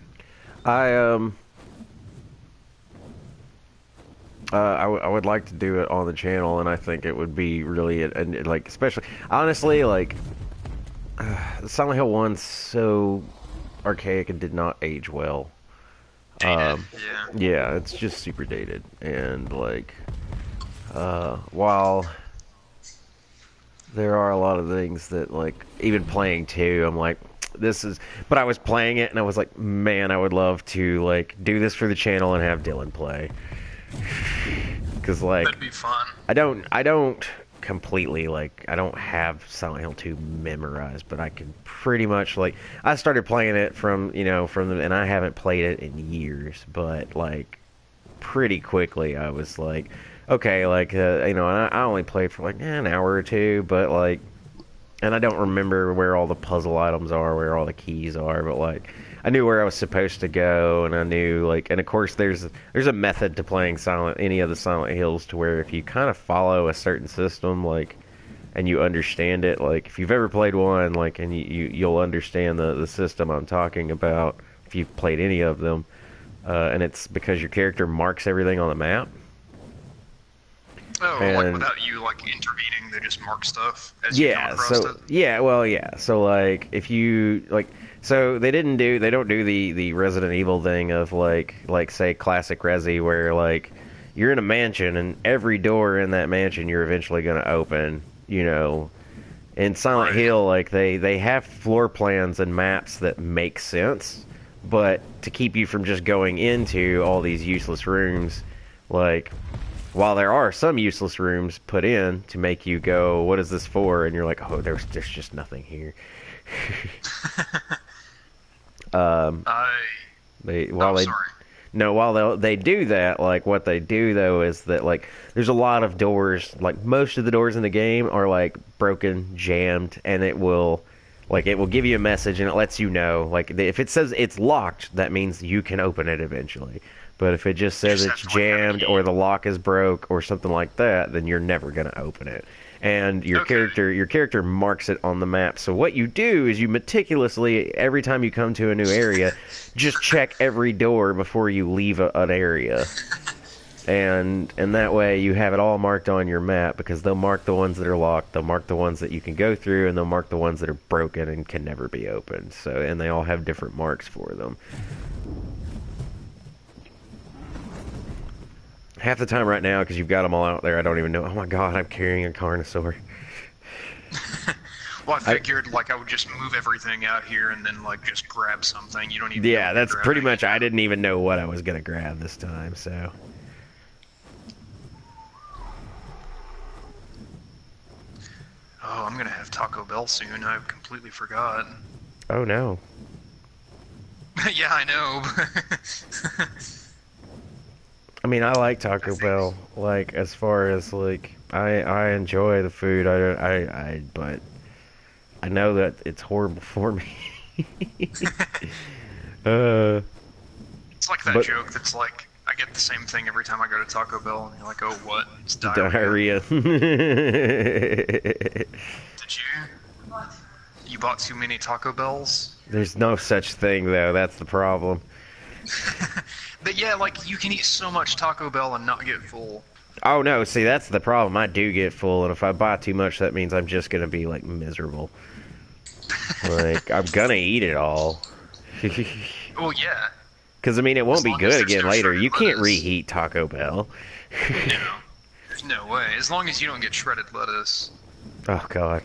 I would like to do it on the channel, and I think it would be really, and like, especially, honestly, like, Silent Hill 1's so archaic and did not age well. Dated, yeah, it's just super dated, and like, while there are a lot of things that, like, even playing 2, I'm like, but I was playing it, and I was like, man, I would love to, like, do this for the channel and have Dylan play. Because, like, that'd be fun. I don't completely, like, I don't have Silent Hill 2 memorized, but I can pretty much, like, I started playing it and I haven't played it in years, but, like, pretty quickly I was like, okay, like, and I only played for, like, an hour or two, but, like, and I don't remember where all the puzzle items are, where all the keys are, but, like, I knew where I was supposed to go, and I knew, like, and of course there's a method to playing any of the Silent Hills to where if you kind of follow a certain system, like, and you understand it, like, if you've ever played one, like, and you'll understand the system I'm talking about if you've played any of them, and it's because your character marks everything on the map. Oh, like And without you like intervening, they just mark stuff as you come yeah, across so it. yeah, well, yeah. So like if you like so they don't do the Resident Evil thing of like say classic Resi where like you're in a mansion and every door in that mansion you're eventually going to open, you know. In Silent Right. Hill like they have floor plans and maps that make sense, but to keep you from just going into all these useless rooms, like while there are some useless rooms put in to make you go, what is this for? And you're like, oh, there's just nothing here. um, I. they Oh, while they sorry. no while they do that, like what they do though is that like there's a lot of doors, like most of the doors in the game are like broken, jammed, and it will give you a message and it lets you know like if it says it's locked, that means you can open it eventually. But if it just You says just it's have to, like, have a jammed key. or the lock is broke or something like that, then you're never going to open it. And Okay. your character marks it on the map. So what you do is you meticulously every time you come to a new area, just check every door before you leave an area. And that way you have it all marked on your map because they'll mark the ones that are locked, they'll mark the ones that you can go through, and they'll mark the ones that are broken and can never be opened. So and they all have different marks for them. Half the time right now, because you've got them all out there, I don't even know. Oh my god, I'm carrying a Carnosaur. Well, I figured like I would just move everything out here and then like just grab something. You don't even. Yeah, know what that's you're pretty grabbing. much. I didn't even know what I was gonna grab this time, so. Oh, I'm gonna have Taco Bell soon. I completely forgot. Oh no. Yeah, I know. I mean, I like Taco Bell. Like, as far as like, I enjoy the food. But I know that it's horrible for me. uh, It's like that But- joke that's like, I get the same thing every time I go to Taco Bell, and you're like, oh, what? It's diarrhea. diarrhea. Did you? You bought too many Taco Bells? There's no such thing though. That's the problem. But yeah, like, you can eat so much Taco Bell and not get full. Oh no, see that's the problem. I do get full, and if I buy too much, that means I'm just gonna be like miserable. Like I'm gonna eat it all. Well, yeah. Because I mean, it won't As be long as good there's again no later. shredded You can't lettuce. reheat Taco Bell. No. There's no way. As long as you don't get shredded lettuce. Oh god.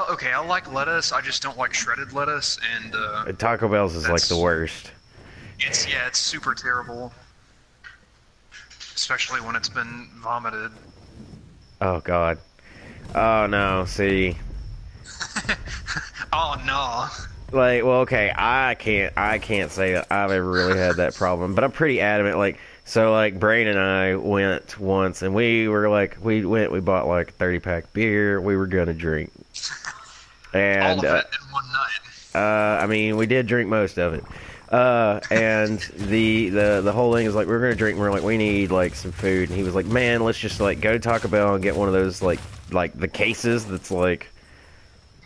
Okay, I like lettuce, I just don't like shredded lettuce, and, Taco Bell's is like the That's- worst. it's super terrible. Especially when it's been vomited. Oh god. Oh no. See. Oh, no. Like, well, okay, I can't say that I've ever really had that problem, but I'm pretty adamant. Like, so, like, Brain and I went once, and we bought like a 30-pack beer. We were gonna drink, and All of it in one night. I mean, we did drink most of it. And the whole thing is like we're gonna drink. And we're like, we need like some food, and he was like, man, let's just like go to Taco Bell and get one of those like the cases that's like.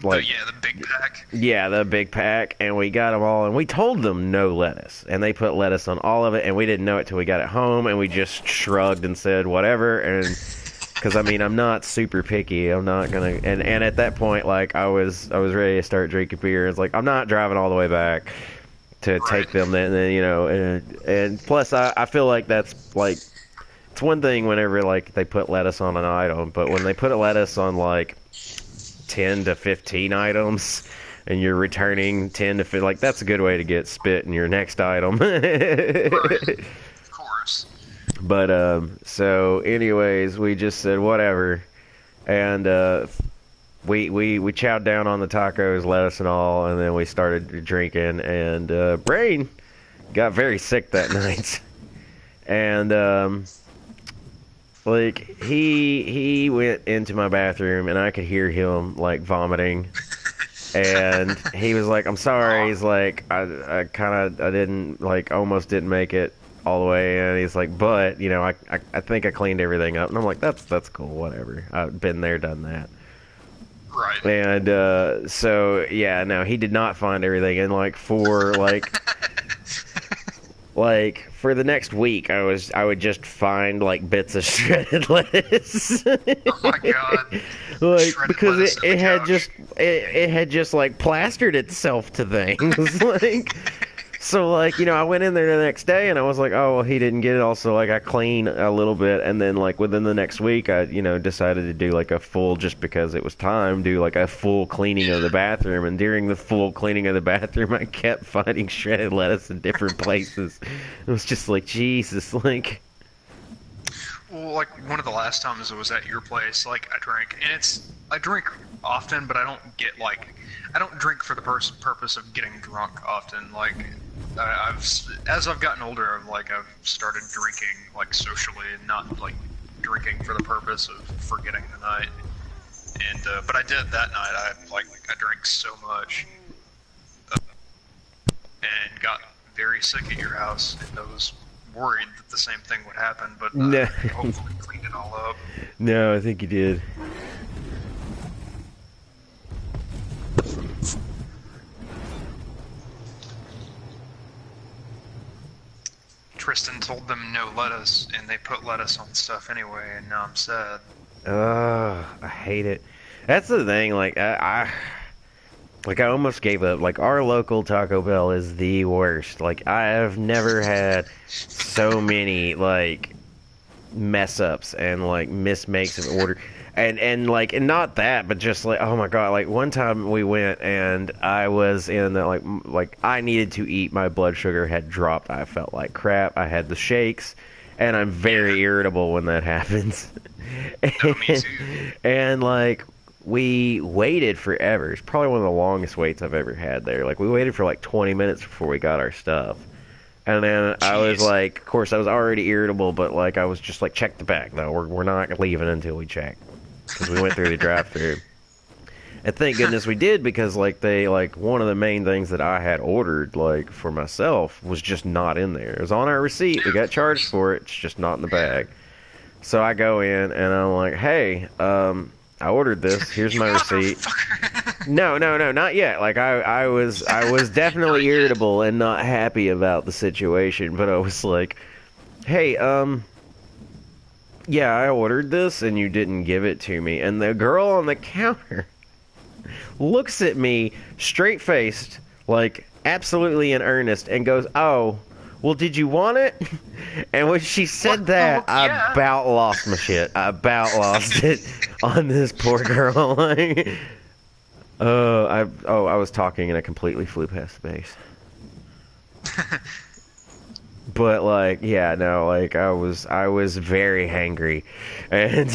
Yeah, the big pack. Yeah, the big pack, and we got them all, and we told them no lettuce, and they put lettuce on all of it, and we didn't know it till we got it home, and we just shrugged and said whatever, and because I mean I'm not super picky, I'm not gonna, and at that point like I was ready to start drinking beer. It's like I'm not driving all the way back to take them, then you know, and plus I feel like that's like it's one thing whenever like they put lettuce on an item, but when they put a lettuce on like 10 to 15 items and you're returning 10 to 15, like that's a good way to get spit in your next item. Right. Of course. But so anyways, we just said whatever, and we chowed down on the tacos, lettuce and all, and then we started drinking, and Brain got very sick that night. And like he went into my bathroom and I could hear him like vomiting, and he was like, I'm sorry. He's like, I didn't like almost didn't make it all the way, and he's like, but you know, I think I cleaned everything up, and I'm like, that's cool, whatever. I've been there, done that. Right. And so yeah, no, he did not find everything, and like for like Like for the next week, I would just find like bits of shredded lettuce. Oh my god. Like Shredded because lettuce in the it had couch. it had just like plastered itself to things. Like so like, you know, I went in there the next day and I was like, oh well, he didn't get it. Also, like I clean a little bit, and then like within the next week, I, you know, decided to do like a full, just because it was time, do like a full cleaning of the bathroom. And during the full cleaning of the bathroom, I kept finding shredded lettuce in different places. It was just like, Jesus, like. Well, like one of the last times I was at your place, like I drank, and I drink often, but I don't drink for the purpose of getting drunk often. Like as I've gotten older, I've started drinking like socially, and not like drinking for the purpose of forgetting the night. And but I did that night. I drank so much, and got very sick at your house, and I was worried that the same thing would happen, but No. hopefully cleaned it all up. No, I think you did. Tristan told them no lettuce, and they put lettuce on stuff anyway, and now I'm sad. I hate it. That's the thing. Like I almost gave up. Like our local Taco Bell is the worst. Like I have never had so many like mess ups and like mismakes of order. And like, and not that, but just like, oh my god, like one time we went and I was in the like I needed to eat. My blood sugar had dropped. I felt like crap. I had the shakes, and I'm very irritable when that happens. Oh, me too. And like we waited forever. It's probably one of the longest waits I've ever had there. Like we waited for like 20 minutes before we got our stuff. And then I was Jeez. like, of course I was already irritable, but like I was just like, check the bag though. We're not leaving until we check. Because we went through the drive-thru. And thank goodness we did, because like they like one of the main things that I had ordered like for myself was just not in there. It was on our receipt. We got charged for it. It's just not in the bag. So I go in and I'm like, hey, I ordered this. Here's my receipt. No, not yet. Like I was definitely irritable and not happy about the situation, but I was like, hey, yeah, I ordered this and you didn't give it to me. And the girl on the counter looks at me straight-faced, like absolutely in earnest, and goes, oh, well, did you want it? And when she said that, yeah. I about lost my shit. I about lost it on this poor girl. I was talking and I completely flew past the base. But like, yeah, no, like I was very hangry, and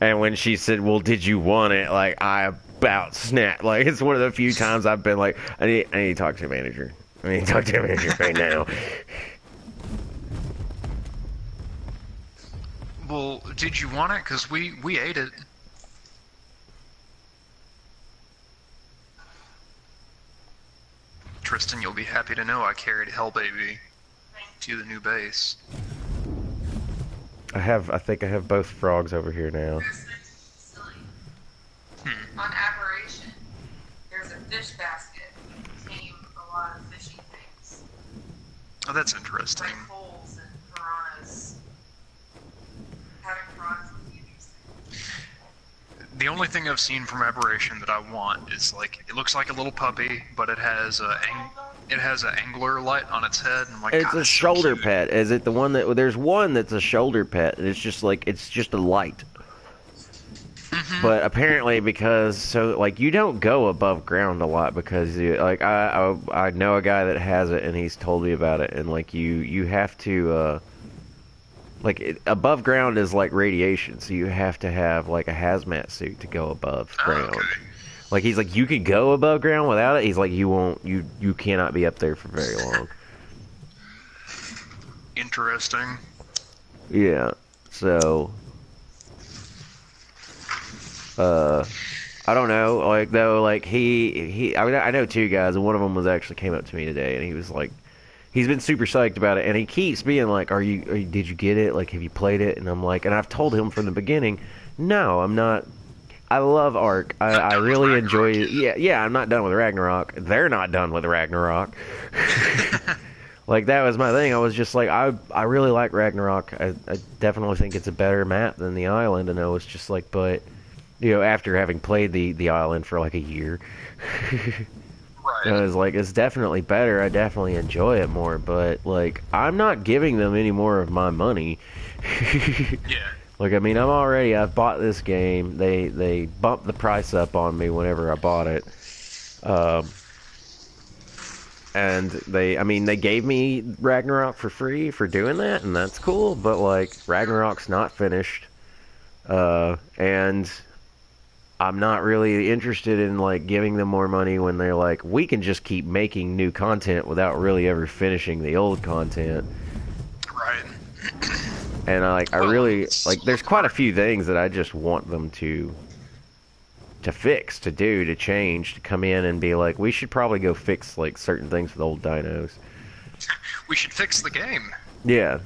and when she said, "Well, did you want it?" Like I about snapped. Like it's one of the few times I've been like, I need to talk to the manager. I need to talk to the manager right now. Well, did you want it? Because we ate it. Tristan, you'll be happy to know I carried Hell Baby to the new base. I think I have both frogs over here now. There's a facility. On Aberration, there's a fish basket containing a lot of fishy things. Oh, that's interesting. Like holes and piranhas. Having piranhas with you these things. The only thing I've seen from Aberration that I want is like, it looks like a little puppy, but it has an angler light on its head. And I'm like, It's God, a that's so shoulder cute. pet. Is it the one that? There's one that's a shoulder pet, and it's just a light. But apparently, because like you don't go above ground a lot, because like I know a guy that has it, and he's told me about it, and like you have to above ground is like radiation, so you have to have like a hazmat suit to go above ground. Okay. Like he's like, you could go above ground without it. He's like, you cannot be up there for very long. Interesting. Yeah. So I don't know, like though, like I mean, I know two guys, and one of them actually came up to me today, and he was like, he's been super psyched about it, and he keeps being like, did you get it? Like, have you played it? And I'm like, and I've told him from the beginning, no, I'm not. I love Ark. I really enjoy it. Yeah, I'm not done with Ragnarok. They're not done with Ragnarok. Like, that was my thing. I was just like, I really like Ragnarok. I definitely think it's a better map than the island, and I was just like, but, after having played the island for like a year, Right. I was like, it's definitely better. I definitely enjoy it more, but, like, I'm not giving them any more of my money. Yeah. Like, I mean, I've bought this game. They bumped the price up on me whenever I bought it. And they gave me Ragnarok for free for doing that, and that's cool, but, like, Ragnarok's not finished. And I'm not really interested in, like, giving them more money when they're like, we can just keep making new content without really ever finishing the old content. Right. And I really, like, there's quite a few things that I just want them to fix, to do, to change, to come in and be like, we should probably go fix, like, certain things with old dinos. We should fix the game. Yeah.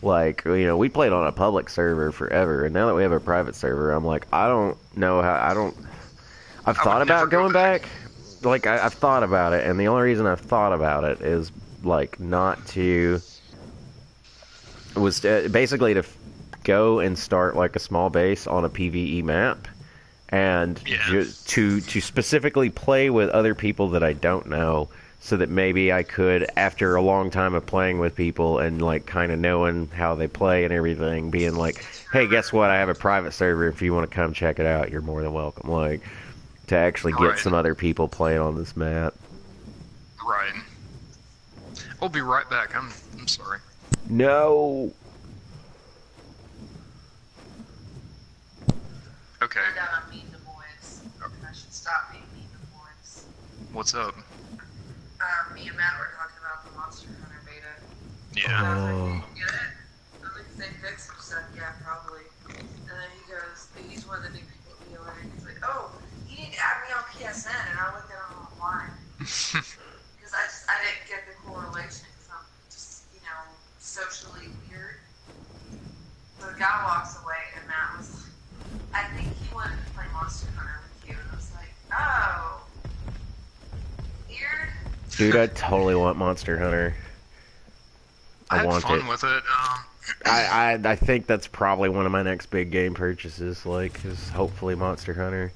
Like, we played on a public server forever, and now that we have a private server, I'm like, I don't know how, I've thought about going back. Like, I've thought about it, and the only reason I've thought about it is, like, basically to go and start, like, a small base on a PvE map, and to specifically play with other people that I don't know, so that maybe I could, after a long time of playing with people and, like, kind of knowing how they play and everything, being like, hey, guess what, I have a private server, if you want to come check it out, you're more than welcome, like, to actually get some other people playing on this map. Right. I'll be right back. I'm sorry. No. Okay. I got on Meet the Boys. I should stop being Meet the Boys. What's up? Me and Matt were talking about the Monster Hunter beta. Yeah. And I was like, "Did you get it?" I was like, "They fixed some stuff." Yeah, probably. And then he goes, he's one of the new people at BLA, and he's like, "Oh, you need to add me on PSN." And I looked at him online. Because I didn't get the correlation, because I'm just, socially weird. So the guy walks away, and Matt was like, I think he wanted to play Monster Hunter with you. And I was like, oh, weird. Dude, I totally want Monster Hunter. I want had fun it. with it. I think that's probably one of my next big game purchases, like, is hopefully Monster Hunter.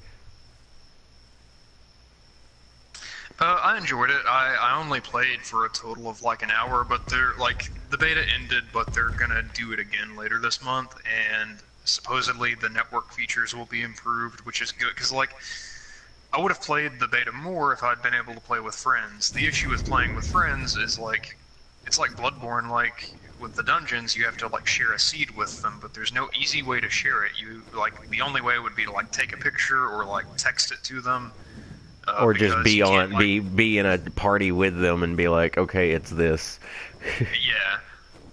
I enjoyed it. I only played for a total of like an hour, but the beta ended, but they're gonna do it again later this month, and supposedly the network features will be improved, which is good, because, like, I would have played the beta more if I'd been able to play with friends. The issue with playing with friends is, like, it's like Bloodborne, like, with the dungeons, you have to, like, share a seed with them, but there's no easy way to share it. The only way would be to, like, take a picture or, like, text it to them. Or just be in a party with them and be like, okay, it's this. Yeah.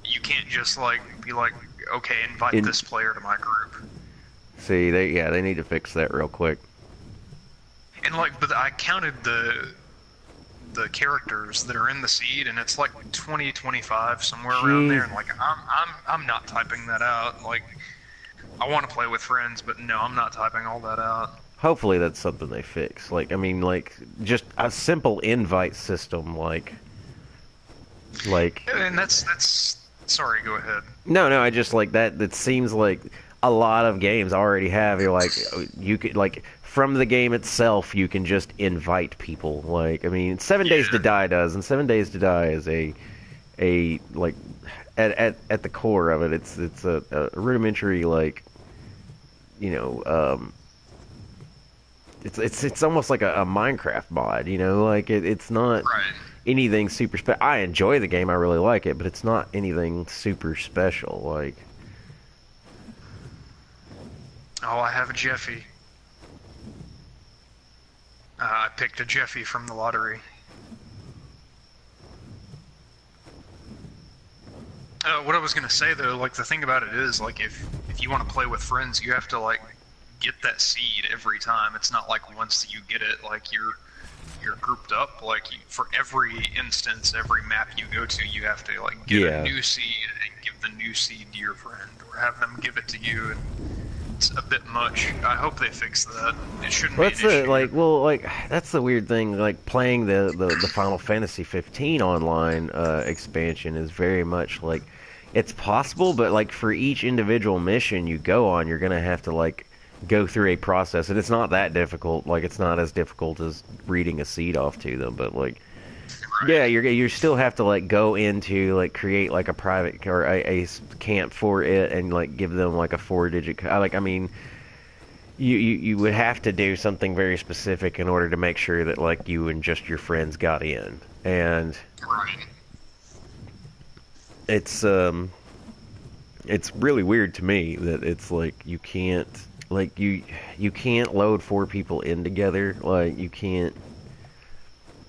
You can't just, like, be like, okay, invite this player to my group. See, they need to fix that real quick. And, like, but I counted the characters that are in the seed, and it's like 20, 25, somewhere around there, and, like, I'm not typing that out. Like, I want to play with friends, but no, I'm not typing all that out. Hopefully that's something they fix. Like, I mean, like, just a simple invite system, like... And that's... Sorry, go ahead. No, I just, like, that... It seems like a lot of games already have, you're like, you could, like, from the game itself, you can just invite people. Like, I mean, 7 Days to Die does, and 7 Days to Die is a like, at the core of it, it's a rudimentary, like, it's almost like a Minecraft mod, like it's not anything super special. I enjoy the game, I really like it, but it's not anything super special, like. Oh, I have a Jeffy. I picked a Jeffy from the lottery. What I was gonna say though, like, the thing about it is, like, if you want to play with friends, you have to, like, get that seed every time. It's not like once you get it, like, you're grouped up. Like, for every instance, every map you go to, you have to, like, get a new seed and give the new seed to your friend, or have them give it to you. And It's a bit much. I hope they fix that. It shouldn't That's be an the issue. that's the weird thing. Like playing the Final Fantasy 15 online expansion is very much like it's possible, but like for each individual mission you go on, you're gonna have to like go through a process, and it's not that difficult. Like it's not as difficult as reading a seed off to them, but like Right. yeah, you still have to like go into like create like a private or camp for it, and like give them like a 4-digit like I mean. You would have to do something very specific in order to make sure that like you and just your friends got in, and Right. it's it's really weird to me that it's like you can't like you can't load 4 people in together, like you can't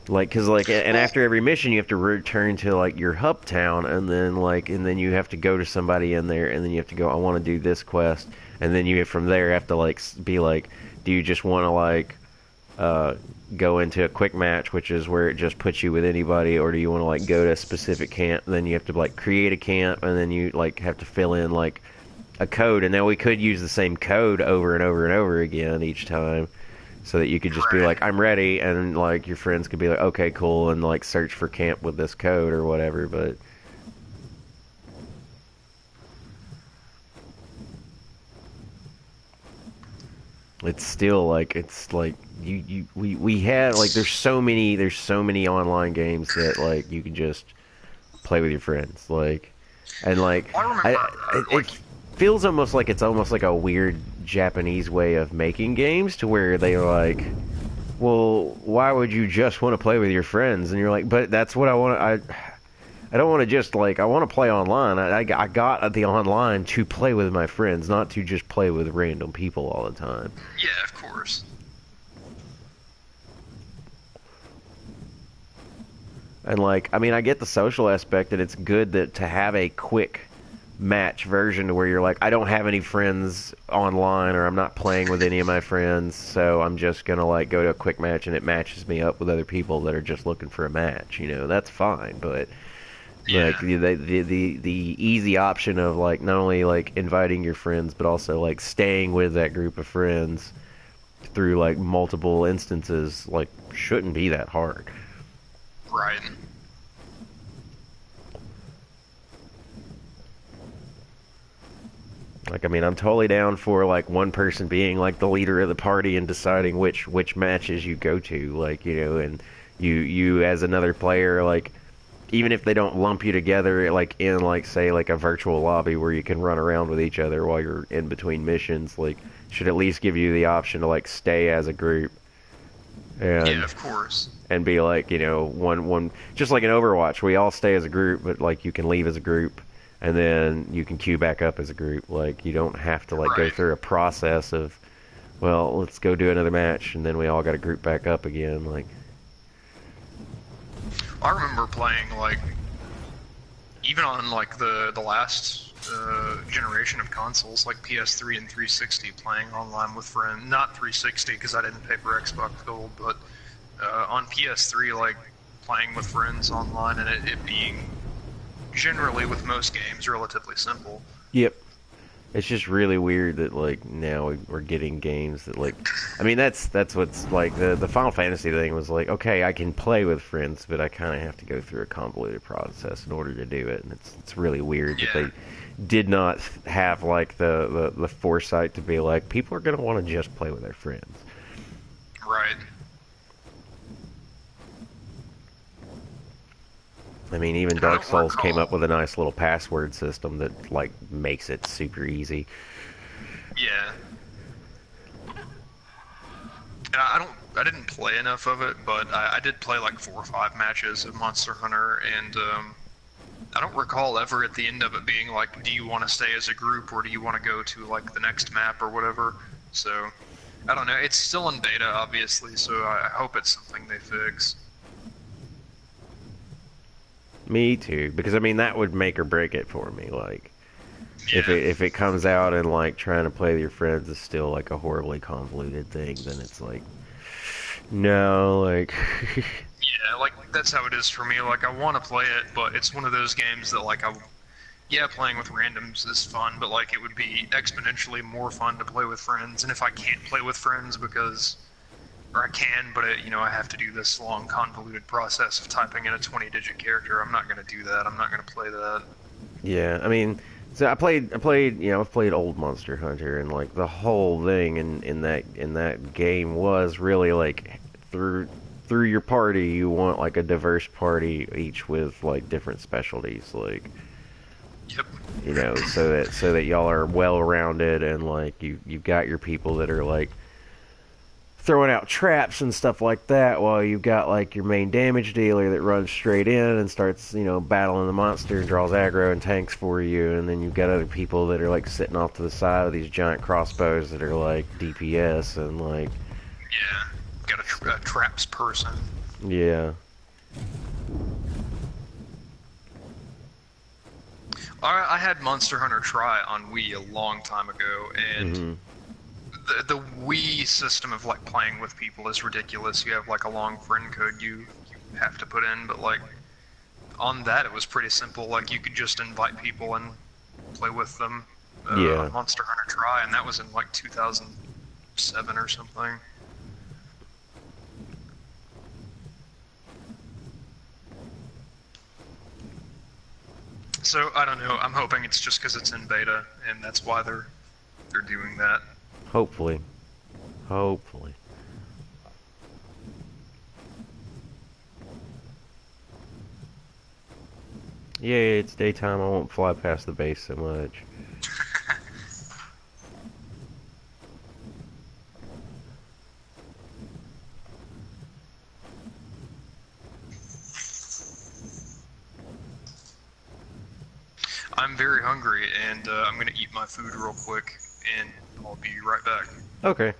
like because like and Well, after every mission you have to return to like your hub town, and then you have to go to somebody in there, and then you have to go, I want to do this quest, and then you from there have to like be like, do you just want to like go into a quick match, which is where it just puts you with anybody, or do you want to like go to a specific camp? And then you have to like create a camp, and then you like have to fill in like a code, and now we could use the same code over and over and over again each time, so that you could just be right. like, I'm ready, and like your friends could be like, okay, cool, and like search for camp with this code or whatever. But it's still like we had like there's so many online games that like you can just play with your friends, like, and like I remember, it feels almost like it's almost like a weird Japanese way of making games, to where they're like, well, why would you just want to play with your friends? And you're like, but that's what I want to. I don't want to just like I want to play online. I got the online to play with my friends, not to just play with random people all the time. yeah, of course. And like, I mean, I get the social aspect, and it's good that to have a quick match version to where you're like, I don't have any friends online, or I'm not playing with any of my friends, so I'm just gonna like go to a quick match, and it matches me up with other people that are just looking for a match. You know, that's fine, but Yeah. like the easy option of like not only like inviting your friends, but also like staying with that group of friends through like multiple instances, like shouldn't be that hard. Right. Like, I mean, I'm totally down for like one person being like the leader of the party and deciding which matches you go to, like, you know, and you as another player, like, even if they don't lump you together, like in like say like a virtual lobby where you can run around with each other while you're in between missions, like should at least give you the option to like stay as a group, Yeah, and of course. be like, you know, one just like in Overwatch, we all stay as a group, but like you can leave as a group, and then you can queue back up as a group. Like you don't have to like go Right. through a process of, well, let's go do another match, and then we all got to group back up again. Like, I remember playing like even on like the last generation of consoles, like PS3 and 360, playing online with friends. Not 360 because I didn't pay for Xbox Gold, but on PS3, like playing with friends online, and it being generally with most games relatively simple. yep. It's just really weird that like now we're getting games that like, I mean that's what's like the Final Fantasy thing was like, okay, I can play with friends, but I kind of have to go through a convoluted process in order to do it, and it's really weird that Yeah. they did not have like the foresight to be like, people are gonna want to just play with their friends. Right. I mean, even And I Dark don't Souls came up recall. with a nice little password system that like makes it super easy. Yeah. And I didn't play enough of it, but I did play like 4 or 5 matches of Monster Hunter, and I don't recall ever at the end of it being like, do you want to stay as a group, or do you want to go to like the next map or whatever? So, I don't know. It's still in beta, obviously, so I hope it's something they fix. Me too, because I mean that would make or break it for me. Like, Yeah. if it comes out and like trying to play with your friends is still like a horribly convoluted thing, then it's like, no, like, Yeah, like that's how it is for me. Like I want to play it, but it's one of those games that like Yeah, playing with randoms is fun, but like it would be exponentially more fun to play with friends. And if I can't play with friends because, or I can, but I have to do this long convoluted process of typing in a 20-digit character. I'm not gonna do that. I'm not gonna play that. Yeah, I mean, so I've played old Monster Hunter, and like the whole thing in that game was really like through your party, you want like a diverse party, each with like different specialties, like Yep. so that y'all are well rounded, and like you've got your people that are like throwing out traps and stuff like that, while you've got like your main damage dealer that runs straight in and starts, battling the monster and draws aggro and tanks for you, and then you've got other people that are like sitting off to the side of these giant crossbows that are like DPS and like Yeah. Got a traps person. yeah. I had Monster Hunter Tri on Wii a long time ago, and Hmm. the Wii system of like playing with people is ridiculous. You have like a long friend code you have to put in, but like on that it was pretty simple. Like you could just invite people and play with them Yeah. on Monster Hunter Tri, and that was in like 2007 or something. So I don't know. I'm hoping it's just because it's in beta, and that's why they're doing that. Hopefully. Hopefully. Yeah, it's daytime. I won't fly past the base so much. I'm very hungry, and I'm gonna eat my food real quick, and I'll be right back. Okay.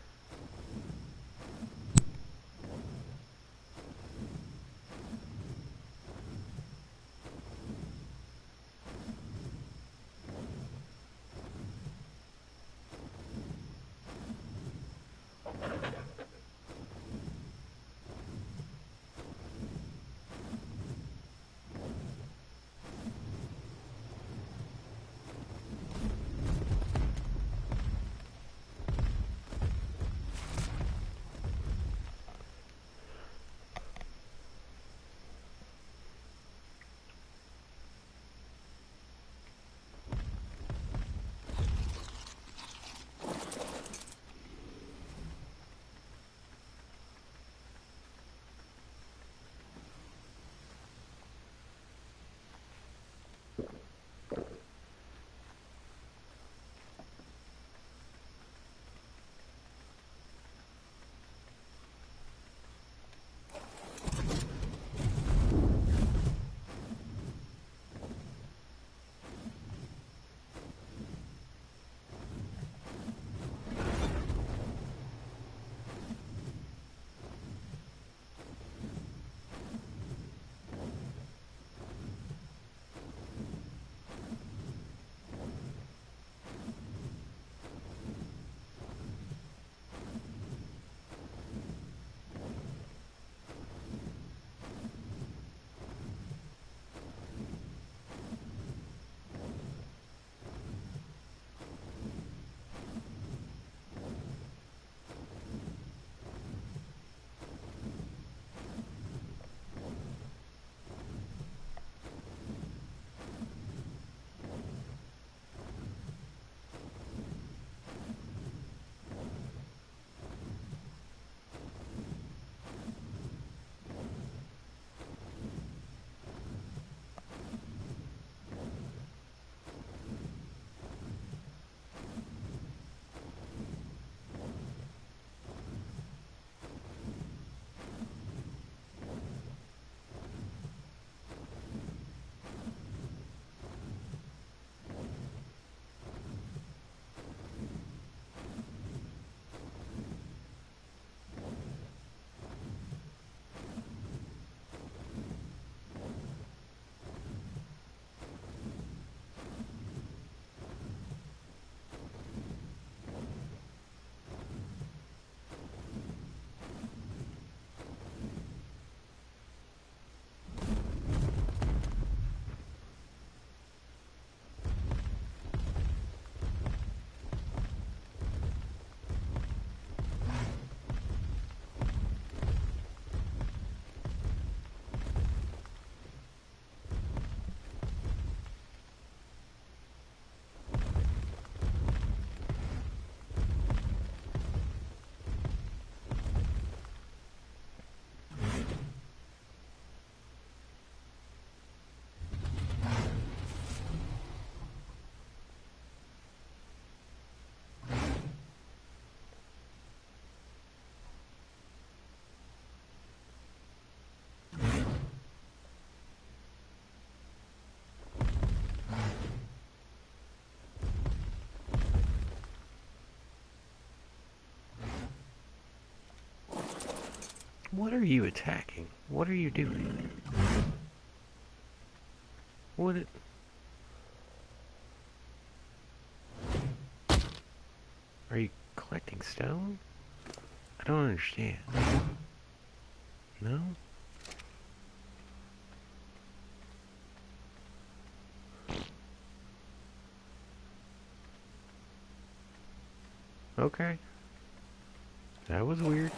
What are you attacking? What are you doing? What it... Are you collecting stone? I don't understand. No? Okay. That was weird.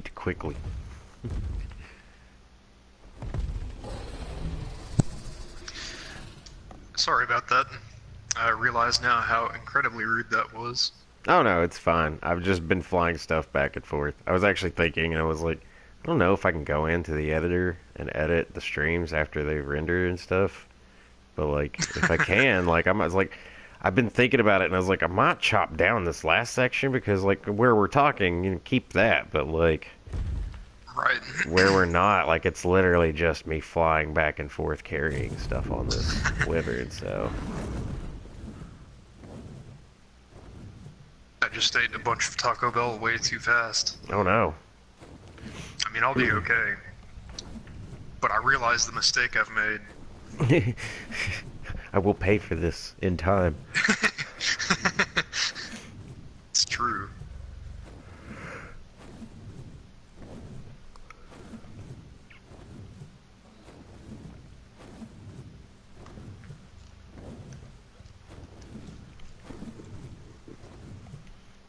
eat quickly. Sorry about that. I realize now how incredibly rude that was. Oh no, it's fine. I've just been flying stuff back and forth. I was actually thinking, and I was like, I don't know if I can go into the editor and edit the streams after they've rendered and stuff. But like, if I can, like, I've been thinking about it, and I was like, I might chop down this last section because like where we're talking, you know, keep that. But like, Right. where we're not, like, it's literally just me flying back and forth carrying stuff on this wyvern. So. I just ate a bunch of Taco Bell way too fast. Oh no. I mean, I'll be okay. But I realize the mistake I've made. I will pay for this in time. It's true.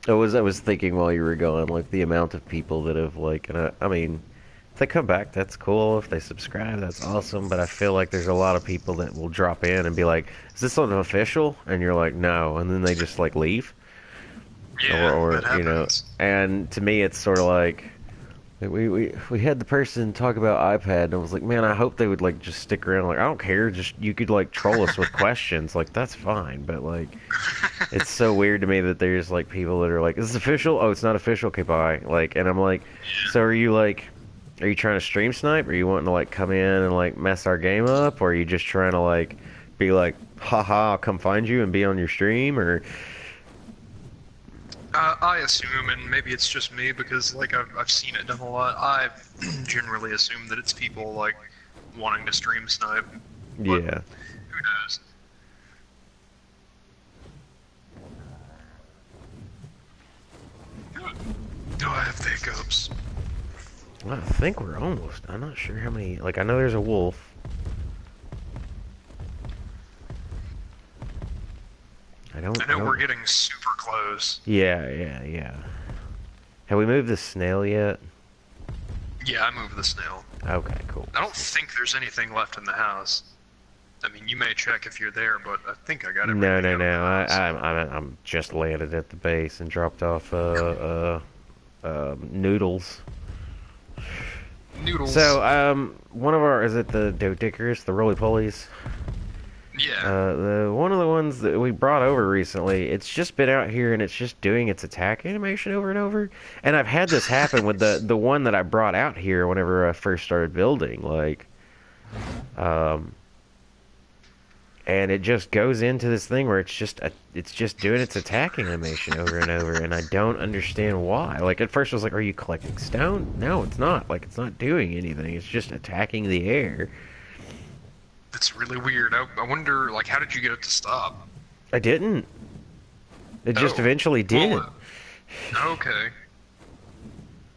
I was thinking while you were gone, like the amount of people that have like, and I mean, if they come back, that's cool. If they subscribe, that's awesome. But I feel like there's a lot of people that will drop in and be like, "Is this something official?" And you're like, "No," and then they just like leave, Yeah, or that you know. happens. And to me, it's sort of like we had the person talk about iPad, and I was like, man, I hope they would like just stick around. Like, I don't care, just you could like troll us with questions, like that's fine. But like, it's so weird to me that there's like people that are like, "Is this official?" "Oh, it's not official." "Okay, bye." Like, and I'm like, so are you like, are you trying to stream snipe? Are you wanting to like come in and like mess our game up? Or are you just trying to like be like, haha, I'll come find you and be on your stream? Or I assume, and maybe it's just me because like I've seen it done a lot. I generally assume that it's people like wanting to stream snipe. But yeah. who knows? Do I have hiccups? Well, I think we're almost. I'm not sure how many. Like, I know there's a wolf. I I know we're getting super close. Yeah. Have we moved the snail yet? Yeah, I moved the snail. Okay, cool. I don't think there's anything left in the house. I mean, you may check if you're there, but I think I got everything. No. out of the house. I'm just landed at the base and dropped off noodles. Noodles. So one of our, is it the Dodicarus, the roly polies? Yeah. The one of the ones that we brought over recently, it's just been out here and it's just doing its attack animation over and over. And I've had this happen with the one that I brought out here whenever I first started building, like, and it just goes into this thing where it's just doing its attack animation over and over, and I don't understand why. Like, at first I was like, are you collecting stone? No, it's not. Like, it's not doing anything. It's just attacking the air. That's really weird. I wonder, like, how did you get it to stop? I didn't. It just eventually did. Well, okay.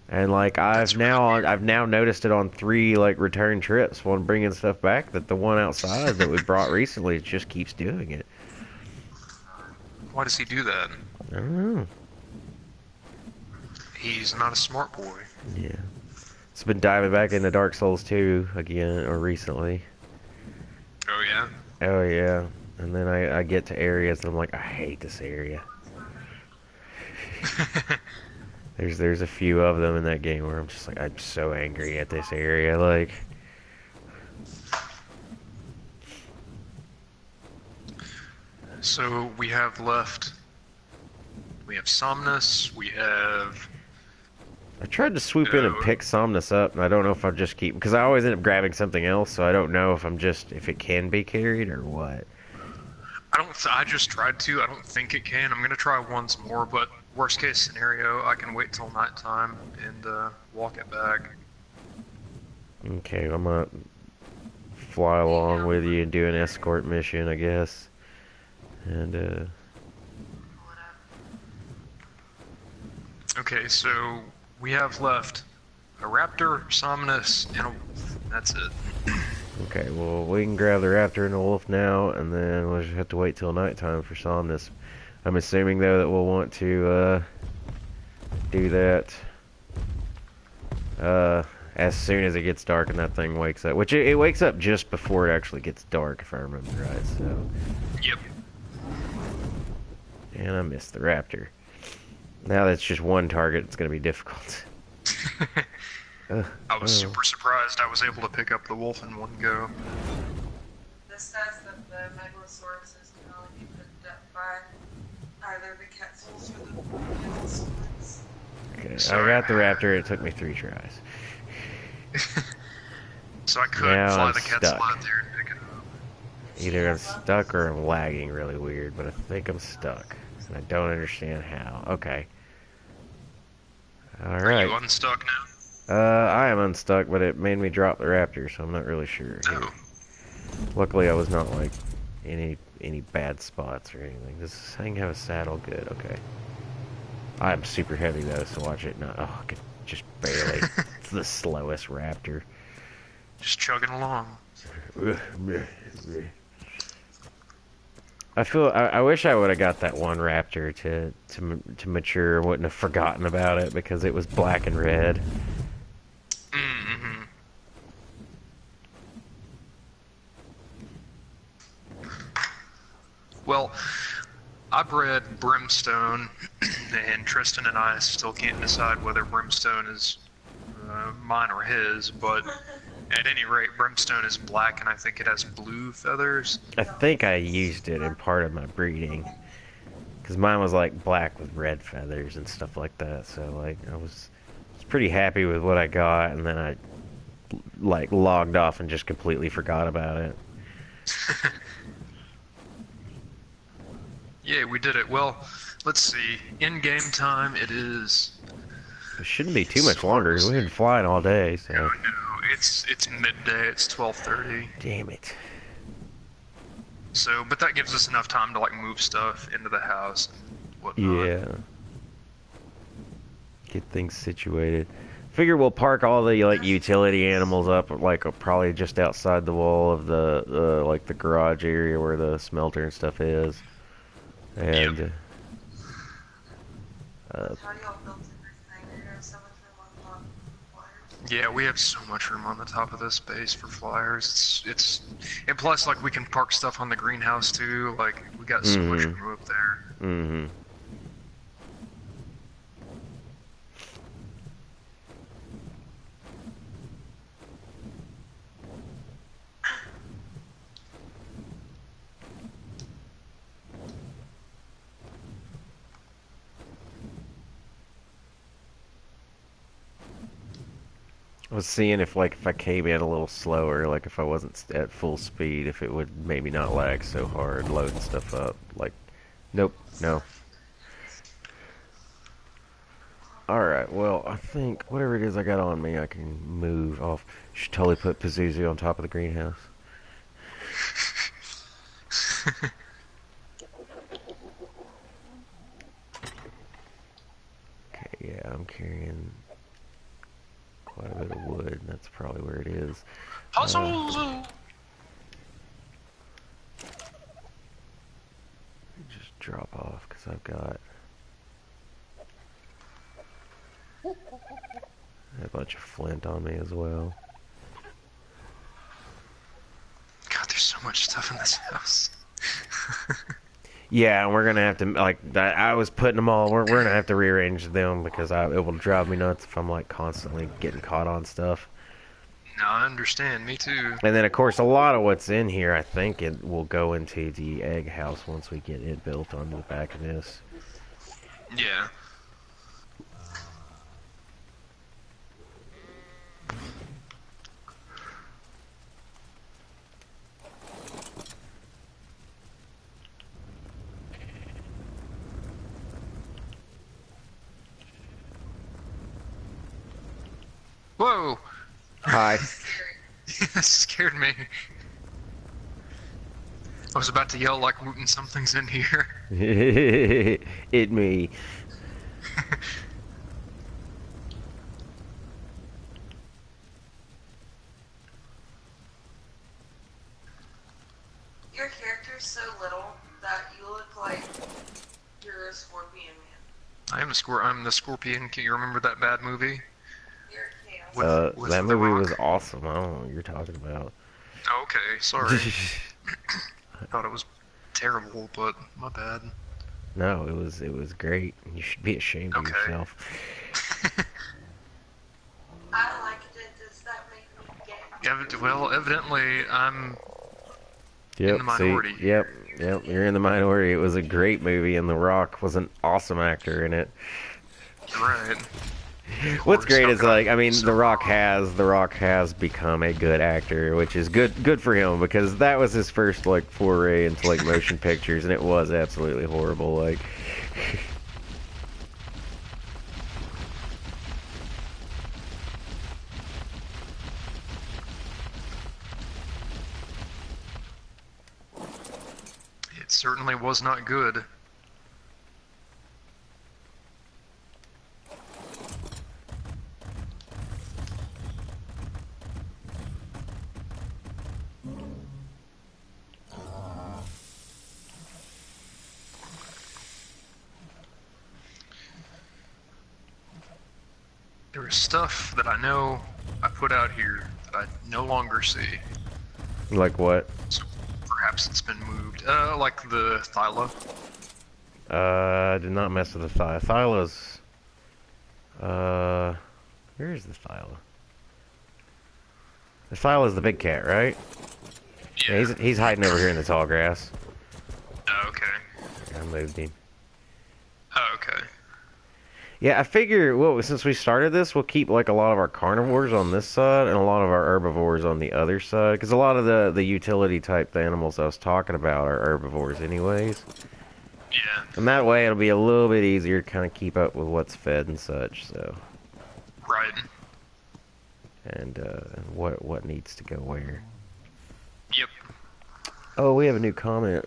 And like That's really weird. I've now noticed it on 3 like return trips when bringing stuff back, that the one outside that we brought recently just keeps doing it. Why does he do that? I don't know. He's not a smart boy. Yeah. It's been diving back into Dark Souls 2 again, or recently. Oh yeah. Oh yeah. And then I get to areas and I'm like, I hate this area. There's a few of them in that game where I'm just like, I'm so angry at this area, like. So we have left. We have Somnus. We have. I tried to swoop in and pick Somnus up, and I don't know if I'll just keep, because I always end up grabbing something else, so I don't know if if it can be carried or what. I just tried to. I don't think it can. I'm gonna try once more, but worst case scenario, I can wait till nighttime and walk it back. Okay, I'm gonna fly along with you and do an escort mission, I guess. And Okay, so we have left a raptor, Somnus, and a wolf. That's it. okay, well, we can grab the raptor and the wolf now, and then we'll just have to wait till nighttime for Somnus. I'm assuming, though, that we'll want to do that As soon as it gets dark and that thing wakes up. Which it wakes up just before it actually gets dark, if I remember right, so... Yep. And I missed the raptor. Now that's just one target, it's gonna be difficult. I was super surprised I was able to pick up the wolf in one go. This says that the Megalosauruses can only be picked up by either the Quetzals or the Megalosauruses. Okay, So I got the raptor, it took me 3 tries. So I could Now fly I'm the Quetzal stuck. out there and pick it up. Either I'm stuck or I'm lagging really weird, but I think I'm stuck. And I don't understand how. Okay. Are Alright. you unstuck now? I am unstuck, but it made me drop the raptor, so I'm not really sure. Here. No. Luckily, I was not, like, any bad spots or anything. Does this thing have a saddle? Good, okay. I'm super heavy, though, so watch it not... Oh, just barely. It's the slowest raptor. Just chugging along. I wish I would have got that one raptor to mature. Wouldn't have forgotten about it because it was black and red. Mm-hmm. Well, I bred Brimstone, and Tristan and I still can't decide whether Brimstone is mine or his, but at any rate, Brimstone is black, and I think it has blue feathers. I think I used it in part of my breeding. Because mine was like black with red feathers and stuff like that. So like I was pretty happy with what I got, and then I like logged off and just completely forgot about it. Yeah, we did it. Well, let's see. In game time, it is. It shouldn't be too much longer. We've been flying all day, so. No, it's midday. It's 12:30. Damn it. So, but that gives us enough time to like move stuff into the house and whatnot. Yeah. Get things situated. Figure we'll park all the like utility animals up like probably just outside the wall of the like the garage area where the smelter and stuff is. And Yep. How y'all built everything? You have so much room on top of flyers. Yeah, we have so much room on the top of this base for flyers. And plus like we can park stuff on the greenhouse too. Like we got so much room up there. Mm-hmm. I was seeing if I came in a little slower, like if I wasn't at full speed, if it would maybe not lag so hard loading stuff up. Like, nope, no. Alright, well, I think whatever it is I got on me, I can move off. Should totally put Pazuzu on top of the greenhouse. Okay, yeah, I'm carrying quite a bit of wood, and that's probably where it is. Puzzles! Just drop off, because I've got a bunch of flint on me as well. God, there's so much stuff in this house. Yeah, and we're gonna have to like that. I was putting them all. We're gonna have to rearrange them because it will drive me nuts if I'm like constantly getting caught on stuff. No, I understand. Me too. And then of course a lot of what's in here, I think it will go into the egg house once we get it built onto the back of this. Yeah. Whoa! Hi. That scared me. I was about to yell like Wooten something's in here. It me. Your character's so little that you look like you're a scorpion man. I'm the Scorpion. Can you remember that bad movie? You're a chaos with That The movie Rock? was awesome. I don't know what you're talking about. Oh, okay, sorry. I thought it was terrible, but my bad. No, it was great. You should be ashamed of Okay. yourself. I liked it. Does that make me gay? Well, evidently I'm in Yep. the See. minority Yep. here. Yep. You're in the minority. It was a great movie, and The Rock was an awesome actor in it. Right. Of What's course, great how is could I like I be mean so The Rock wrong? has become a good actor, which is good for him because that was his first like foray into like motion pictures, and it was absolutely horrible. Like It certainly was not good. There is stuff that I know I put out here that I no longer see. like what? So perhaps it's been moved. Like the Thyla. I did not mess with the Thyla. Thyla's where is the Thyla? The Thyla's the big cat, right? Yeah, Yeah. he's hiding over here in the tall grass. Oh, okay. I moved him. Oh, okay. Yeah, I figure, well, since we started this, we'll keep like a lot of our carnivores on this side and a lot of our herbivores on the other side. Because a lot of the utility type animals I was talking about are herbivores anyways. Yeah. And that way it'll be a little bit easier to kind of keep up with what's fed and such, so. Right. And what needs to go where. Yep. Oh, we have a new comment.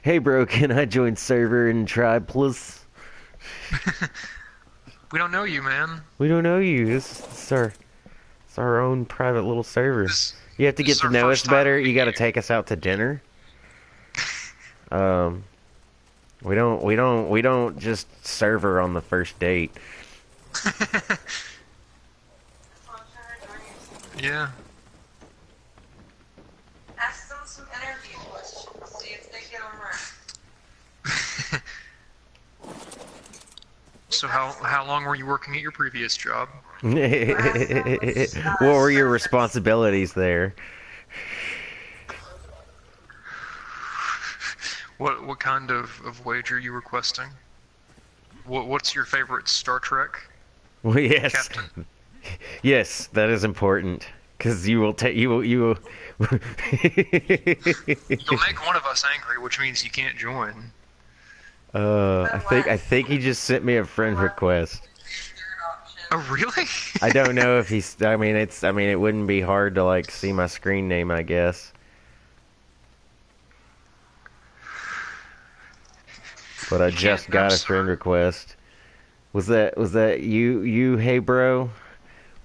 Hey bro, can I join server and tribe plus? We don't know you, man. We don't know you. It's our own private little server. This, You have to this get is to our know us first time better. You meeting got to you. take us out to dinner. Um, we don't just server on the first date. That's what I'm trying to do. Yeah. Ask them some interview questions. See if they get them right. So how long were you working at your previous job? What were your responsibilities there? What kind of wage are you requesting? What's your favorite Star Trek? Well, yes, Captain. yes, that is important because you will take you will. You'll make one of us angry, which means you can't join. I think he just sent me a friend request. Oh, really? I don't know if he's. I mean, it wouldn't be hard to like see my screen name, I guess. But I just got a friend request. Was that you? Hey, bro.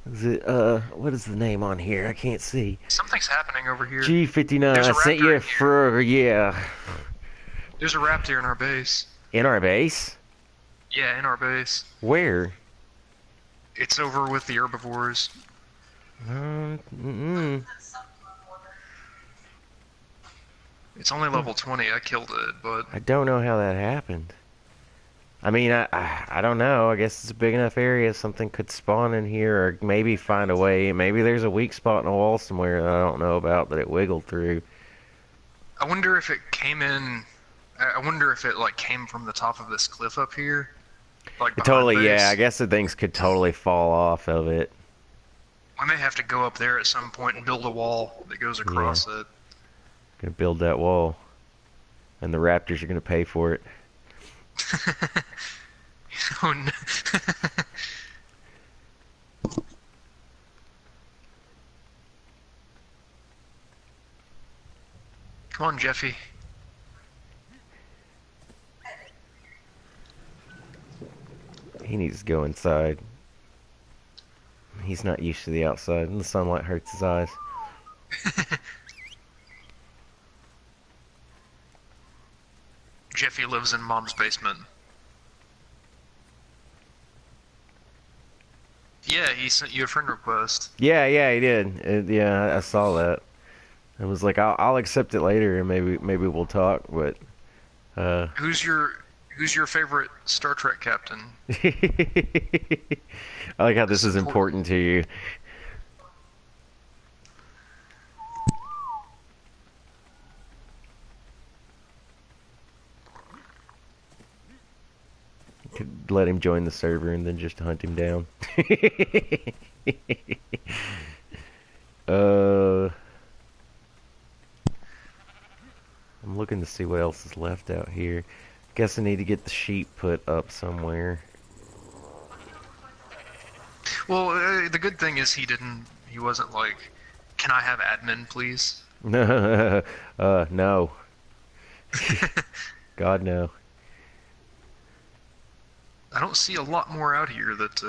Was it what is the name on here? I can't see. Something's happening over here. G59. There's I a sent raptor you a in here. frog. Yeah. There's a raptor in our base. In our base? Yeah, in our base. Where? It's over with the herbivores. Mm-mm. It's only level 20. I killed it, but I don't know how that happened. I mean, I don't know. I guess it's a big enough area. Something could spawn in here, or maybe find a way. Maybe there's a weak spot in a wall somewhere that I don't know about that it wiggled through. I wonder if it came in. I wonder if it like came from the top of this cliff up here, like behind Totally, base. yeah. I guess the things could totally fall off of it. We may have to go up there at some point and build a wall that goes across it. Gonna build that wall, and the raptors are gonna pay for it. Oh no. Come on, Jeffy. He needs to go inside. He's not used to the outside, and the sunlight hurts his eyes. Jeffy lives in Mom's basement. Yeah, he sent you a friend request. Yeah, he did. Yeah, I saw that. I was like, I'll accept it later, and maybe we'll talk. But Who's your favorite Star Trek captain? I like how This this is is important to you. Could let him join the server and then just hunt him down. I'm looking to see what else is left out here. Guess I need to get the sheep put up somewhere. Well, the good thing is he wasn't like, can I have admin, please? No. God, no. I don't see a lot more out here that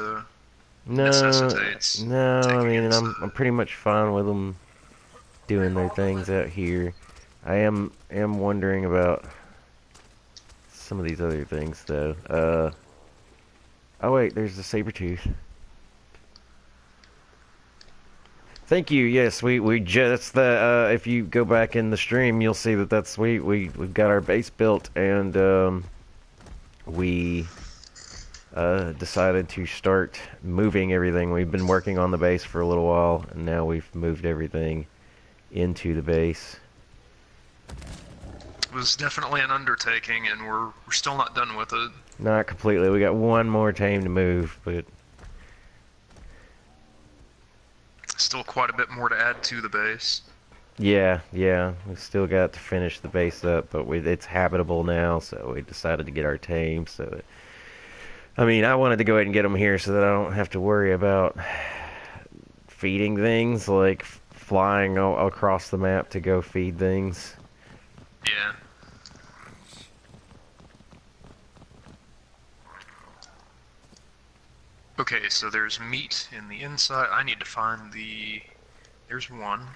No, necessitates no. I taking mean, it. I'm pretty much fine with them doing their things out here. I am wondering about some of these other things though. Oh wait, there's the saber tooth. Thank you. Yes, we just the if you go back in the stream, you'll see that that's we've got our base built, and we decided to start moving everything. We've been working on the base for a little while, and now we've moved everything into the base. It was definitely an undertaking, and we're still not done with it. Not completely. We got one more tame to move, but Still quite a bit more to add to the base. yeah, we still got to finish the base up, but it's habitable now, so we decided to get our tame. So, I mean, I wanted to go ahead and get them here so that I don't have to worry about feeding things, like flying across the map to go feed things. Yeah. Okay, so there's meat in the inside. I need to find the... There's one.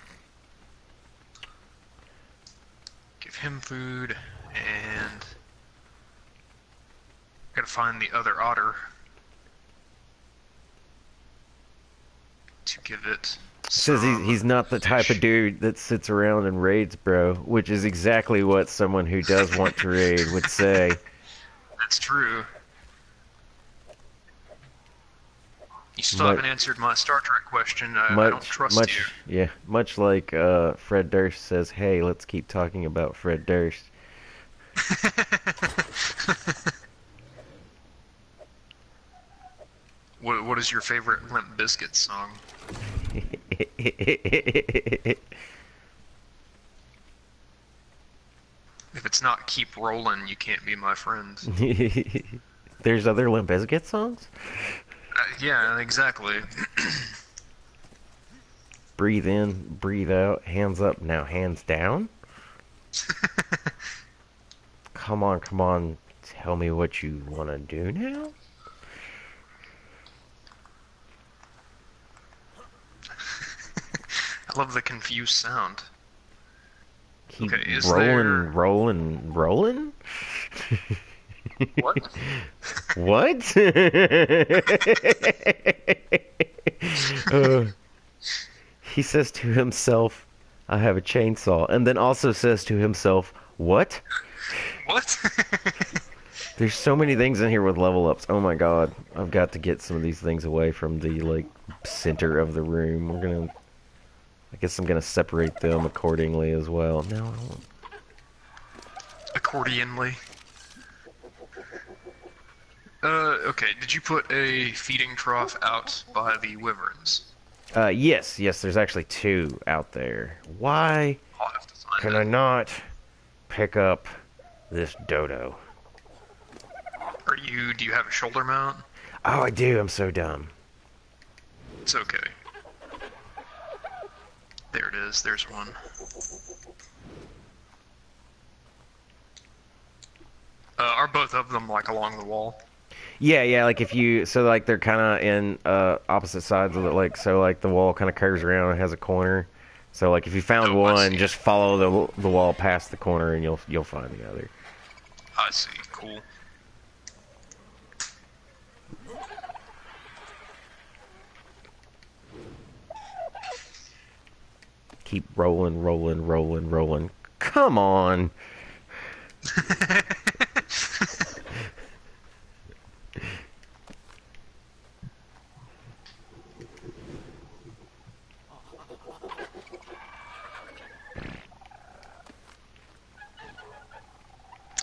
Give him food, and... Gotta find the other otter. To give it Says he's not the type of dude that sits around and raids, bro, which is exactly what someone who does want to raid would say. That's true. You still haven't answered my Star Trek question. I don't trust you. Yeah, much like Fred Durst says, hey, let's keep talking about Fred Durst. What is your favorite Limp Bizkit song? If it's not Keep Rollin', you can't be my friend. There's other Limp Bizkit songs? Yeah, exactly. Breathe in, breathe out, hands up, now hands down? Come on, tell me what you want to do now? I love the confused sound. Keep okay, is rolling. What? What? He says to himself, I have a chainsaw, and then also says to himself, what? What? There's so many things in here with level ups. Oh my god. I've got to get some of these things away from the, like, center of the room. I guess I'm gonna separate them accordingly as well. No, I don't. Accordionly. Okay, did you put a feeding trough out by the wyverns? Yes, there's actually 2 out there. Why I'll have to find can it. I not pick up this dodo? Do you have a shoulder mount? Oh, I do, I'm so dumb. It's okay. There it is, there's one. Are both of them, like, along the wall? Yeah, like if you, so like they're kind of in opposite sides of it, like, so like the wall kind of curves around and has a corner. So like if you found one, just follow the wall past the corner and you'll find the other. I see, cool. keep rolling, rolling, rolling, rolling. Come on.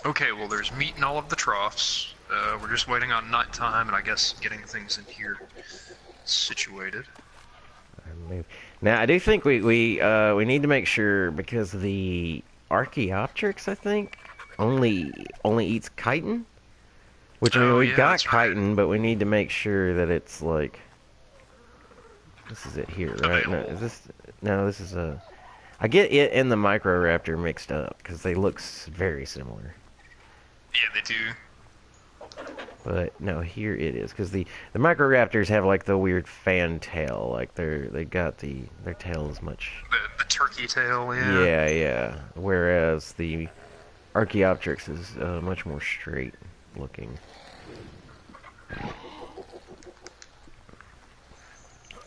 Okay, well, there's meat in all of the troughs. We're just waiting on nighttime, and I guess getting things in here situated. Now, I do think we need to make sure, because the Archaeopteryx, I think, only eats chitin. Which, I mean, Oh, we've yeah, got that's right. chitin, but we need to make sure that it's like... This is it here, right? No, Available. is this... No, this is a... I get it and the Microraptor mixed up, because they look very similar. Yeah, they do. But, no, here it is, because the Microraptors have, like, the weird fan tail. Like, they got their tail is much... The turkey tail, yeah. Yeah, yeah. Whereas the Archaeopteryx is much more straight looking.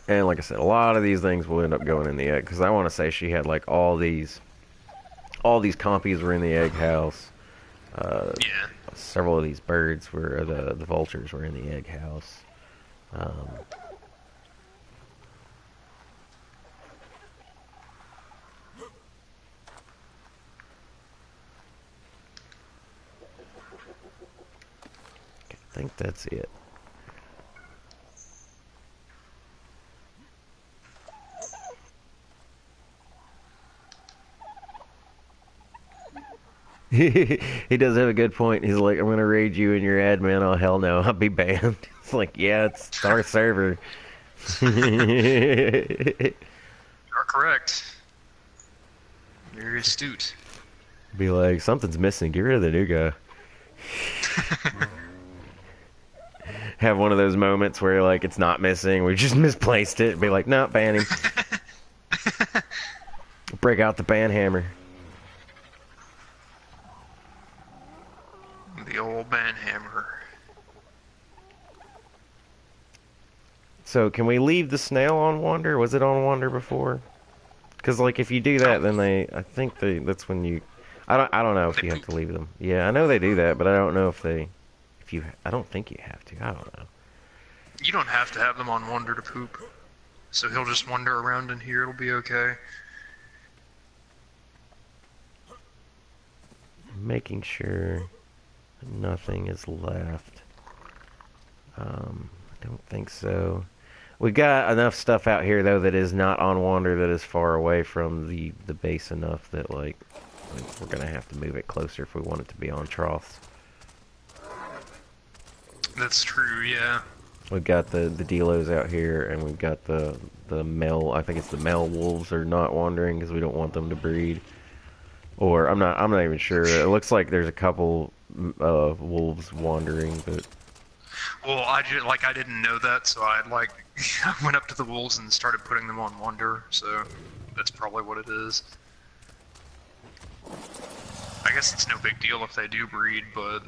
And like I said, a lot of these things will end up going in the egg, because I want to say she had like all these compies were in the egg house. Yeah. Several of these birds were the vultures were in the egg house. I think that's it. He does have a good point. He's like, I'm gonna raid you and your admin. Oh hell no, I'll be banned. It's like, yeah, it's our server. You're correct. Very astute. Be like, something's missing. Get rid of the new guy. Have one of those moments where like it's not missing. We just misplaced it. Be like, no, ban him. Break out the ban hammer. The old banhammer. So can we leave the snail on wander? Was it on wander before? Because like if you do that, then I think that's when you. I don't know if you have to leave them. Yeah, I know they do that, but I don't know if I don't think you have to. I don't know. You don't have to have them on wander to poop. So he'll just wander around in here, it'll be okay. Making sure nothing is left. I don't think so. We got enough stuff out here though that is not on wander, that is far away from the base enough that like we're gonna have to move it closer if we want it to be on troughs. That's true, yeah. We've got the delos out here, and we've got the male. I think it's the male wolves are not wandering because we don't want them to breed. Or I'm not even sure. It looks like there's a couple wolves wandering, but Well, I didn't know that, so I I went up to the wolves and started putting them on wander, so that's probably what it is. I guess it's no big deal if they do breed, but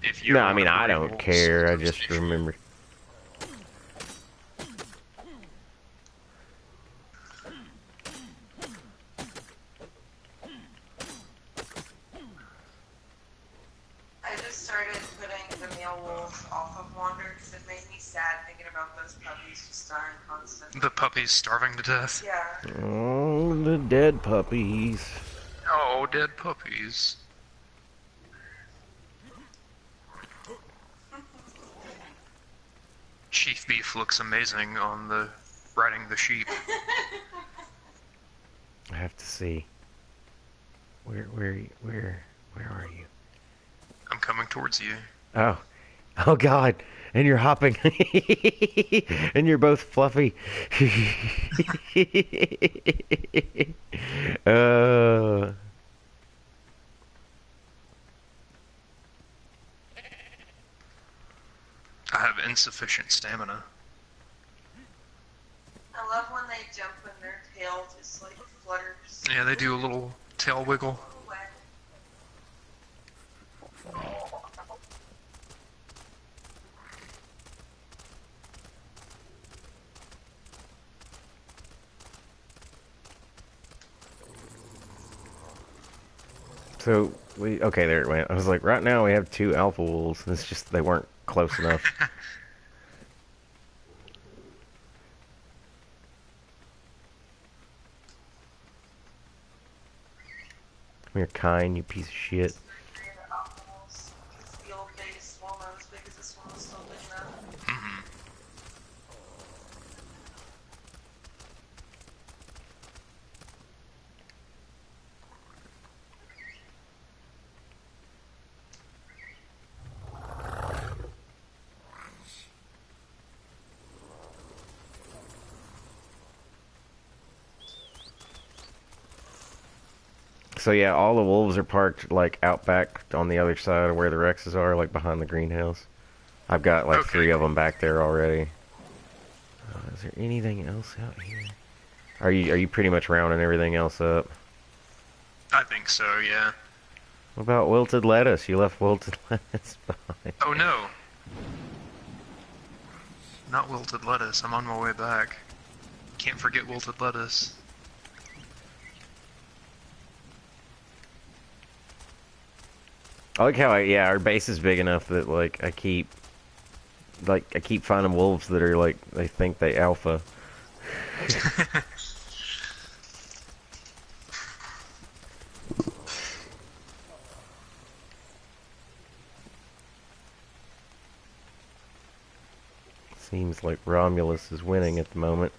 if you no, ever I mean wanna I breed don't wolves, care. I that's just an issue. remember. I just started putting the male wolves off of wander because it made me sad thinking about those puppies just dying constantly. The puppy's starving to death. Yeah. Oh, the dead puppies. Oh, dead puppies. Chief Beef looks amazing on the riding the sheep. I have to see. Where are you? I'm coming towards you. Oh, oh God! And you're hopping, and you're both fluffy. uh. I have insufficient stamina. I love when they jump and their tail just like flutters. Yeah, they do a little tail wiggle. Away. So okay, there it went. I was like, right now we have 2 alpha wolves, and it's just they weren't close enough. Come here, Kine, you piece of shit. It's the old base one, not as big as this one, was still big enough. Mhm. So yeah, all the wolves are parked like out back on the other side of where the Rexes are, like behind the greenhouse. I've got like Okay. 3 of them back there already. Is there anything else out here? Are you pretty much rounding everything else up? I think so, yeah. What about wilted lettuce? You left wilted lettuce behind. Oh no. Not wilted lettuce. I'm on my way back. Can't forget wilted lettuce. I like how yeah, our base is big enough that like I keep finding wolves that are like they think they alpha. Seems like Romulus is winning at the moment.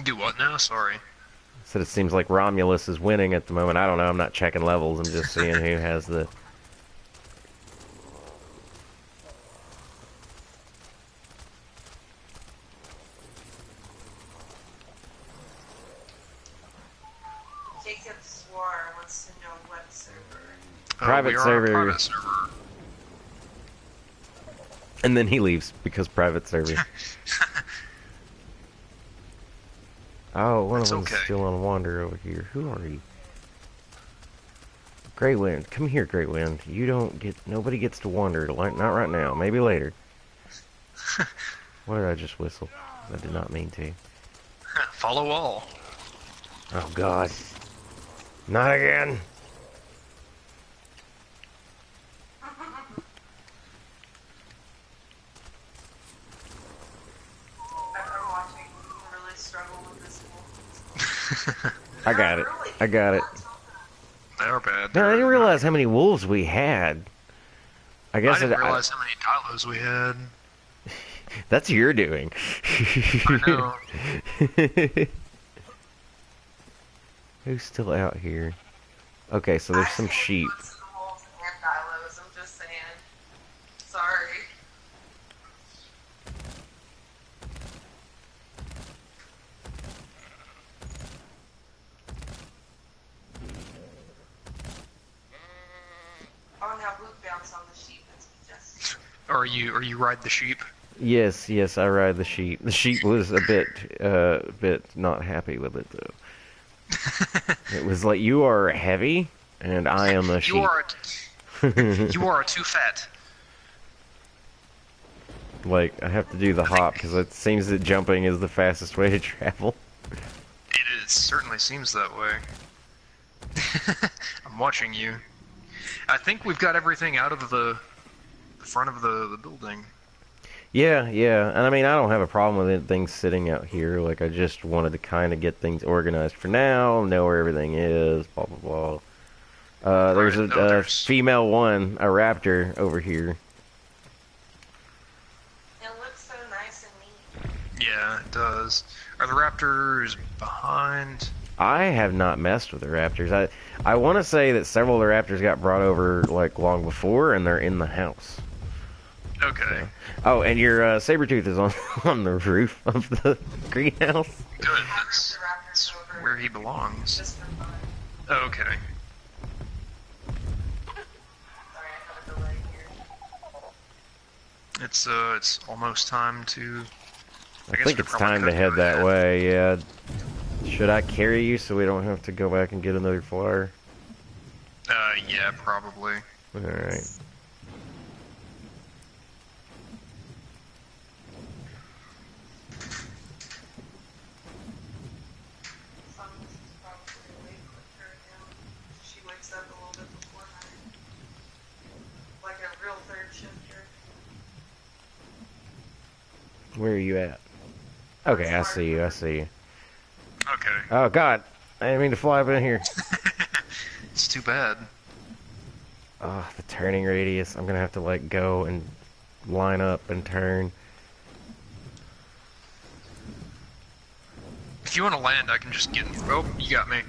Do what now? Sorry. Said it seems like Romulus is winning at the moment. I don't know. I'm not checking levels. I'm just seeing who has the. Jacob swore wants to know what server. Private we are server. On a private server. And then he leaves because private server. Oh, one That's of them's okay. still on Wander over here. Who are you? Great Wind. Come here, Great Wind. You don't get... Nobody gets to Wander. Like, not right now. Maybe later. What did I just whistle? I did not mean to. Follow all. Oh, God. Not again. I'm watching you really struggle with this one. I got it. I got it. They are bad. No, I They're didn't realize how many wolves we had. I I guess didn't realize how many dilos we had. that's your doing. I know. Who's still out here? Okay, so there's some sheep. I'm just saying. Sorry. Oh, now boot bounce on the sheep. That's just. Are you ride the sheep? Yes, yes, I ride the sheep. The sheep was a bit not happy with it though. It was like, you are heavy, and I am a sheep. You are too fat. Like, I have to do the hop because it seems that jumping is the fastest way to travel. It certainly seems that way. I'm watching you. I think we've got everything out of the front of the building. Yeah, yeah, and I mean, I don't have a problem with things sitting out here. Like, I just wanted to kind of get things organized for now, know where everything is, blah, blah, blah. There's a female one, a raptor, over here. It looks so nice and neat. Yeah, it does. Are the raptors behind? I have not messed with the raptors. I want to say that several of the raptors got brought over, like, long before, and they're in the house. Okay. Oh, and your Sabretooth is on the roof of the greenhouse. Good. That's where he belongs. Just for fun. Okay. Sorry, I have a delay here. It's almost time to. I guess think we it's probably time to could head go that ahead. way, yeah. Should I carry you so we don't have to go back and get another flyer? Yeah, probably. Alright. Some is probably way quicker. Where are you at? Okay, I see you. I see you. Okay. Oh God, I didn't mean to fly up in here. It's too bad. Oh, the turning radius. I'm gonna have to like go and line up and turn. If you want to land, I can just get in. Oh, you got me.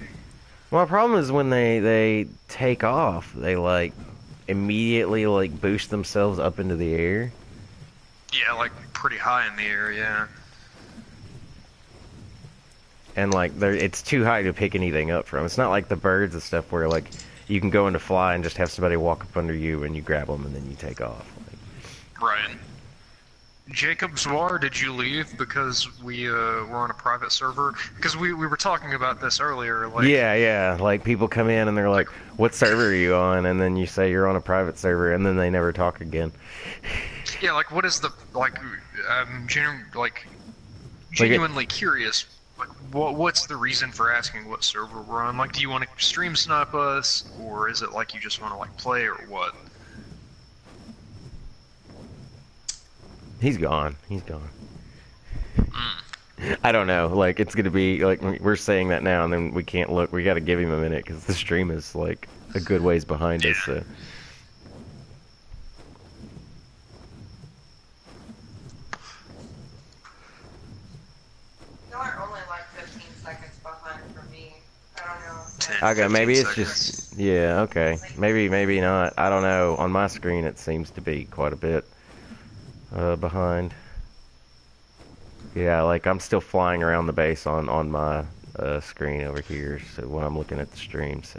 Well, my problem is when they take off, they like immediately like boost themselves up into the air. Yeah, like pretty high in the air, yeah. And like it's too high to pick anything up from. It's not like the birds and stuff where like you can go into fly and just have somebody walk up under you and you grab them and then you take off. Like, Right. Jacob's War, did you leave because we were on a private server? Because we were talking about this earlier. Like, yeah. Like people come in and they're like, "What server are you on?" And then you say you're on a private server, and then they never talk again. Yeah, like what is the like? I'm genuinely curious. Like, what's the reason for asking what server we're on? Like, do you want to stream snipe us, or is it like you just want to like play, or what? He's gone. He's gone. I don't know. Like, it's gonna be like we're saying that now, and then we can't look. We got to give him a minute because the stream is like a good ways behind us. So. Y'all are only like 15 seconds behind for me. I don't know. 10, Okay, maybe 15 it's seconds. just yeah. Okay, maybe not. I don't know. On my screen, it seems to be quite a bit behind. Yeah, like I'm still flying around the base on my screen over here. So when I'm looking at the stream, so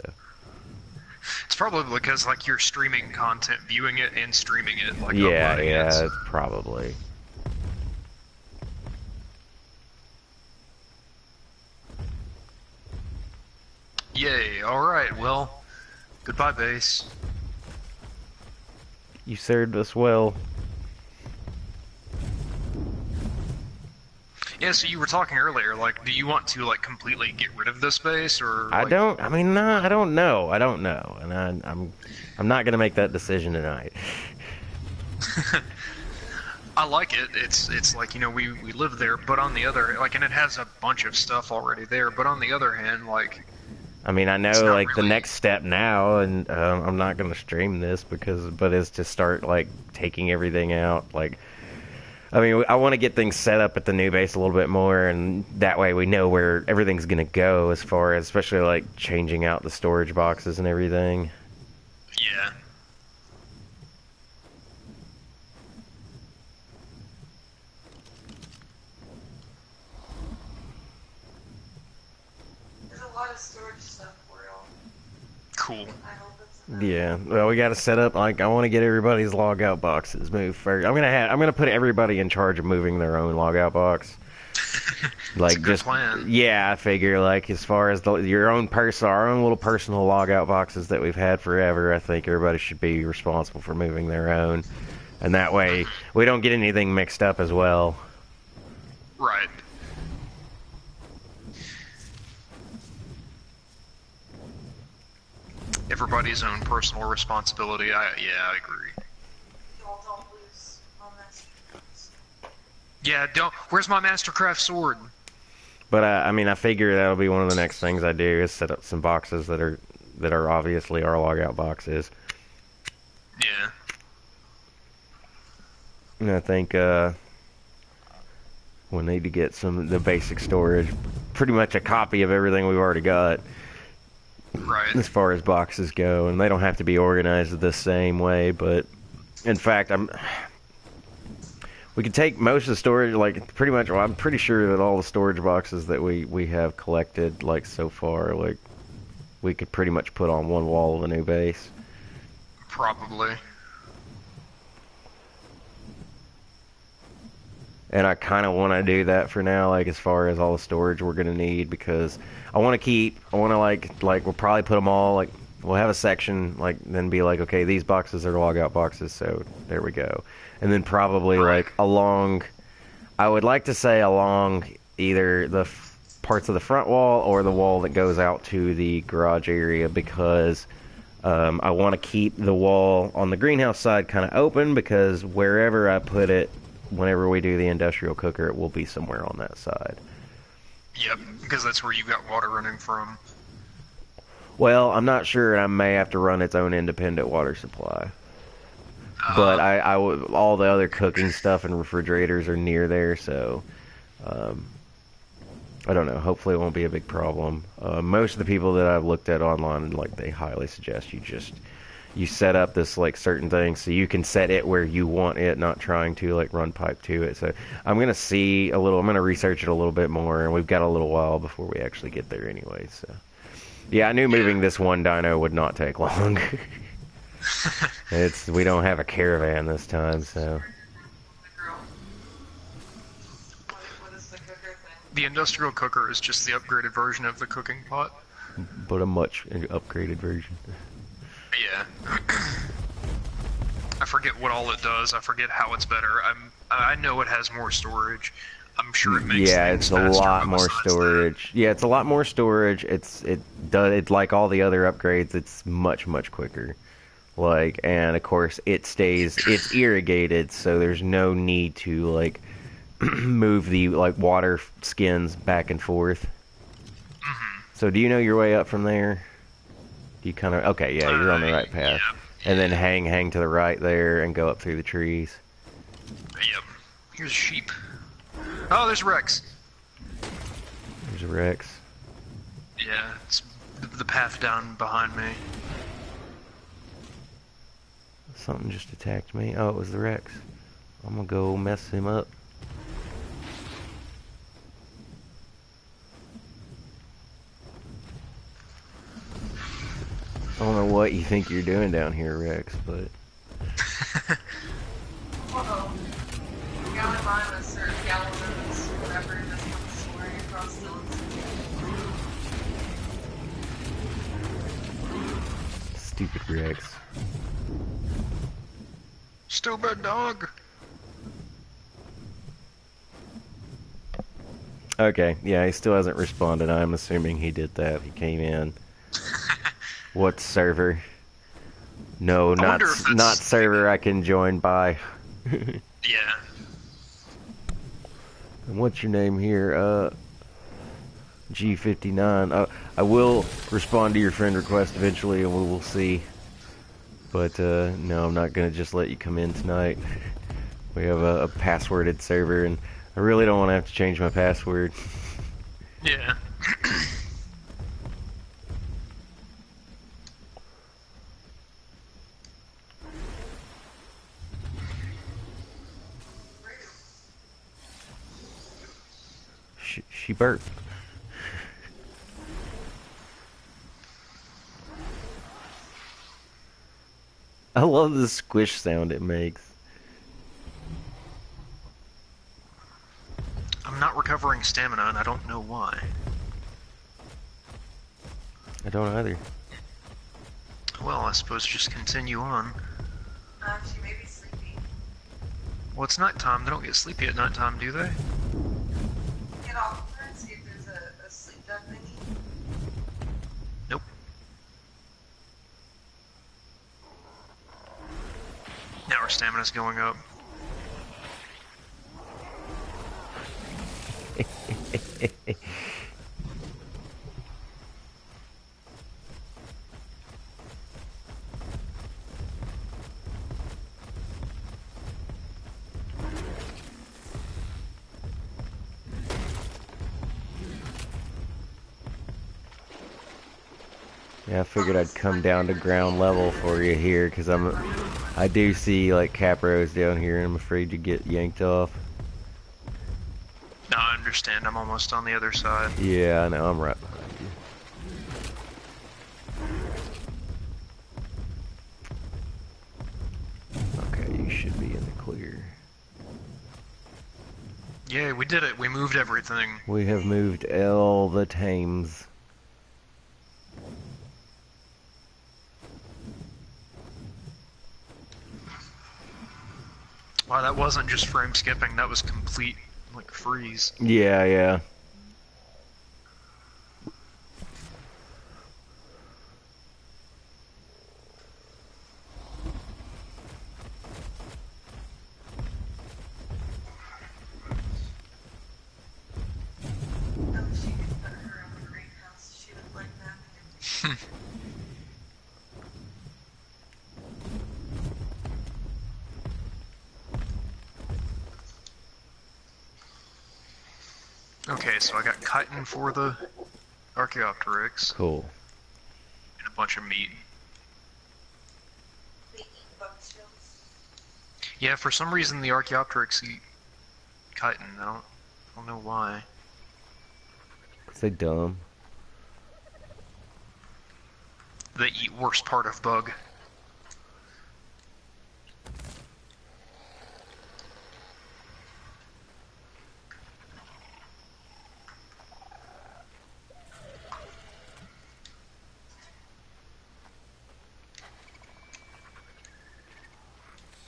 It's probably because like you're streaming content, viewing it, and streaming it. Like yeah, uploading it, so- probably. Yay! All right. Well, goodbye, base. You served us well. Yeah. So you were talking earlier. Like, do you want to like completely get rid of this base, or? I like- don't. I mean, no, I don't know. I don't know, and I'm not gonna make that decision tonight. I like it. It's like, you know, we live there, but on the other, like, and it has a bunch of stuff already there. But on the other hand, like, I mean, I know It's not like the really- next step now, and I'm not gonna stream this but is to start like taking everything out. Like, I mean, I want to get things set up at the new base a little bit more, and that way we know where everything's gonna go as far as, especially like changing out the storage boxes and everything. yeah. There's a lot of storage stuff for y'all. Cool. I hope it's enough. Yeah, well, we got to set up. Like, I want to get everybody's logout boxes moved first. I'm gonna put everybody in charge of moving their own logout box. Like, a good just plan. yeah, I figure like as far as your own our own little personal logout boxes that we've had forever. I think everybody should be responsible for moving their own, and that way we don't get anything mixed up as well. Right. Everybody's own personal responsibility. I agree. Y'all don't lose moments. Yeah, don't. Where's my Mastercraft sword? But I mean, I figure that'll be one of the next things I do is set up some boxes that are obviously our logout boxes. Yeah. And I think we'll need to get the basic storage, pretty much a copy of everything we've already got Right. as far as boxes go, and they don't have to be organized the same way. But in fact, we could take most of the storage, like pretty much. Well, I'm pretty sure that all the storage boxes that we have collected, like so far, like we could pretty much put on one wall of a new base. Probably. And I kind of want to do that for now, like as far as all the storage we're gonna need, because I want to like we'll probably put them all, like we'll have a section, like then be like, okay, these boxes are logout boxes, so there we go. And then probably like along, I would like to say along either the parts of the front wall or the wall that goes out to the garage area, because I want to keep the wall on the greenhouse side kind of open, because wherever I put it whenever we do the industrial cooker, it will be somewhere on that side. Yep, because that's where you got water running from. Well, I'm not sure. I may have to run its own independent water supply. But all the other cooking stuff and refrigerators are near there, so I don't know. Hopefully, it won't be a big problem. Most of the people that I've looked at online, like, they highly suggest you set up this, like, certain thing so you can set it where you want it, not trying to, like, run pipe to it. So I'm gonna I'm gonna research it a little bit more, and we've got a little while before we actually get there anyway. So yeah, I knew moving this one dyno would not take long. We don't have a caravan this time, so. What is the cooker thing? The industrial cooker is just the upgraded version of the cooking pot. But a much upgraded version. Yeah. I forget what all it does. I forget how it's better. I know it has more storage. I'm sure it makes it's a lot more storage. Yeah, it's a lot more storage. It's like all the other upgrades. It's much quicker. Like, and of course it's irrigated, so there's no need to, like, move the, like, water skins back and forth. Mm-hmm. So do you know your way up from there? Do you kind of, okay, yeah, you're on the right path. Yeah. And then hang to the right there and go up through the trees. Yep. Here's sheep. Oh, there's Rex. There's a Rex. Yeah, it's the path down behind me. Something just attacked me. Oh, it was the Rex. I'm gonna go mess him up. I don't know what you think you're doing down here, Rex, but... Whoa. Gallimimus or Gallimimus, whatever it is, comes soaring across the Stupid Rex. Stupid dog. Okay, yeah, he still hasn't responded. I'm assuming he did that. He came in. What server? No, not server I can join by. Yeah. And what's your name here? G59. I will respond to your friend request eventually, and we will see. But no, I'm not gonna just let you come in tonight. We have a passworded server, and I really don't want to have to change my password. Yeah. She burped. I love the squish sound it makes. I'm not recovering stamina, and I don't know why. I don't either. Well, I suppose just continue on. She may be sleepy. Well, it's nighttime. They don't get sleepy at nighttime, do they? Get off of her and see if there's a sleep duck thingy. Nope. Now our stamina's going up. Yeah, I figured I'd come down to ground level for you here, because I do see, like, capros down here, and I'm afraid to get yanked off. No, I understand. I'm almost on the other side. Yeah, I know. I'm right behind you. Okay, you should be in the clear. Yeah, we did it. We moved everything. We have moved all the Thames. Wow, that wasn't just frame skipping. That was complete, like, freeze. Yeah, yeah. Okay, so I got chitin for the Archaeopteryx Cool. and a bunch of meat. They eat bug shells. Yeah, for some reason the Archaeopteryx eat chitin. I don't know why. Say dumb. They eat worst part of bug.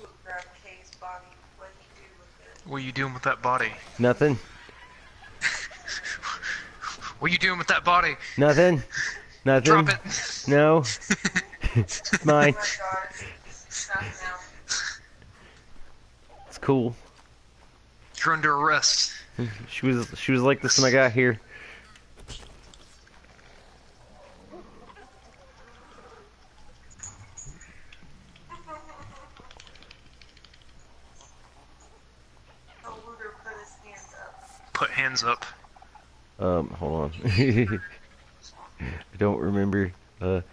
Luke grabbed Kay's body. What did he do with it? What are you doing with that body? Nothing. What are you doing with that body? Nothing. Nothing. Drop it! No. It's mine. Oh my god, it's not now. It's cool. You're under arrest. She was like this when I got here. Oh, Luder put his hands up. Put hands up. Hold on. I don't remember. Where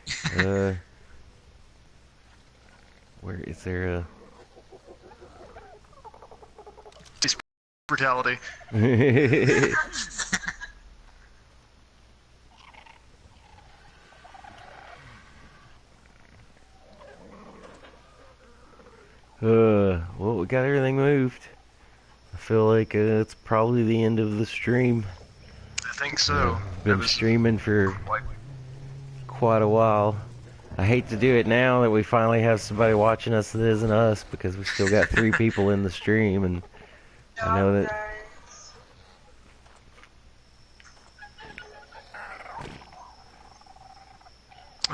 is there a... Brutality. Well, we got everything moved. I feel like it's probably the end of the stream. I think so. Been streaming for quite a while. I hate to do it now that we finally have somebody watching us that isn't us, because we still got 3 people in the stream, and I know that... Guys.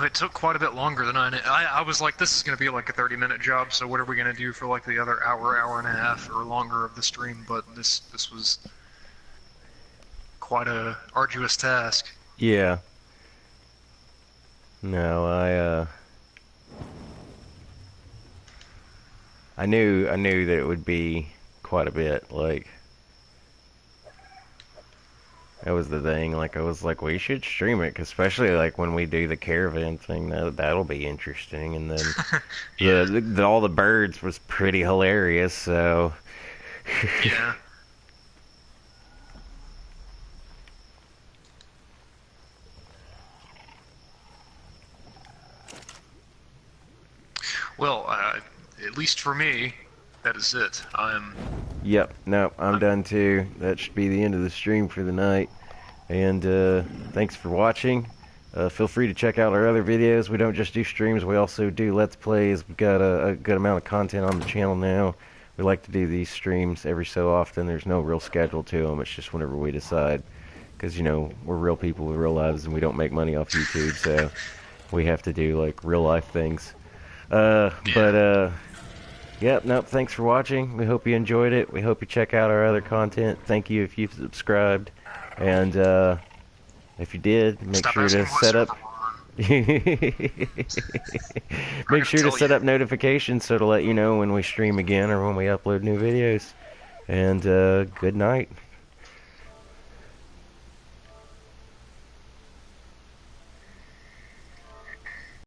It took quite a bit longer than I was like, this is going to be like a 30-minute job, so what are we going to do for like the other hour and a half or longer of the stream? But this was quite a arduous task. Yeah. No, I knew that it would be quite a bit, like... That was the thing, like, I was like, we should stream it, 'cause especially, like, when we do the caravan thing, that'll be interesting, and then Yeah. all the birds was pretty hilarious, so... Yeah. Well, at least for me, that is it. Yep, no, I'm done too. That should be the end of the stream for the night. And thanks for watching. Feel free to check out our other videos. We don't just do streams, we also do Let's Plays. We've got a good amount of content on the channel now. We like to do these streams every so often. There's no real schedule to them. It's just whenever we decide. Because, you know, we're real people with real lives and we don't make money off YouTube, so we have to do, like, real life things. Yep, nope, thanks for watching. We hope you enjoyed it. We hope you check out our other content. Thank you if you've subscribed. And if you did, make sure to set up make sure to set up notifications so to let you know when we stream again or when we upload new videos. And good night.